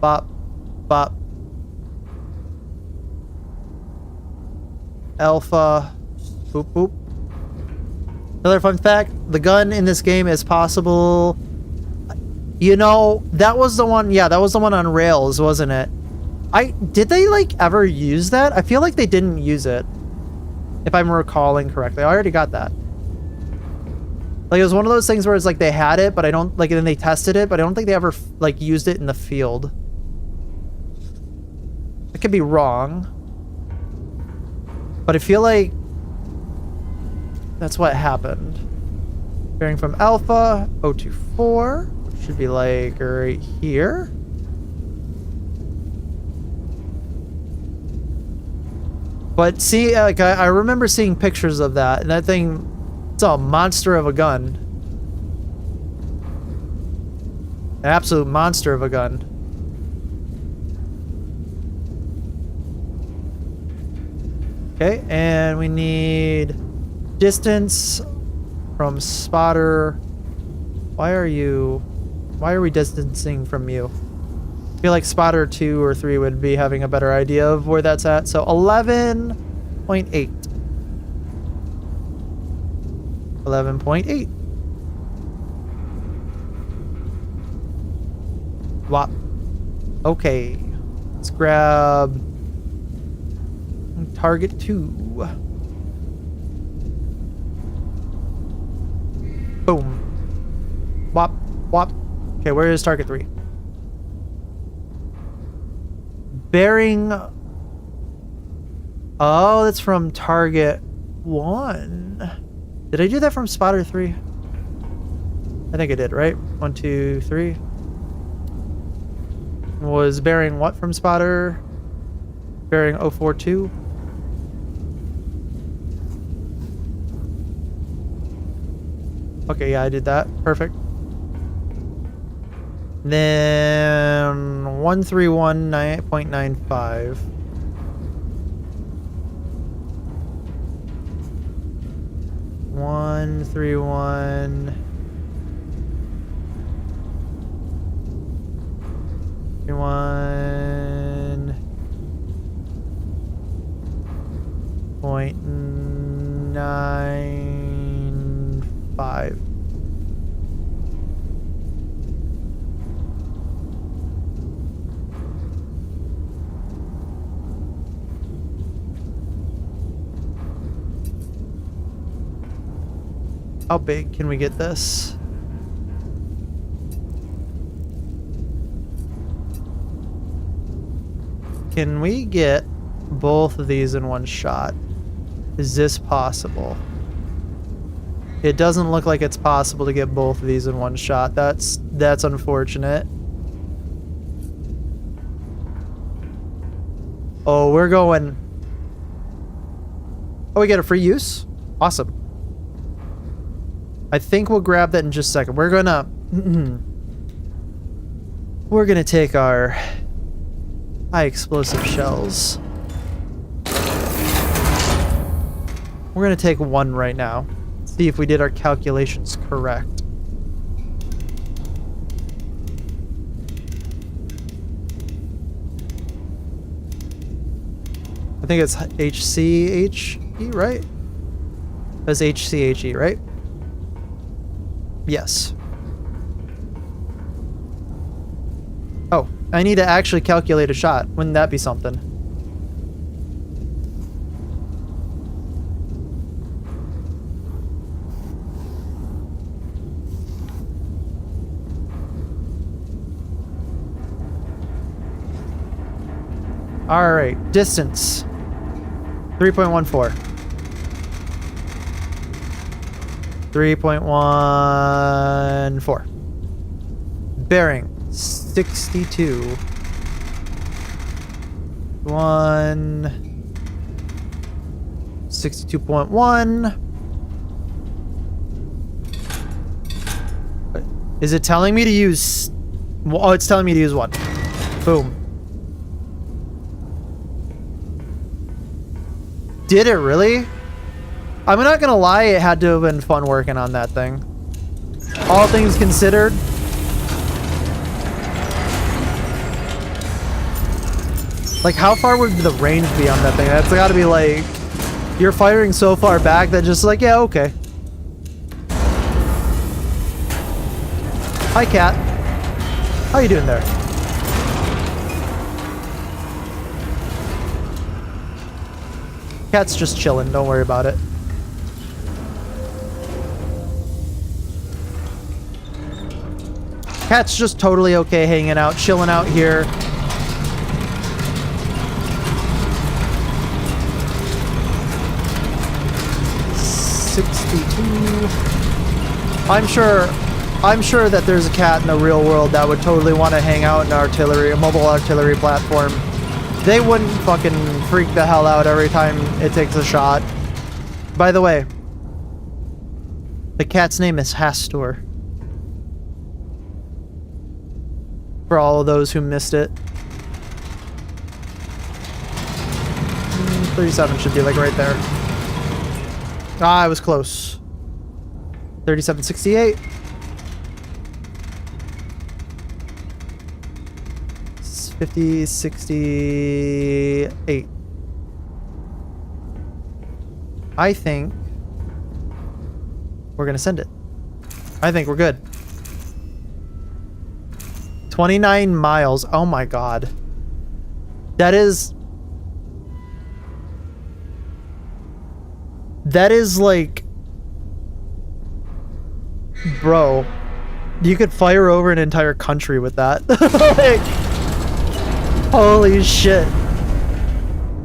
Bop. Bop. Alpha. Boop, boop. Another fun fact, the gun in this game is possible... You know, that was the one... Yeah, that was the one on rails, wasn't it? Did they, like, ever use that? I feel like they didn't use it. If I'm recalling correctly. I already got that. Like, it was one of those things where it's like they had it, but I don't... Like, and then they tested it, but I don't think they ever, like, used it in the field. I could be wrong. But I feel like that's what happened. Bearing from Alpha, 024, which should be like right here. But see, like I remember seeing pictures of that, and that thing, it's a monster of a gun. An absolute monster of a gun. Okay, and we need distance from spotter. Why are we distancing from you? I feel like spotter 2 or 3 would be having a better idea of where that's at. So 11.8. 11.8. Wop. Okay. Let's grab target 2. Boom. Wop. Wop. Okay, where is target 3? Bearing. Oh, that's from target 1. Did I do that from spotter 3? I think I did, right? 1, 2, 3. Was bearing what from spotter? Bearing 042. Okay, yeah, I did that. Perfect. Then 131.95. 131. 1.95. How big can we get this? Can we get both of these in one shot? Is this possible? It doesn't look like it's possible to get both of these in one shot. That's unfortunate. Oh, we're going. Oh, we get a free use? Awesome. I think we'll grab that in just a second. We're gonna take our high explosive shells. We're gonna take one right now. See if we did our calculations correct. I think it's HCHE, right? That's HCHE, right? Yes. Oh, I need to actually calculate a shot. Wouldn't that be something? All right, distance 3.14. 3.14. Bearing 62. 62.1. Is it telling me to use? Oh, it's telling me to use 1. Boom. Did it really? I'm not gonna lie, it had to have been fun working on that thing. All things considered. Like, how far would the range be on that thing? That's gotta be like, you're firing so far back that just like, yeah, okay. Hi, cat. How you doing there? Cat's just chilling, don't worry about it. Cat's just totally okay hanging out, chilling out here. 62. I'm sure that there's a cat in the real world that would totally want to hang out in a mobile artillery platform. They wouldn't fucking freak the hell out every time it takes a shot. By the way, the cat's name is Hastur. For all of those who missed it. 37 should be like right there. Ah, I was close. 3768. 50, 68. I think we're gonna send it. I think we're good. 29 miles. Oh my god. That is like, bro, you could fire over an entire country with that. Like, holy shit.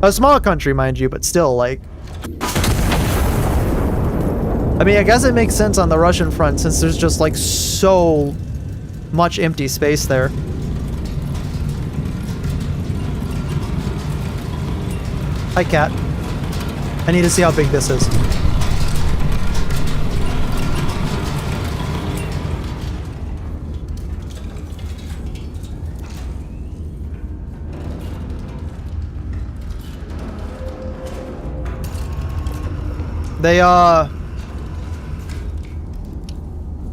A small country, mind you, but still, like, I mean, I guess it makes sense on the Russian front since there's just like so much empty space there. Hi, cat. I need to see how big this is. They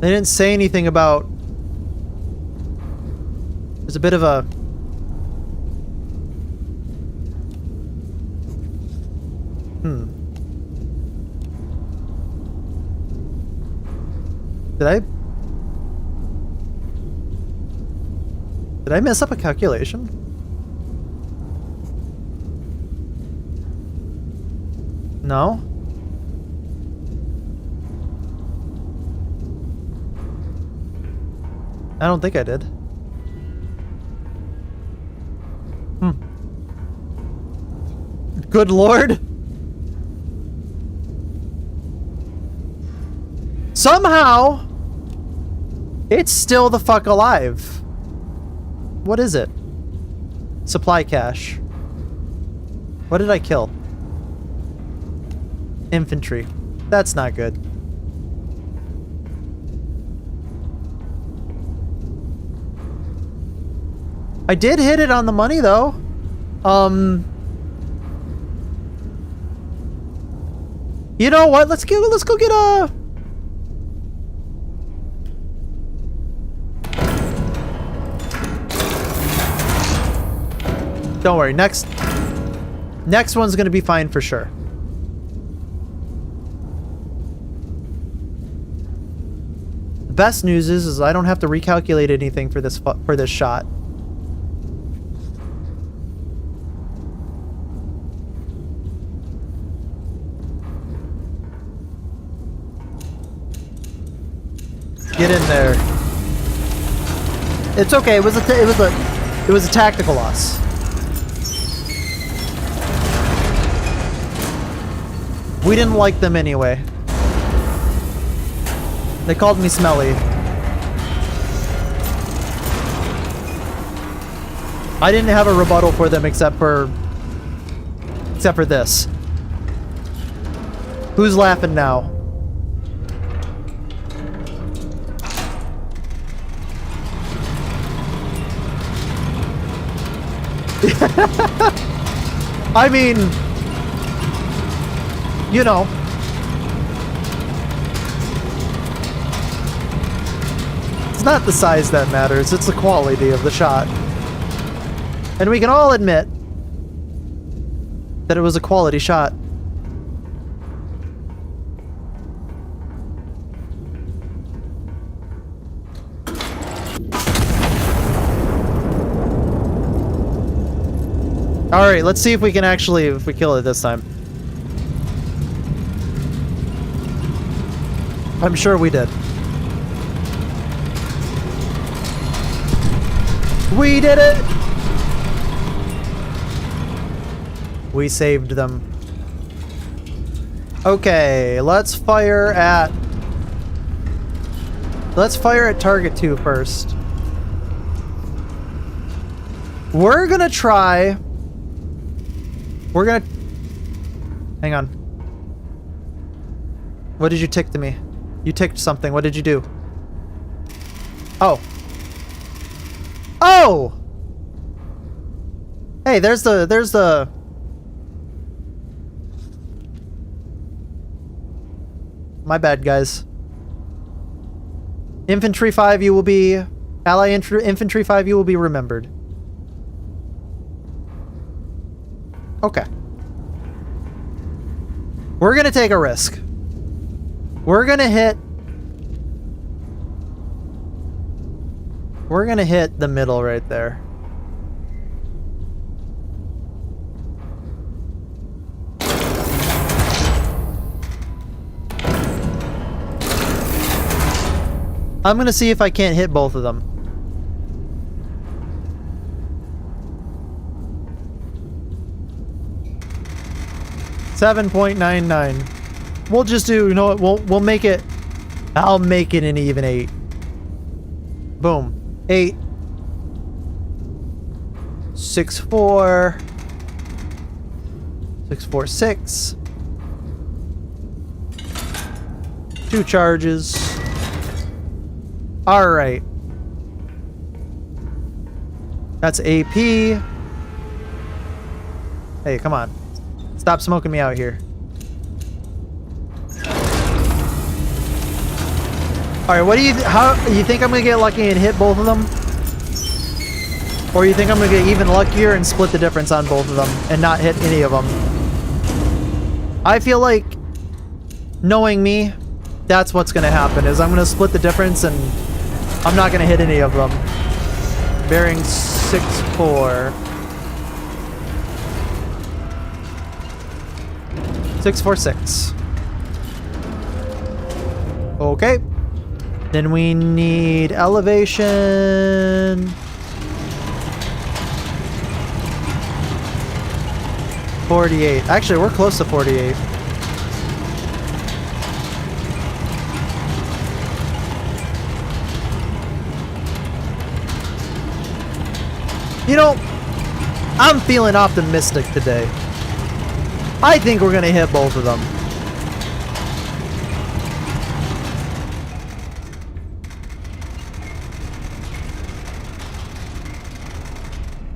didn't say anything about... There's a bit of a... Did I mess up a calculation? No? I don't think I did. Good lord! Somehow, it's still the fuck alive. What is it? Supply cache. What did I kill? Infantry. That's not good. I did hit it on the money though. You know what? Let's go get a... Don't worry, next one's gonna be fine for sure. The best news is I don't have to recalculate anything for this shot. Get in there. It's okay. It was a tactical loss. We didn't like them anyway. They called me smelly. I didn't have a rebuttal for them except for this. Who's laughing now? I mean, you know. It's not the size that matters, it's the quality of the shot. And we can all admit that it was a quality shot. Alright, let's see if we can actually, if we kill it this time. I'm sure we did. We did it! We saved them. Okay, let's fire at target 2 first. We're gonna try. Hang on. What did you tick to me? You ticked something. What did you do? Oh. Oh! Hey, there's the... My bad, guys. Infantry 5, you will be... Ally Infantry 5, you will be remembered. Okay. We're gonna take a risk. We're gonna hit the middle right there. I'm gonna see if I can't hit both of them. .99. We'll just do, you know what, we'll make it, I'll make it an even 8. Boom. 8. 6, 4. 6, 4, 6. 2 charges. Alright. That's AP. Hey, come on. Stop smoking me out here. Alright, what do you... How... You think I'm gonna get lucky and hit both of them? Or you think I'm gonna get even luckier and split the difference on both of them and not hit any of them? I feel like, knowing me, that's what's gonna happen, is I'm gonna split the difference and I'm not gonna hit any of them. Bearing 6, 4. 6, 4, 6. Okay. Then we need elevation. 48. Actually, we're close to 48. You know, I'm feeling optimistic today. I think we're gonna hit both of them.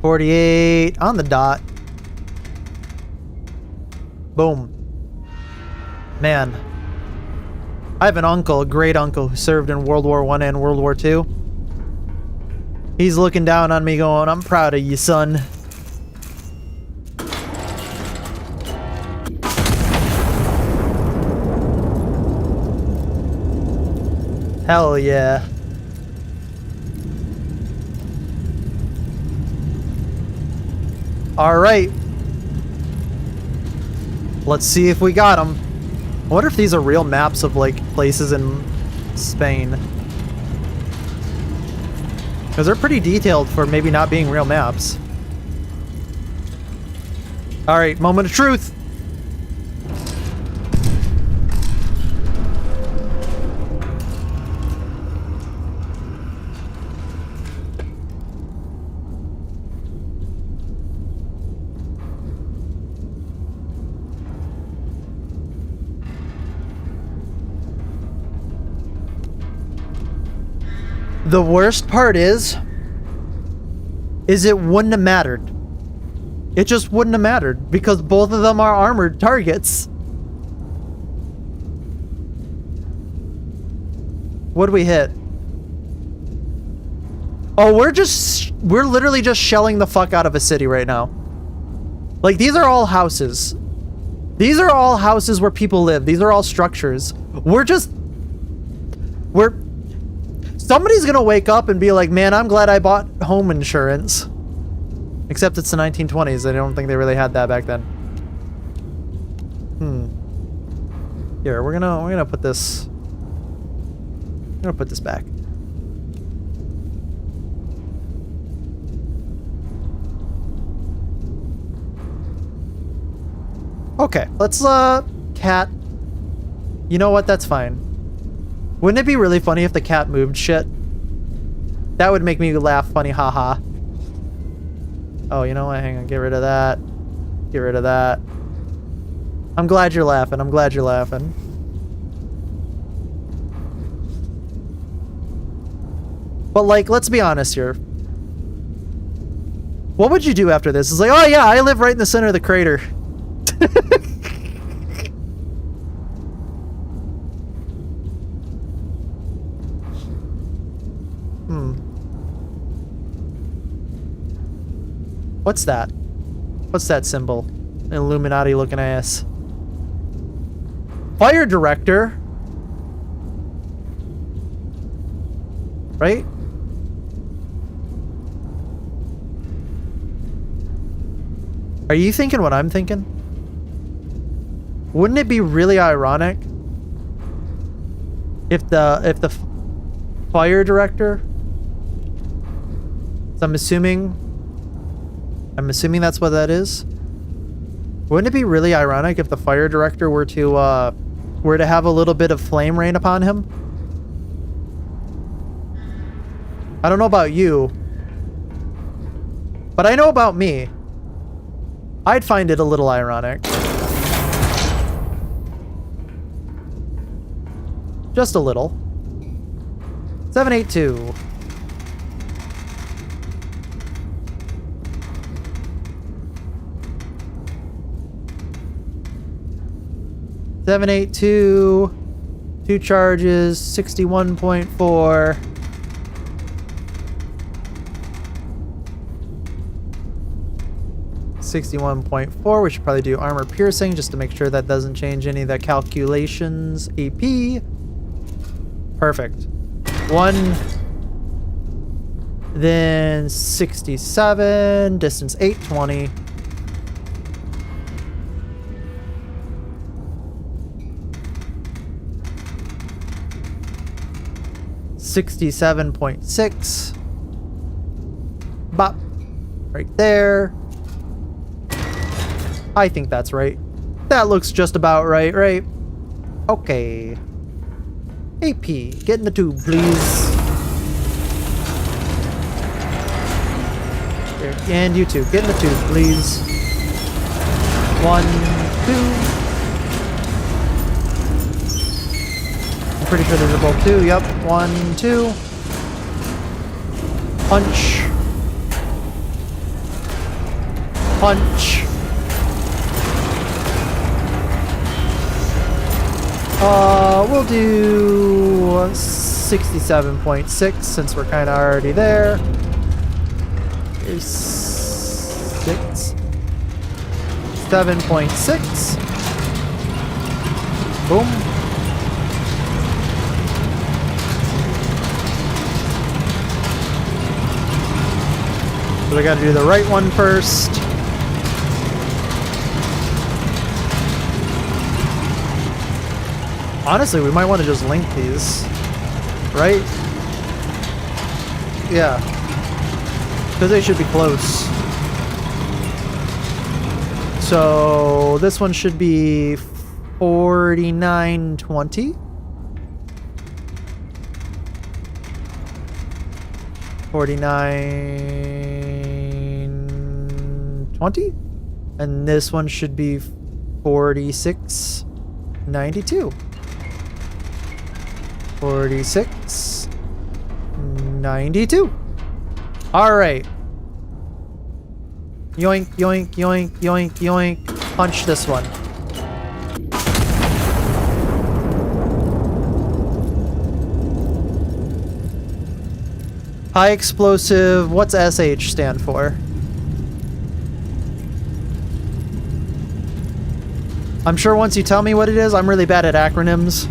.48 on the dot. Boom. Man. I have an uncle, a great uncle, who served in World War I and World War II. He's looking down on me going, I'm proud of you, son. Hell yeah. Alright. Let's see if we got them. I wonder if these are real maps of, like, places in Spain. Because they're pretty detailed for maybe not being real maps. Alright, moment of truth. The worst part is it wouldn't have mattered. It just wouldn't have mattered because both of them are armored targets. What do we hit? Oh, we're literally just shelling the fuck out of a city right now. Like, these are all houses. These are all houses where people live. These are all structures. Somebody's gonna wake up and be like, man, I'm glad I bought home insurance. Except it's the 1920s. I don't think they really had that back then. Here, we're gonna put this. I'm gonna put this back. Okay, let's cat You know what? That's fine. Wouldn't it be really funny if the cat moved shit? That would make me laugh funny, haha. Oh, you know what? Hang on. Get rid of that. Get rid of that. I'm glad you're laughing. I'm glad you're laughing. But, like, let's be honest here. What would you do after this? It's like, oh yeah, I live right in the center of the crater. What's that? What's that symbol? An Illuminati looking ass. Fire director? Right? Are you thinking what I'm thinking? Wouldn't it be really ironic if the fire director, so I'm assuming that's what that is. Wouldn't it be really ironic if the fire director were to have a little bit of flame rain upon him? I don't know about you, but I know about me. I'd find it a little ironic. Just a little. 782. Two charges, 61.4. We should probably do armor piercing just to make sure that doesn't change any of the calculations. AP. Perfect. 1. Then 67. Distance 820. $67.6. Bop. Right there. I think that's right. That looks just about right, right? Okay. AP, get in the tube, please. There. And you too, get in the tube, please. 1, 2. I'm pretty sure those are both 2. Yep. 1, 2. Punch. Punch. We'll do 67.6 since we're kind of already there. Here's 6. 7.6. Boom. So we gotta do the right one first. Honestly, we might want to just link these, right? Yeah. Because they should be close. So this one should be 4920. 4920. And this one should be 4692. 4692. All right. Yoink, yoink, yoink, yoink, yoink. Punch this one. High explosive. What's SH stand for? I'm sure once you tell me what it is, I'm really bad at acronyms.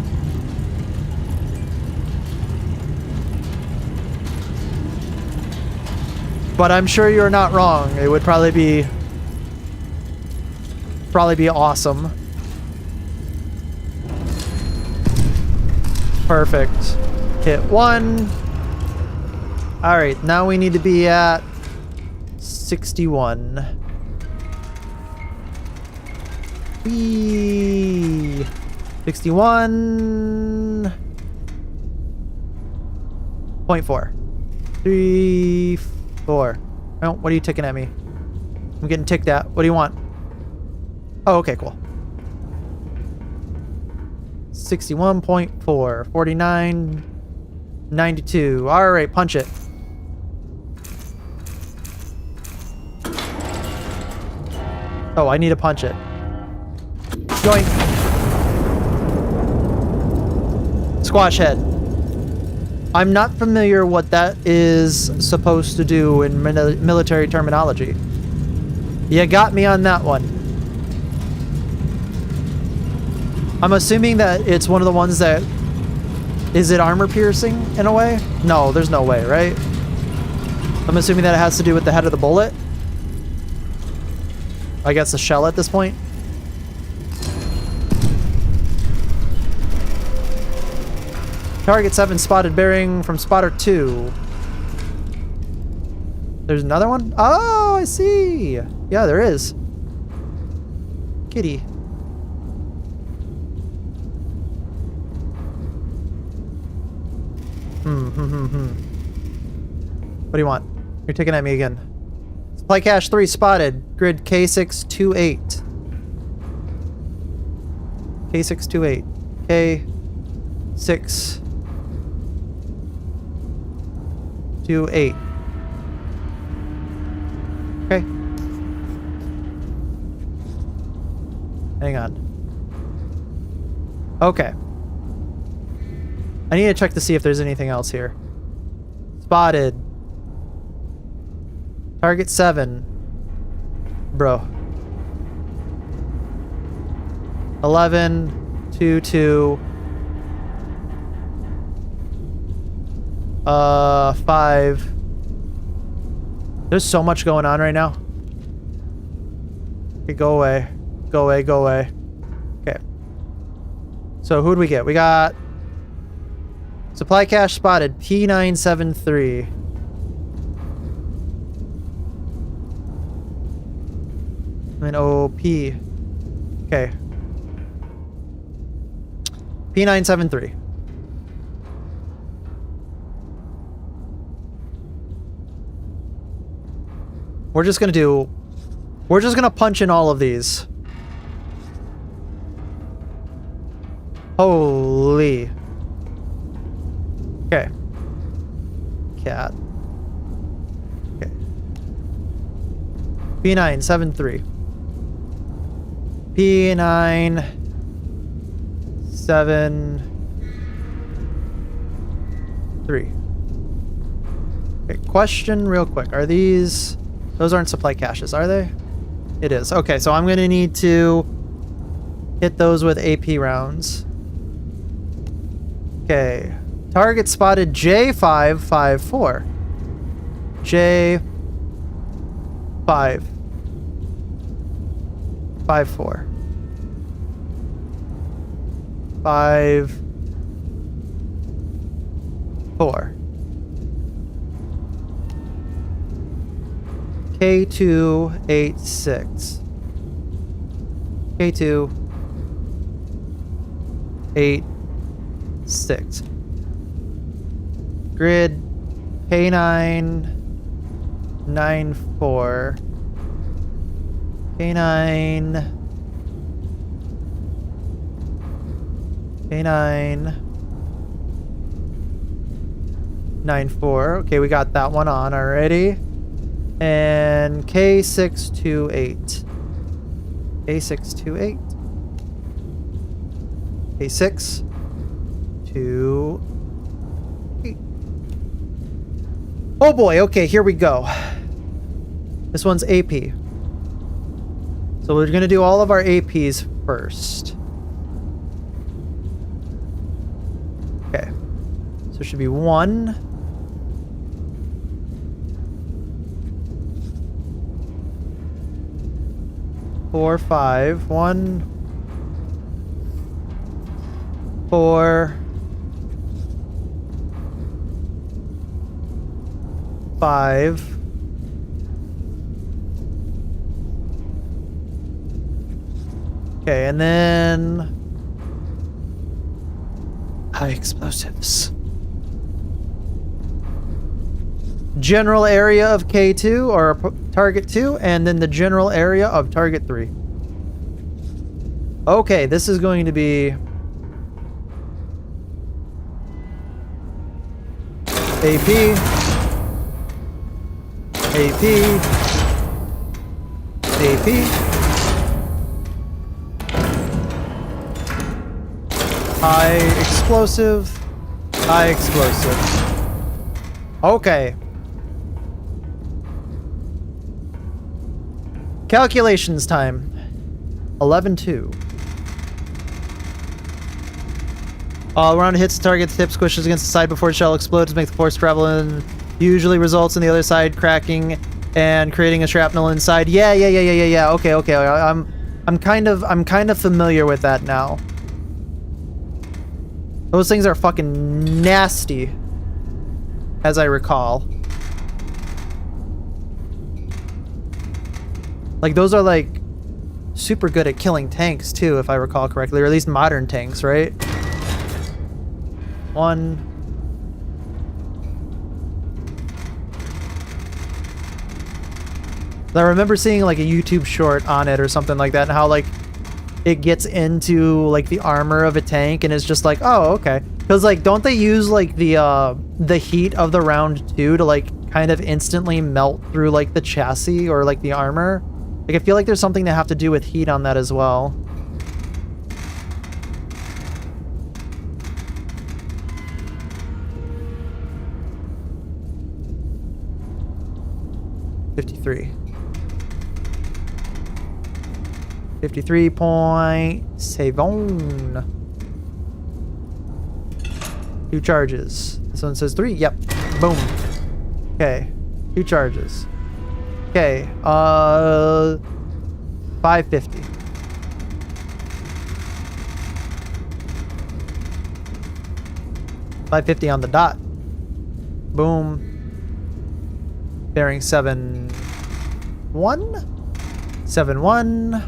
But I'm sure you're not wrong. It would probably be awesome. Perfect. Hit 1. All right, now we need to be at 61. Whee. 61.4. 3, 4. Oh, what are you ticking at me? I'm getting ticked at. What do you want? Oh, okay, cool. 61.4. 49. 92. Alright, punch it. Oh, I need to punch it. Joink. Squash head. I'm not familiar what that is supposed to do in military terminology. You got me on that one. I'm assuming that it's one of the ones that... Is it armor piercing in a way? No, there's no way, right? I'm assuming that it has to do with the head of the bullet. I guess the shell at this point. Target 7 spotted bearing from spotter 2. There's another one? Oh, I see. Yeah, there is. Kitty. What do you want? You're taking at me again. Supply cache 3 spotted. Grid K628. K628. K628. Okay. Hang on. Okay. I need to check to see if there's anything else here. Spotted. Target 7. Bro. 11, 2, 2. 5. There's so much going on right now. Okay, go away. Go away, go away. Okay. So who'd we get? We got... Supply cache spotted. P973. And OP. Okay. P973. We're just gonna punch in all of these. Holy. Okay. Cat. Okay. P973. P973. Okay, question real quick. Are these... Those aren't supply caches, are they? It is. Okay, so I'm gonna need to hit those with AP rounds. Okay. Target spotted J554. J554. 5 4. K286. K286. Grid K994. K994. Okay, we got that one on already. And K628. K628. K628. Oh boy, okay, here we go. This one's AP. So we're gonna do all of our APs first. Okay. So it should be 1. 4, 5. 1, 4, 5. Okay, and then High explosives. General area of K2 or target 2, and then the general area of target 3. Okay, this is going to be AP, AP, AP, high explosive, high explosive. Okay. Calculations time. 11-2. Round hits the target, the tip squishes against the side before the shell explodes to make the force travel in. Usually results in the other side cracking and creating a shrapnel inside. Yeah. Okay. I'm kind of familiar with that now. Those things are fucking nasty, as I recall. Like, those are like super good at killing tanks too, if I recall correctly, or at least modern tanks, right? One. I remember seeing like a YouTube short on it or something like that, and how like it gets into like the armor of a tank and it's just like, oh, okay. Because like, don't they use like the heat of the round 2 to like kind of instantly melt through like the chassis or like the armor? Like, I feel like there's something to have to do with heat on that as well. $53. 53.7. 2 charges. This one says 3. Yep. Boom. Okay. 2 charges. Okay. 550. $550 on the dot. Boom. Bearing 7-1. 7-1.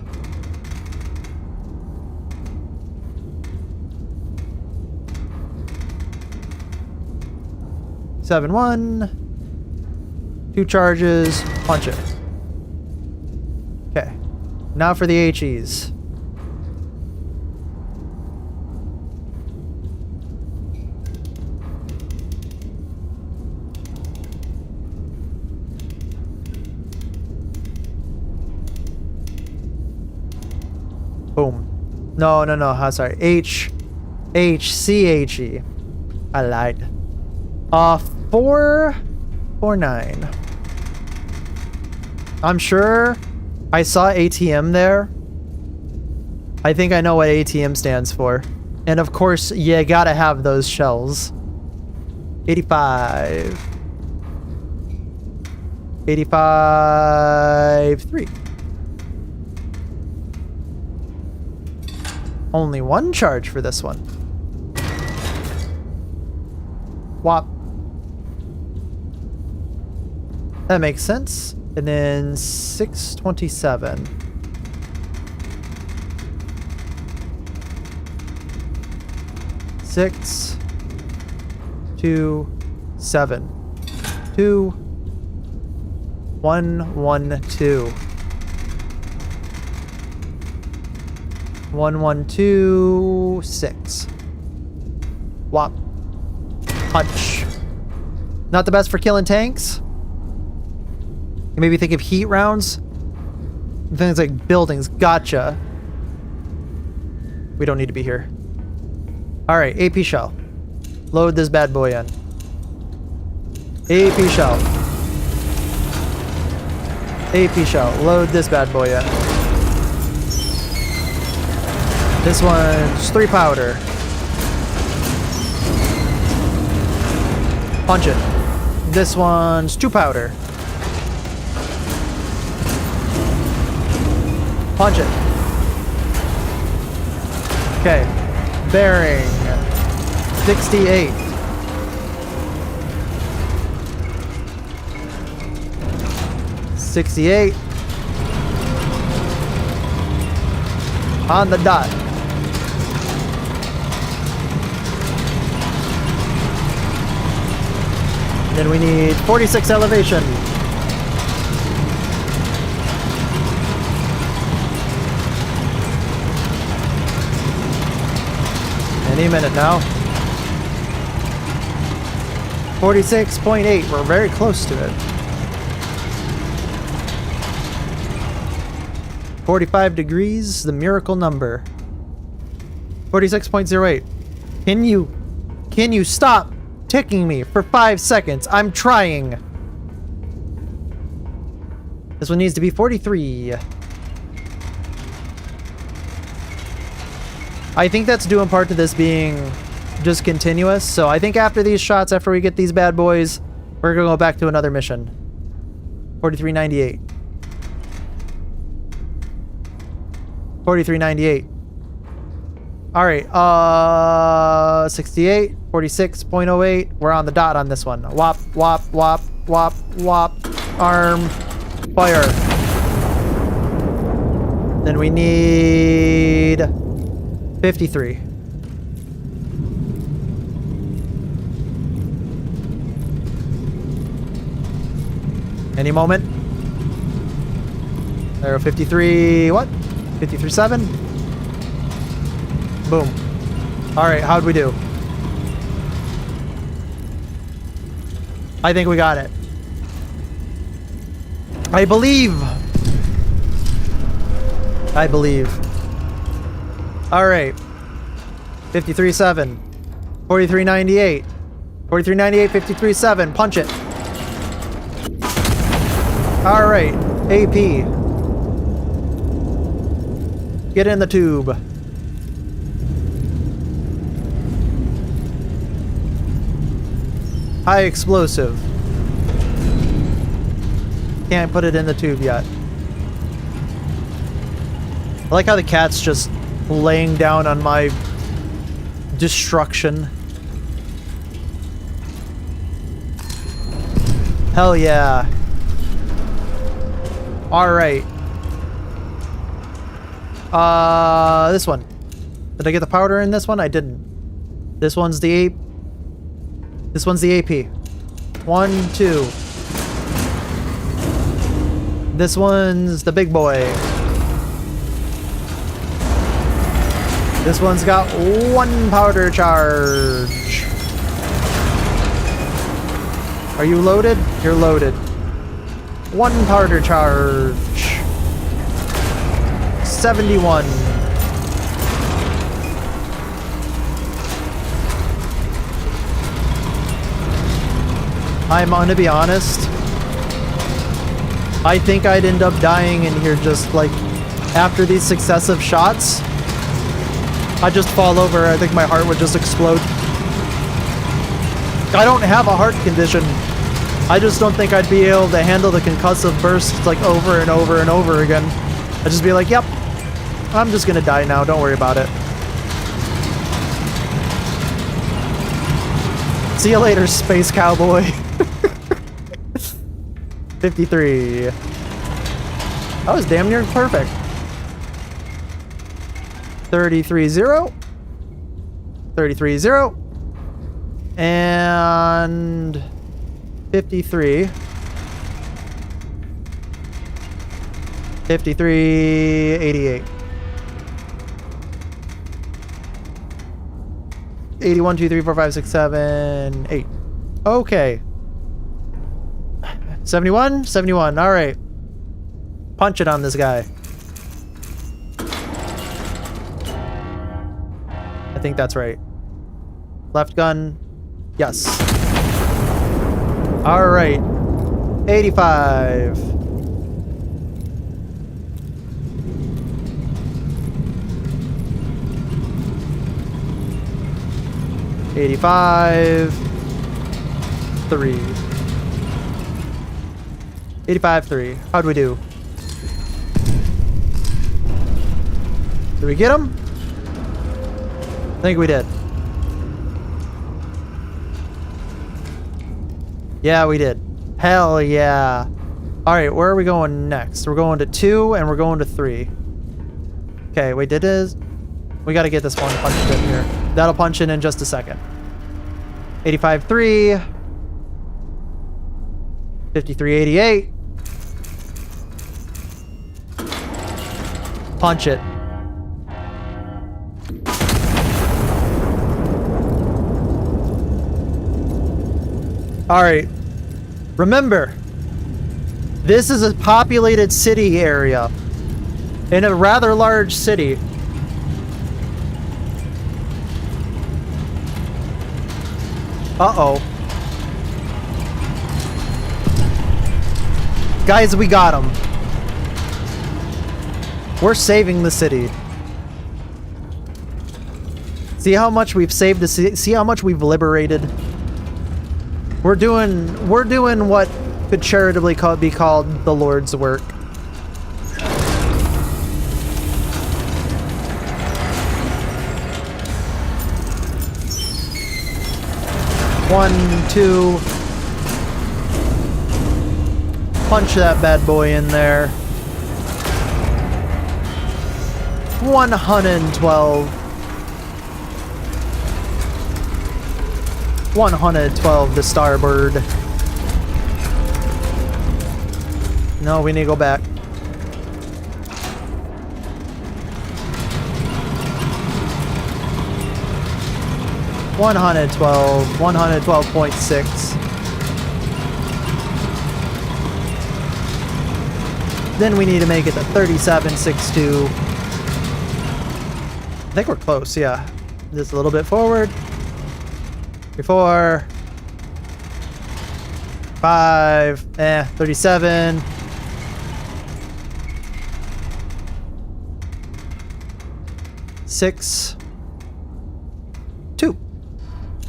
Seven, 1. 2 charges. Punch it. Okay. Now for the HEs. Boom. No. Sorry. HCHE. I lied. 449. I'm sure I saw ATM there. I think I know what ATM stands for. And of course, you gotta have those shells. 85. 85.3. Only 1 charge for this one. Whop. That makes sense. And then 627. Six, 2, 7, 2, 1, 1, 2. 1, 1, 2, 6. Whop. Punch. Not the best for killing tanks. Maybe think of heat rounds. Things like buildings. Gotcha. We don't need to be here. Alright, AP shell. Load this bad boy in. AP shell. AP shell. Load this bad boy in. This one's 3 powder. Punch it. This one's 2 powder. Punch it. Okay. Bearing 68. On the dot. Then we need 46 elevation. Any minute now. 46.8. We're very close to it. 45 degrees, the miracle number. 46.08. Can you stop ticking me for 5 seconds? I'm trying. This one needs to be 43. I think that's due in part to this being just continuous. So I think after these shots, after we get these bad boys, we're gonna go back to another mission. 4398. 4398. All right, 68, 46.08. We're on the dot on this one. Wop, wop, wop, wop, wop. Arm, fire. Then we need 53. Any moment. There, 53, what? 53.7. Boom. All right, how'd we do? I think we got it. I believe. All right. 53.7. 43.98. 43.98, 53.7. Punch it. All right. AP. Get in the tube. High explosive. Can't put it in the tube yet. I like how the cat's just laying down on my destruction. Hell yeah. Alright. This one. Did I get the powder in this one? I didn't. This one's the AP. 1, 2. This one's the big boy. This one's got 1 powder charge. Are you loaded? You're loaded. 1 powder charge. 71. I'm gonna be honest. I think I'd end up dying in here just like after these successive shots. I'd just fall over. I think my heart would just explode. I don't have a heart condition. I just don't think I'd be able to handle the concussive bursts like over and over and over again. I'd just be like, yep, I'm just gonna die now. Don't worry about it. See you later, space cowboy. 53. That was damn near perfect. 33-0. 33-0. And 53. 53-88. 81, 2, 3, 4, 5, 6, 7, 8. Okay. 71? 71. All right. Punch it on this guy. I think that's right. Left gun. Yes. All right. 85. $85. 3. 85-3. How'd we do? Did we get him? I think we did. Yeah, we did. Hell yeah. Alright, where are we going next? We're going to 2 and we're going to 3. Okay, wait, we gotta get this one punched in here. That'll punch in just a second. 85-3. 5388. Punch it. Alright. Remember, this is a populated city area. In a rather large city. Uh-oh. Guys, we got him. We're saving the city. See how much we've saved the city? See how much we've liberated? We're doing what could charitably be called the Lord's work. One, two. Punch that bad boy in there. 112. 112 to starboard. No, we need to go back. One 112.6. Then we need to make it to 37.62. I think we're close, yeah. Just a little bit forward. 4, 5, 37. Six, 2.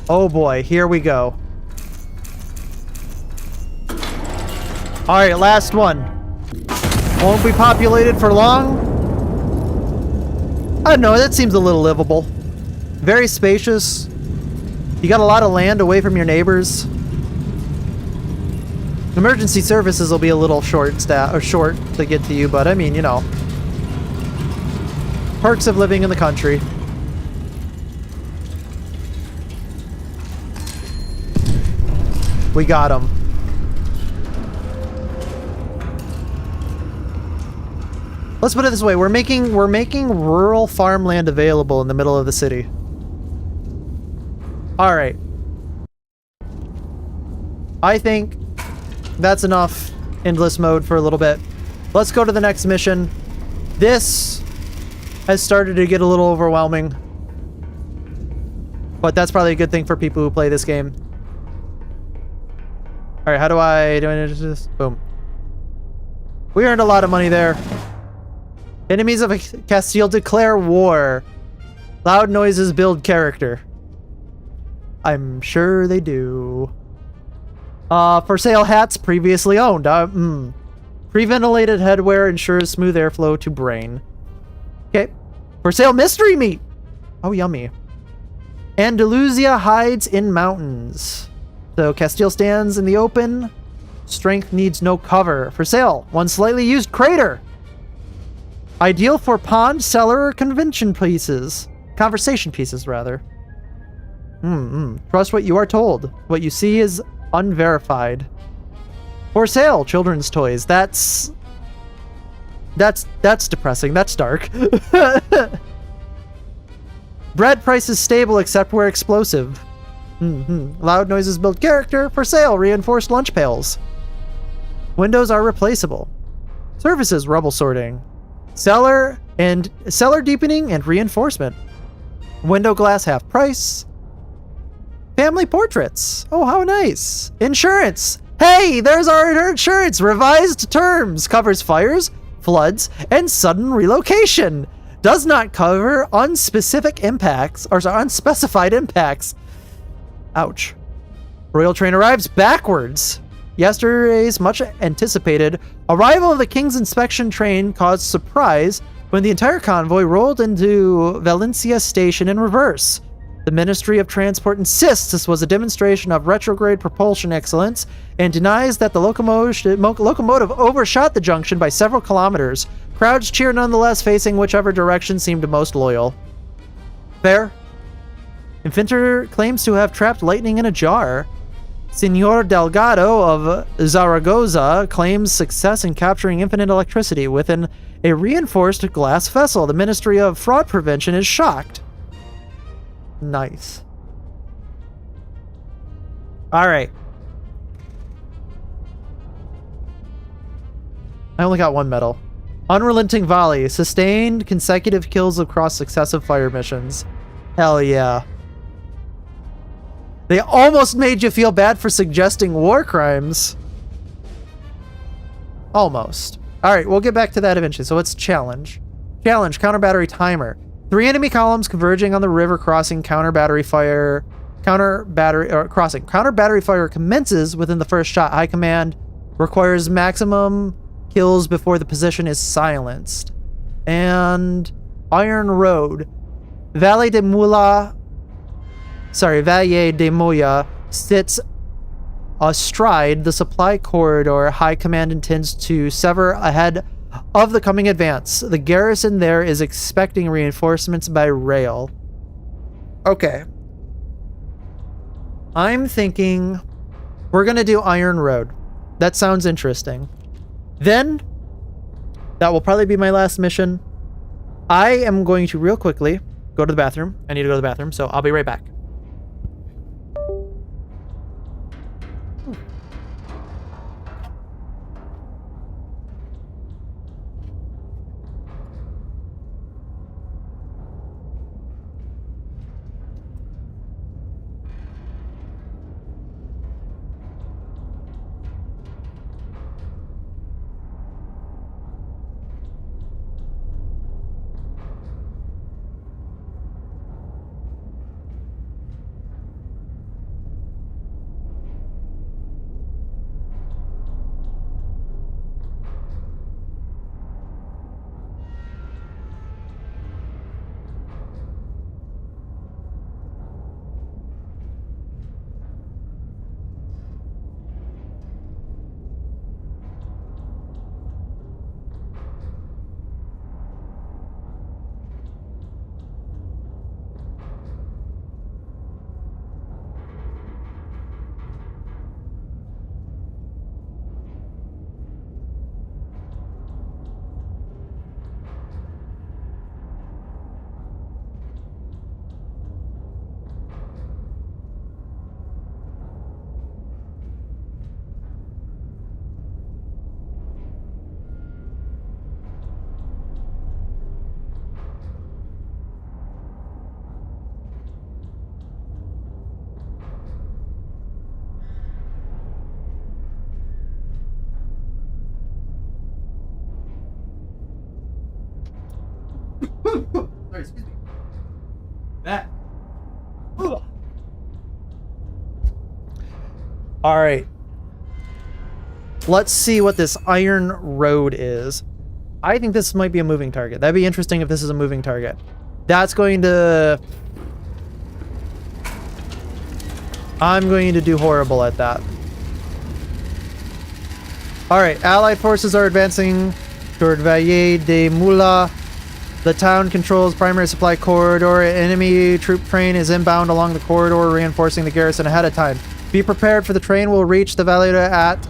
Oh boy, here we go. Alright, last one. Won't be populated for long. I don't know, that seems a little livable. Very spacious. You got a lot of land away from your neighbors. Emergency services will be a little short to get to you, but I mean, you know. Perks of living in the country. We got him. Let's put it this way, we're making rural farmland available in the middle of the city. Alright. I think that's enough endless mode for a little bit. Let's go to the next mission. This has started to get a little overwhelming. But that's probably a good thing for people who play this game. Alright, how do I do this? Boom. We earned a lot of money there. Enemies of Castile declare war. Loud noises build character. I'm sure they do. For sale hats previously owned. Pre-ventilated headwear ensures smooth airflow to brain. Okay. For sale mystery meat. Oh, yummy. Andalusia hides in mountains. So Castile stands in the open. Strength needs no cover. For sale, one slightly used crater. Ideal for pond, cellar, or convention pieces. Conversation pieces, rather. Trust what you are told. What you see is unverified. For sale, children's toys. That's depressing. That's dark. Bread price is stable except where explosive. Loud noises build character. For sale, reinforced lunch pails. Windows are replaceable. Services, rubble sorting. Cellar deepening and reinforcement. Window glass half price. Family portraits. Oh, how nice. Insurance. Hey, there's our insurance. Revised terms. Covers fires, floods, and sudden relocation. Does not cover unspecified impacts. Ouch. Royal train arrives backwards. Yesterday's much anticipated arrival of the King's inspection train caused surprise when the entire convoy rolled into Valencia station in reverse. The Ministry of Transport insists this was a demonstration of retrograde propulsion excellence and denies that the locomotive overshot the junction by several kilometers. Crowds cheer nonetheless, facing whichever direction seemed most loyal. Fair. Inventor claims to have trapped lightning in a jar. Senor Delgado of Zaragoza claims success in capturing infinite electricity within a reinforced glass vessel. The Ministry of Fraud Prevention is shocked. Nice. All right. I only got one medal. Unrelenting Volley. Sustained consecutive kills across successive fire missions. Hell yeah. They almost made you feel bad for suggesting war crimes. Almost. Alright, we'll get back to that eventually. So what's challenge? Challenge, counter battery timer. 3 enemy columns converging on the river crossing counter battery fire. Counter battery fire commences within the first shot. High command requires maximum kills before the position is silenced. And Iron Road. Valle de Moya sits astride the supply corridor. High command intends to sever ahead of the coming advance. The garrison there is expecting reinforcements by rail. Okay. I'm thinking we're gonna do Iron Road. That sounds interesting. Then, that will probably be my last mission. I am going to real quickly go to the bathroom. I need to go to the bathroom, so I'll be right back. Sorry, excuse me. Back. All right. Let's see what this Iron Road is. I think this might be a moving target. That'd be interesting if this is a moving target. That's going to... I'm going to do horrible at that. Alright, Allied forces are advancing toward Valle de Moya. The town controls primary supply corridor. Enemy troop train is inbound along the corridor, reinforcing the garrison ahead of time. Be prepared for the train will reach the Valle at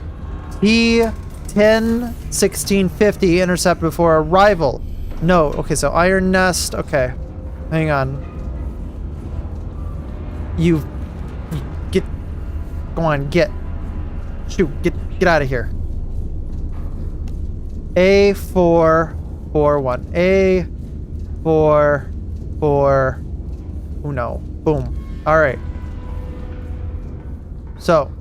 T10-1650. Intercept before arrival. No. Okay, so Iron Nest. Okay. Hang on. You get... Go on, get. Shoot, get out of here. A441. A441. Uno. Boom. Alright. So.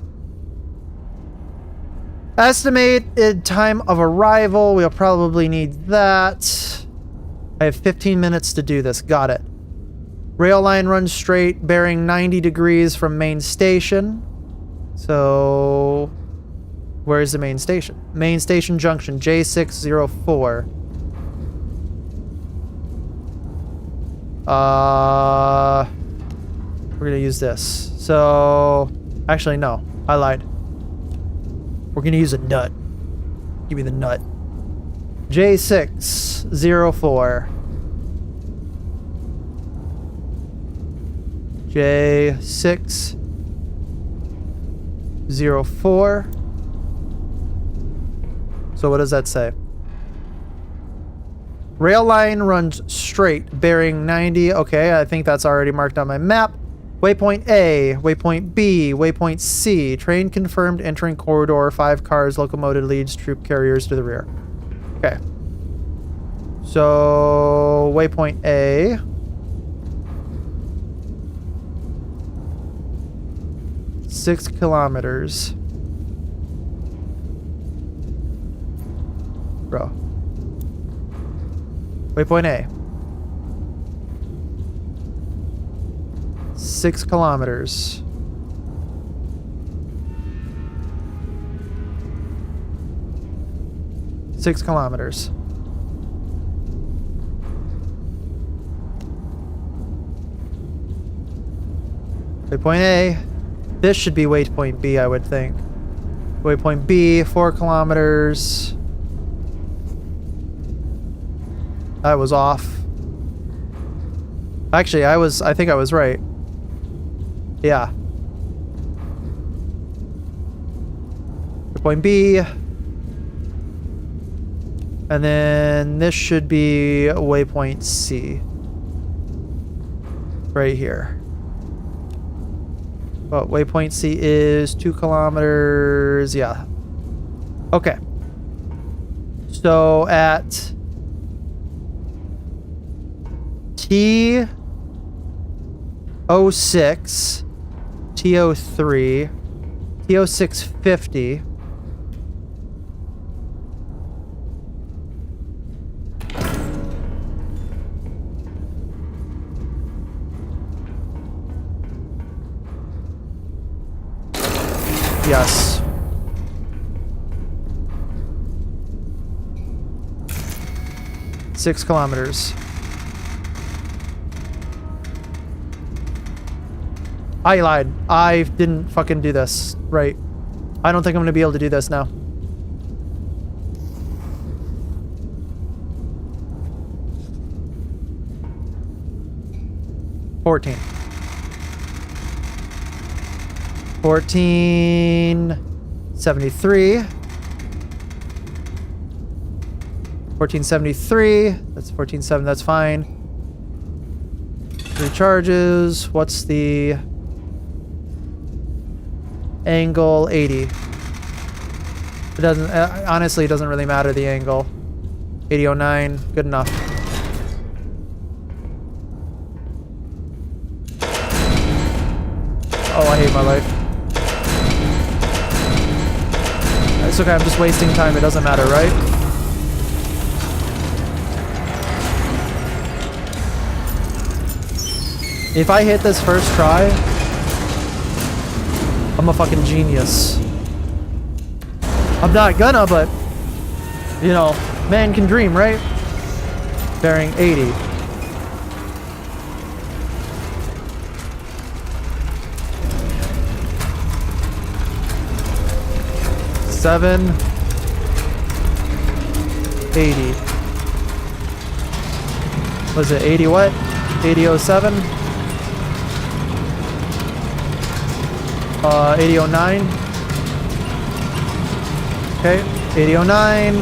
Estimated time of arrival. We'll probably need that. I have 15 minutes to do this. Got it. Rail line runs straight, bearing 90 degrees from main station. So... Where's the main station? Main station junction, J604. We're gonna use this. So... Actually, no. I lied. We're gonna use a nut. Give me the nut. J604. J6 04. So what does that say? Rail line runs straight, bearing 90. Okay, I think that's already marked on my map. Waypoint A, waypoint B, waypoint C. Train confirmed entering corridor. 5 cars, locomotive leads, troop carriers to the rear. Okay. So, waypoint A. Six kilometers. Bro. Waypoint A. 6 kilometers. Six kilometers. Waypoint A. This should be waypoint B, I would think. Waypoint B, 4 kilometers. I was off. Actually, I think I was right. Yeah. Waypoint B. And then this should be waypoint C. Right here. But waypoint C is 2 kilometers. Yeah. Okay. So at T06, T03, T0650. Yes. Six kilometers. I lied. I didn't fucking do this. Right. I don't think I'm gonna be able to do this now. $14. 1473. 1473. That's 14.7. That's fine. 3 charges. What's the angle? 80. It doesn't, honestly, it doesn't really matter the angle. 8009. Good enough. Oh, I hate my life. It's okay, I'm just wasting time. It doesn't matter, right? If I hit this first try, I'm a fucking genius. I'm not gonna, but, you know, man can dream, right? Bearing 80. $7.80. Was it 80 what? 8007? 8009. Okay, 8009.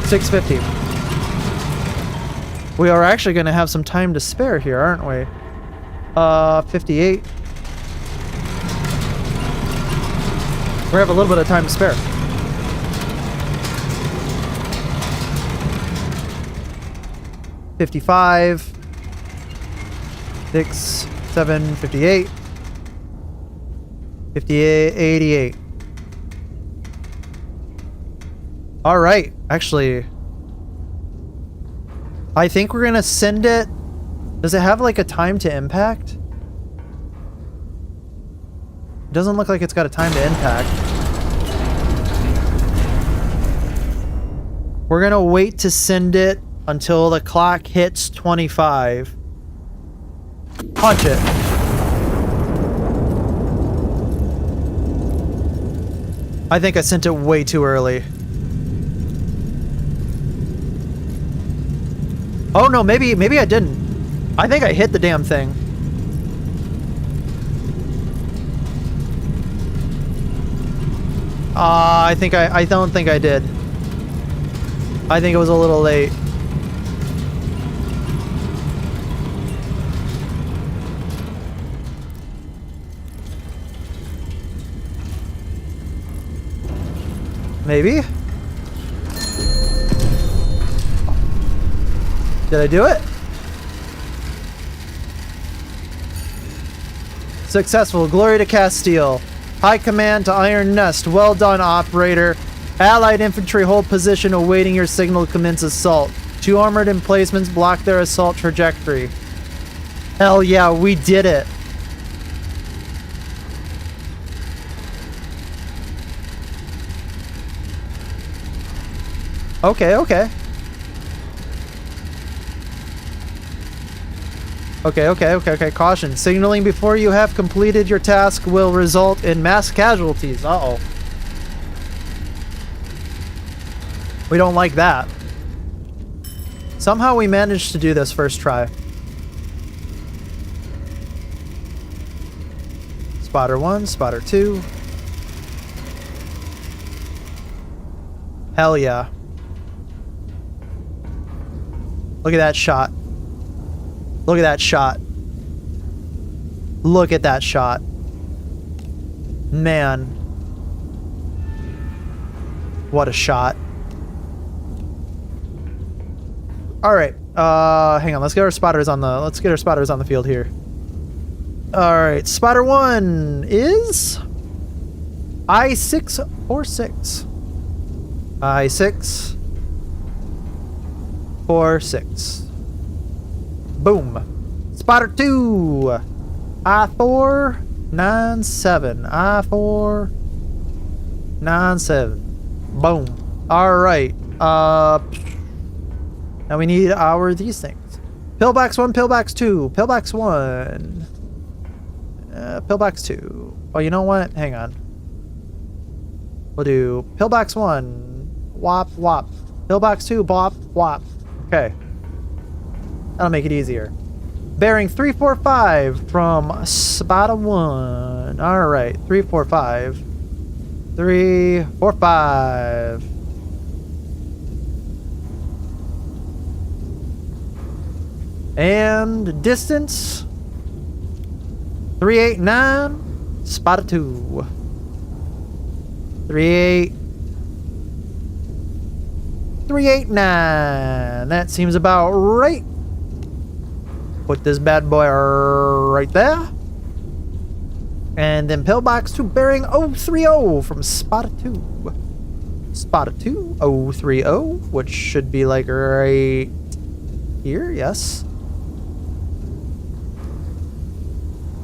650. We are actually going to have some time to spare here, aren't we? 58. We have a little bit of time to spare. $55. 6, 7, 58. 58, 88. All right. Actually, I think we're gonna send it. Does it have like a time to impact? It doesn't look like it's got a time to impact. We're gonna wait to send it until the clock hits 25. Punch it. I think I sent it way too early. Oh no, maybe I didn't. I think I hit the damn thing. I don't think I did. I think it was a little late. Maybe? Did I do it? Successful. Glory to Castile. High command to Iron Nest. Well done, operator. Allied infantry hold position awaiting your signal to commence assault. 2 armored emplacements block their assault trajectory. Hell yeah, we did it. Okay, okay. Okay. Caution. Signaling before you have completed your task will result in mass casualties. Uh-oh. We don't like that. Somehow we managed to do this first try. Spotter 1, spotter 2. Hell yeah. Look at that shot. Look at that shot. Look at that shot. Man. What a shot. Alright. Hang on. Let's get our spotters on the field here. Alright. Spotter 1 is I-646. I-646. Boom. Spotter 2. I-497. I-497. Boom. Alright. Now we need these things. Pillbox 1, Pillbox 2. Pillbox 1. Pillbox 2. Oh, you know what? Hang on. We'll do Pillbox 1. Wop, wop. Pillbox 2. Bop, wop. Okay. That'll make it easier. Bearing 345 from Spotter 1. Alright. 345. 345. And distance 389. Spotter 2. 389. That seems about right. Put this bad boy right there. And then pillbox 2 bearing 030 from Spotter 2. Spotter 2 030, which should be like right here, yes.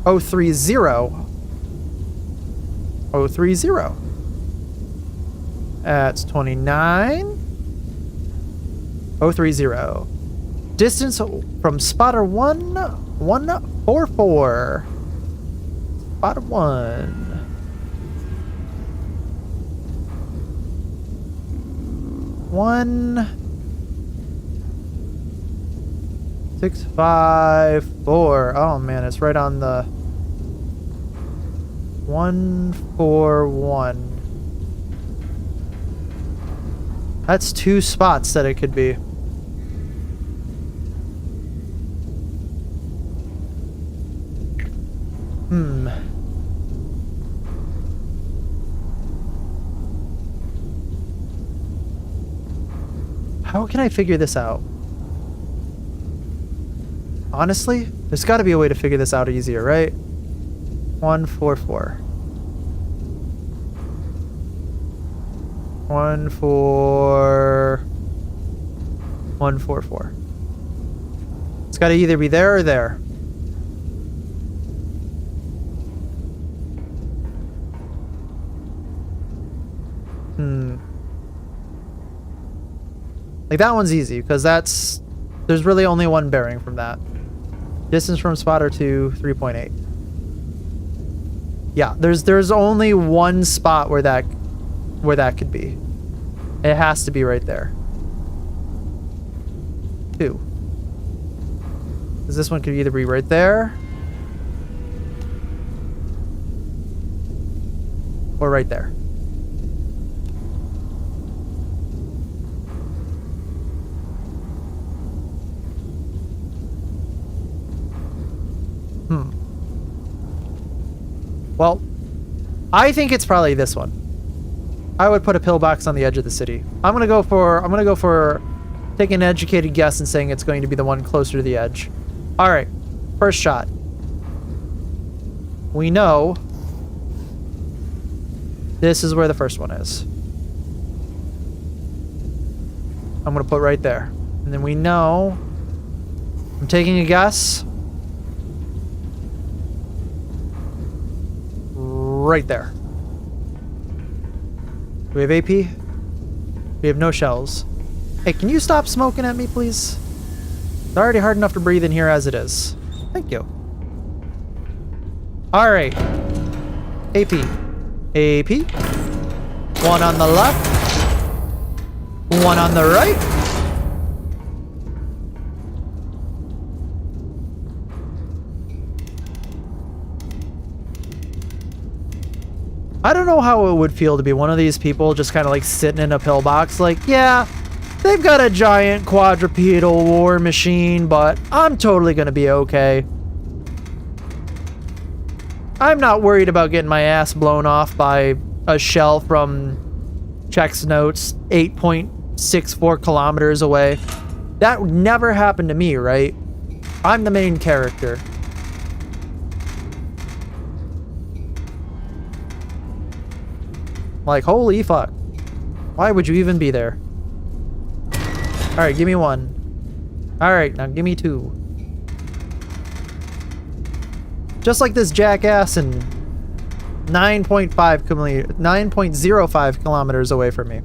030. 030. That's 29. 030. Distance from Spotter 1, 144. Spotter 1. 1654. Oh man, it's right on the 141. That's 2 spots that it could be. How can I figure this out? Honestly, there's got to be a way to figure this out easier, right? 144. 144. It's got to either be there or there. Like that one's easy because there's really only one bearing from that. Distance from Spotter 2, 3.8. Yeah, there's only one spot where that could be. It has to be right there. 2. Because this one could either be right there or right there. Well, I think it's probably this one. I would put a pillbox on the edge of the city. I'm gonna go for taking an educated guess and saying it's going to be the one closer to the edge. All right, first shot. We know this is where the first one is. I'm gonna put right there. And then we know, I'm taking a guess. Right there. Do we have AP? We have no shells. Hey, can you stop smoking at me, please? It's already hard enough to breathe in here as it is. Thank you. Alright. AP. AP. One on the left. One on the right. I don't know how it would feel to be one of these people just kind of like sitting in a pillbox like, yeah, they've got a giant quadrupedal war machine, but I'm totally gonna be okay. I'm not worried about getting my ass blown off by a shell from checks notes 8.64 kilometers away. That would never happen to me, right? I'm the main character. Like, holy fuck. Why would you even be there? Alright, give me one. Alright, now give me two. Just like this jackass and 9.05 kilometers away from me.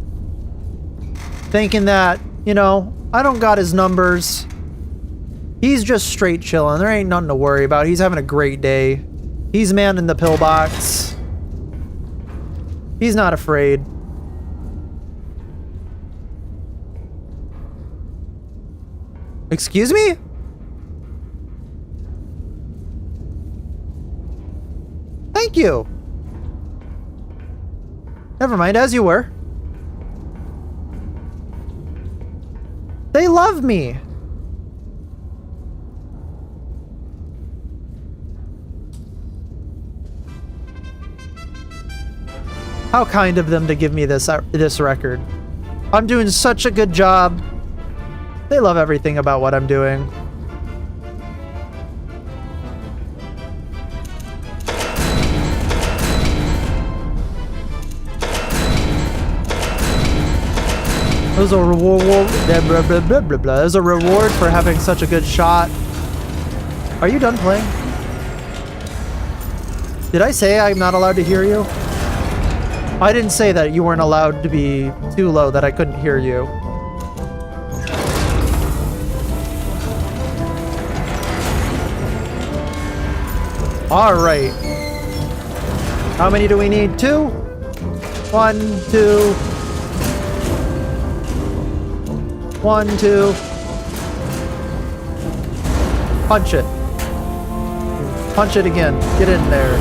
Thinking that, you know, I don't got his numbers. He's just straight chilling. There ain't nothing to worry about. He's having a great day. He's manning the pillbox. He's not afraid. Excuse me? Thank you. Never mind, as you were. They love me. How kind of them to give me this record. I'm doing such a good job. They love everything about what I'm doing. There's a reward. Blah, blah, blah, blah, blah. There's a reward for having such a good shot. Are you done playing? Did I say I'm not allowed to hear you? I didn't say that you weren't allowed to be too low that I couldn't hear you. Alright. How many do we need? 2? 1, 2. 1, 2. Punch it. Punch it again. Get in there.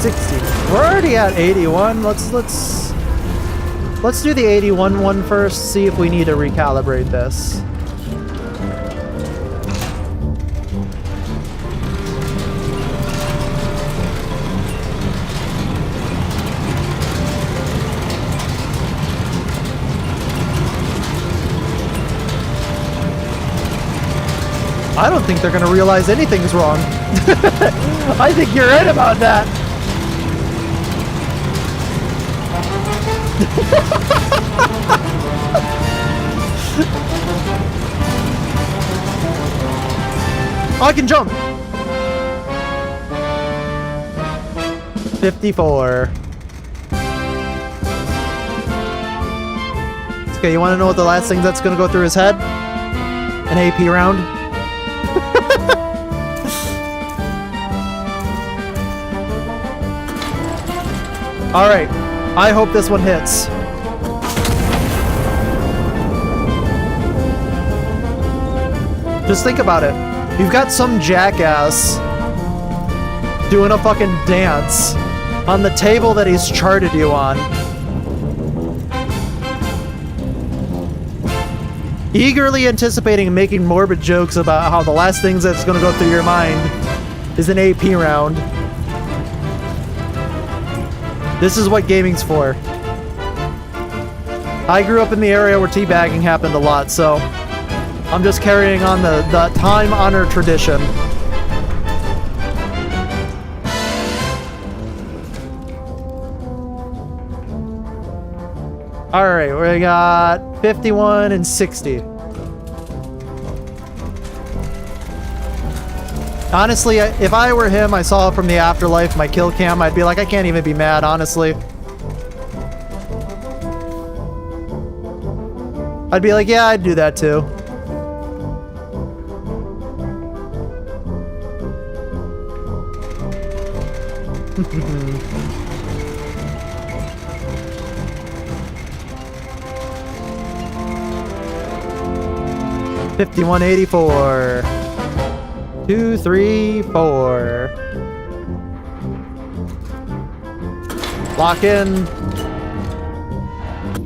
60. We're already at 81. Let's do the 81 one first. See if we need to recalibrate this. I don't think they're gonna realize anything's wrong. I think you're right about that. I can jump. 54. Okay, you want to know what the last thing that's gonna go through his head? An AP round. All right. I hope this one hits. Just think about it. You've got some jackass doing a fucking dance on the table that he's charted you on. Eagerly anticipating and making morbid jokes about how the last things that's going to go through your mind is an AP round. This is what gaming's for. I grew up in the area where teabagging happened a lot, so I'm just carrying on the time-honored tradition. Alright, we got 51 and 60. Honestly, if I were him, I saw it from the afterlife, my kill cam, I'd be like, I can't even be mad, honestly. I'd be like, yeah, I'd do that too. $51.84. 2, 3, 4. Lock in.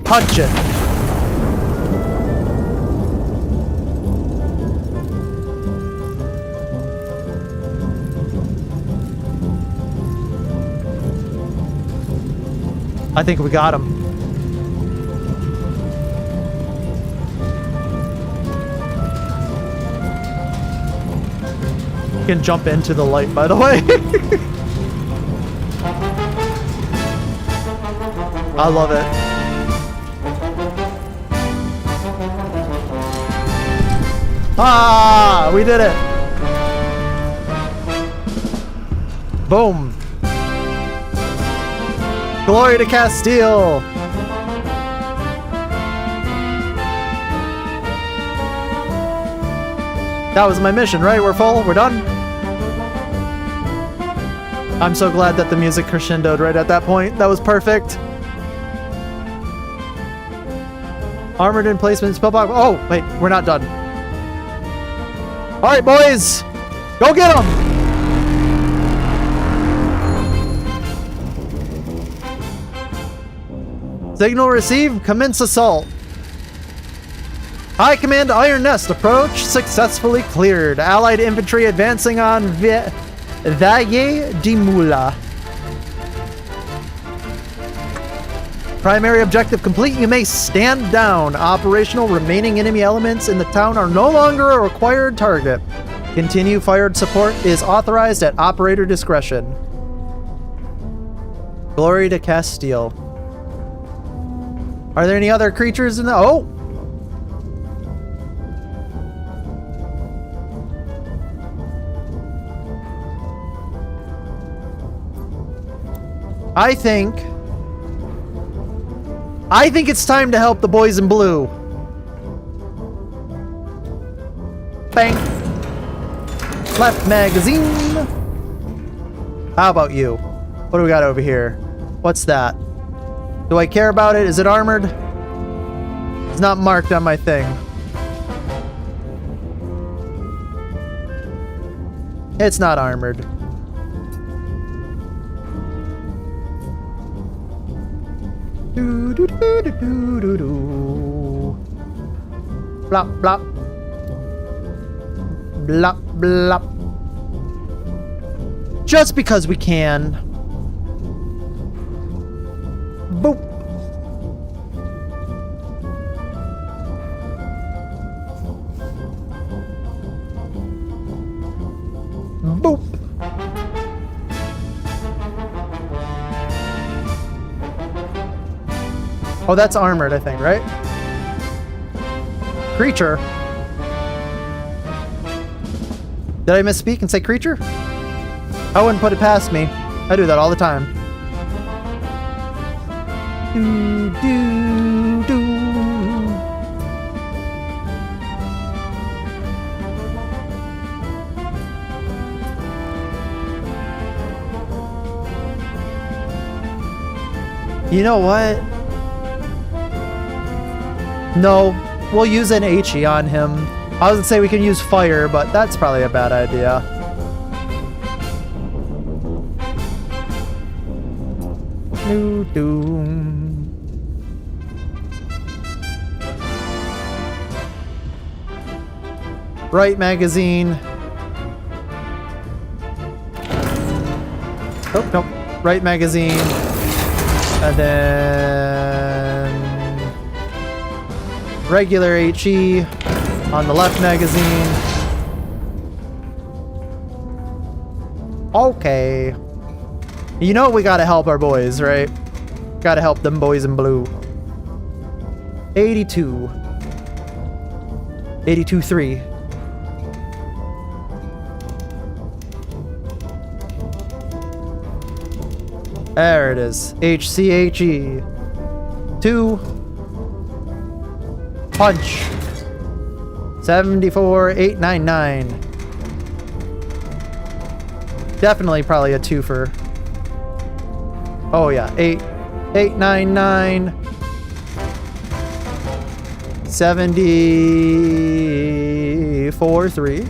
Punch it. I think we got him. Can jump into the light, by the way. I love it. Ah, we did it. Boom. Glory to Castile. That was my mission, right? We're full? We're done? I'm so glad that the music crescendoed right at that point. That was perfect. Armored emplacement, spellbox. Oh, wait, we're not done. All right, boys, go get them. Signal received. Commence assault. High Command Iron Nest approach successfully cleared. Allied infantry advancing on Valle de Mula. Primary objective complete. You may stand down. Operational. Remaining enemy elements in the town are no longer a required target. Continue fired support is authorized at operator discretion. Glory to Castile. Are there any other creatures in the... Oh! I think it's time to help the boys in blue. Bang. Left magazine. How about you? What do we got over here? What's that? Do I care about it? Is it armored? It's not marked on my thing. It's not armored. Do, do, do, do, do, do, do. Blop, blop. Blop, blop. Just because we can. Boop. Boop. Oh, that's armored, I think, right? Creature. Did I misspeak and say creature? I wouldn't put it past me. I do that all the time. Do, do, do. You know what? No, we'll use an HE on him. I was gonna say we can use fire, but that's probably a bad idea. Doo doo. right magazine. Oh, nope. Right magazine. And then regular HE on the left magazine. Okay. You know we gotta help our boys, right? Gotta help them boys in blue. 82. 82-3. There it is. HCHE. 2. Punch. 74,899. Definitely probably a twofer. Oh yeah, 8,899. 74,3.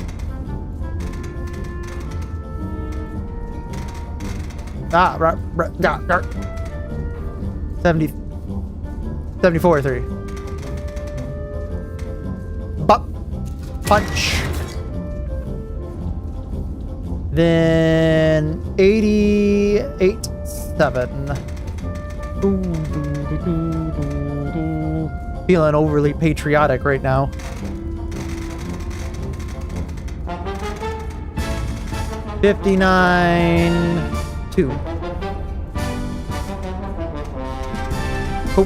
Ah, 74,3. Bop. Punch. Then 88.7. Feeling overly patriotic right now. $59.2. Oh.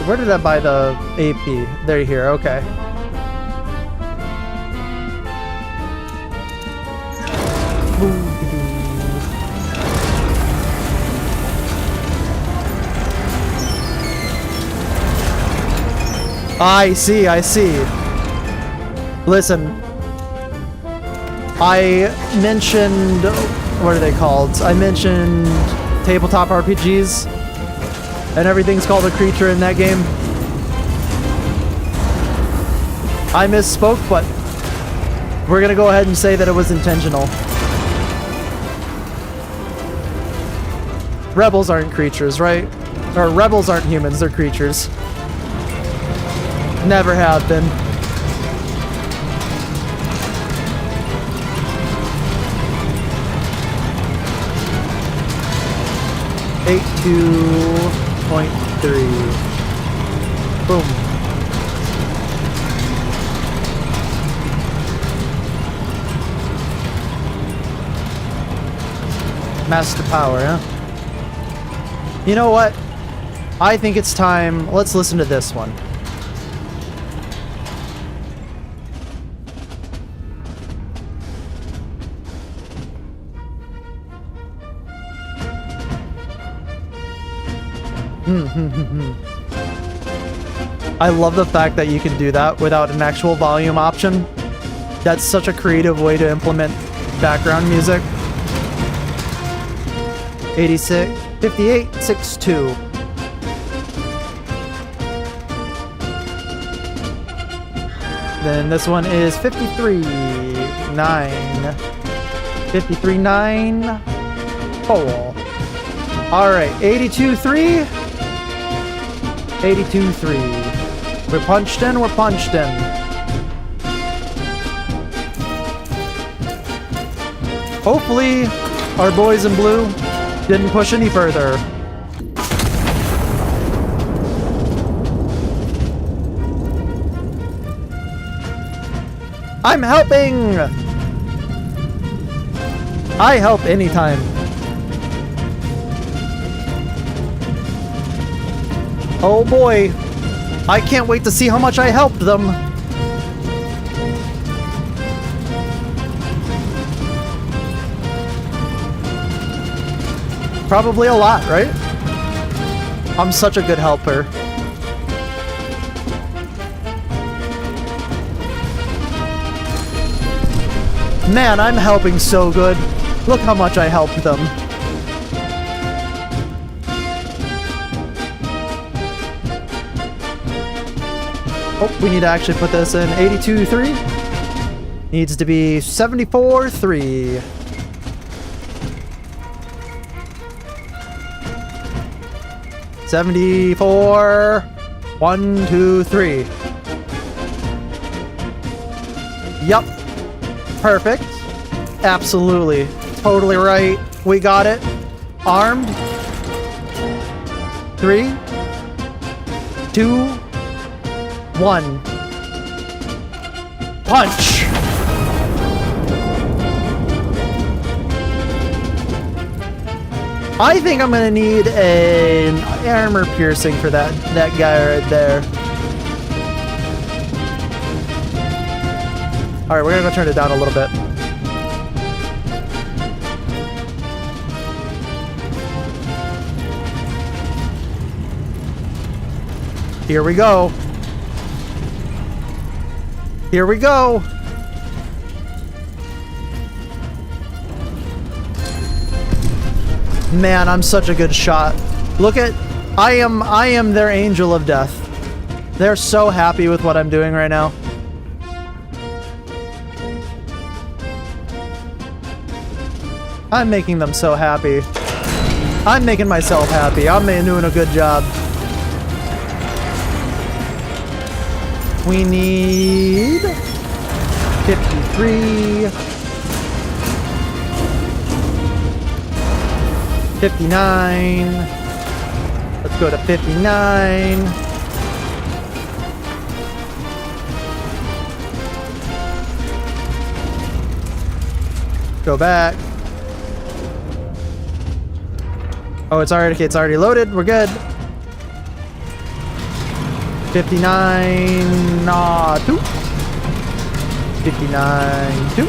Where did I buy the AP? They're here, okay. I see, I see. Listen. I mentioned... What are they called? I mentioned tabletop RPGs. And everything's called a creature in that game. I misspoke, but we're gonna go ahead and say that it was intentional. Rebels aren't creatures, right? Or rebels aren't humans, they're creatures. Never have been. $82.3. Boom. Master power, huh? You know what? I think it's time. Let's listen to this one. I love the fact that you can do that without an actual volume option. That's such a creative way to implement background music. 86, 58.62. Then this one is 53.9. 53.9. Alright, 82.3. 82.3. We're punched in, we're punched in. Hopefully, our boys in blue didn't push any further. I'm helping! I help anytime. Oh boy, I can't wait to see how much I helped them. Probably a lot, right? I'm such a good helper. Man, I'm helping so good. Look how much I helped them. Oh, we need to actually put this in 82.3. Needs to be 74.3. 74. 1, 2, 3. Yup. Perfect. Absolutely. Totally right. We got it. Armed. 3, 2, 1. Punch! I think I'm gonna need an armor piercing for that guy right there. Alright, we're gonna go turn it down a little bit. Here we go. Here we go. Man, I'm such a good shot. Look at, I am their angel of death. They're so happy with what I'm doing right now. I'm making them so happy. I'm making myself happy. I'm doing a good job. We need 53, 59. Let's go to 59. Go back. Oh, it's already loaded. We're good. 59, 2. 59, 2.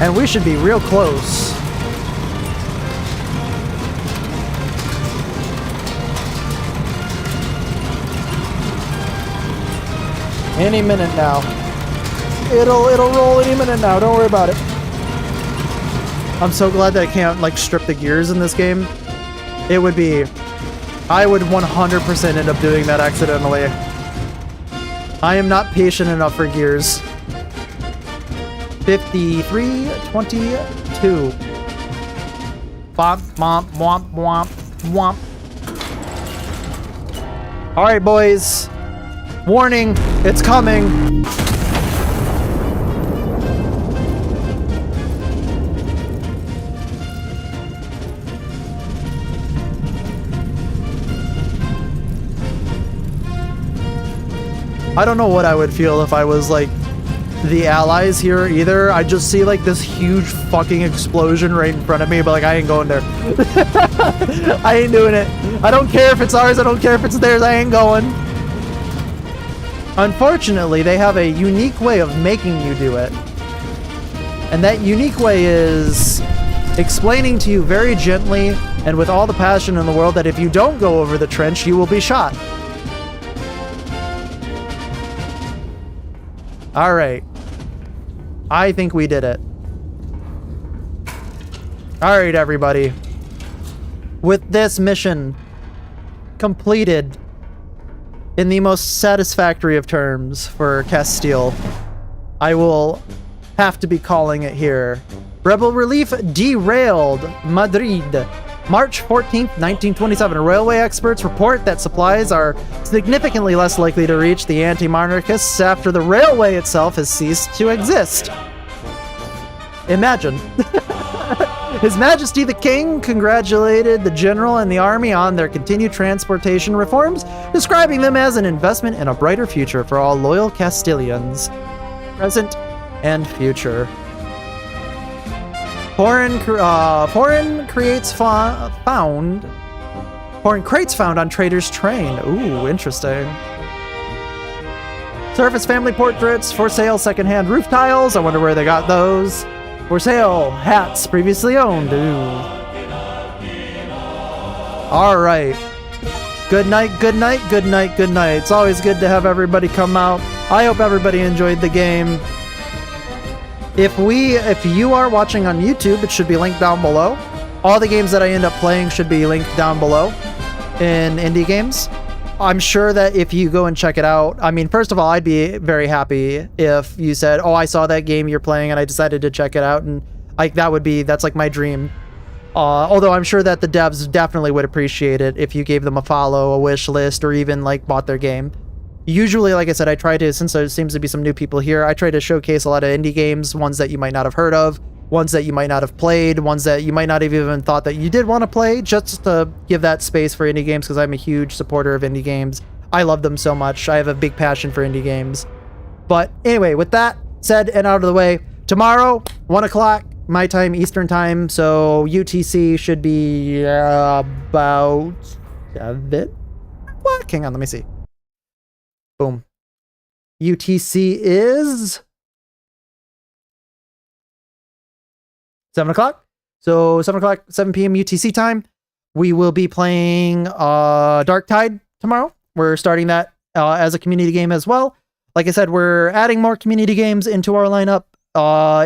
And we should be real close. Any minute now. It'll roll any minute now. Don't worry about it. I'm so glad that I can't like strip the gears in this game. It would be, I would 100% end up doing that accidentally. I am not patient enough for gears. 53, 22. Bomp, womp, womp, womp, womp. All right, boys. Warning, it's coming. I don't know what I would feel if I was like the allies here either. I just see like this huge fucking explosion right in front of me, but like I ain't going there. I ain't doing it. I don't care if it's ours, I don't care if it's theirs, I ain't going. Unfortunately, they have a unique way of making you do it. And that unique way is explaining to you very gently and with all the passion in the world that if you don't go over the trench, you will be shot. All right. I think we did it. All right, everybody. With this mission completed in the most satisfactory of terms for Castile, I will have to be calling it here. Rebel relief derailed Madrid. March 14th, 1927. Railway experts report that supplies are significantly less likely to reach the anti-monarchists after the railway itself has ceased to exist. Imagine. His Majesty the King congratulated the general and the army on their continued transportation reforms, describing them as an investment in a brighter future for all loyal Castilians, present and future. Foreign crates found on trader's train. Ooh, interesting. Surface family portraits for sale, secondhand roof tiles. I wonder where they got those. For sale, hats previously owned. Ooh. All right. Good night, good night, good night, good night. It's always good to have everybody come out. I hope everybody enjoyed the game. If you are watching on YouTube, it should be linked down below. All the games that I end up playing should be linked down below in indie games. I'm sure that if you go and check it out, I mean, first of all, I'd be very happy if you said, oh, I saw that game you're playing and I decided to check it out. And Like that's like my dream. Although I'm sure that the devs definitely would appreciate it if you gave them a follow, a wish list, or even like bought their game. Usually, like I said, I try to, since there seems to be some new people here, I try to showcase a lot of indie games, ones that you might not have heard of, ones that you might not have played, ones that you might not have even thought that you did want to play, just to give that space for indie games, because I'm a huge supporter of indie games. I love them so much. I have a big passion for indie games. But anyway, with that said and out of the way, tomorrow, 1 o'clock, my time, Eastern time, so UTC should be about 7? What? Hang on, let me see. Boom. UTC is 7 o'clock. So 7 o'clock, 7 p.m. UTC time. We will be playing Darktide tomorrow. We're starting that as a community game as well. Like I said, we're adding more community games into our lineup.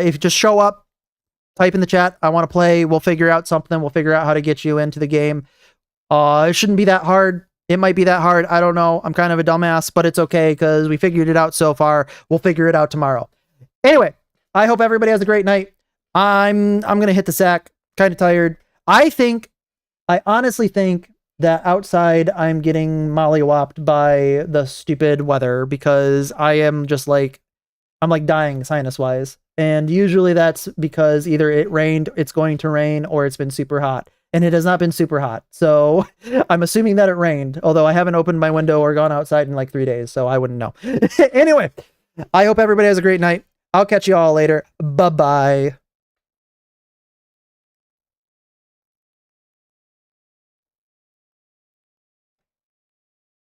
If you just show up, type in the chat, I want to play, we'll figure out something. We'll figure out how to get you into the game. It shouldn't be that hard. It might be that hard. I don't know. I'm kind of a dumbass, but it's okay because we figured it out so far. We'll figure it out tomorrow. Anyway, I hope everybody has a great night. I'm going to hit the sack. Kind of tired. I honestly think that outside I'm getting mollywopped by the stupid weather because I'm like dying sinus wise. And usually that's because either it rained, it's going to rain, or it's been super hot. And it has not been super hot. So I'm assuming that it rained, although I haven't opened my window or gone outside in like 3 days, so I wouldn't know. Anyway, I hope everybody has a great night. I'll catch you all later. Bye-bye.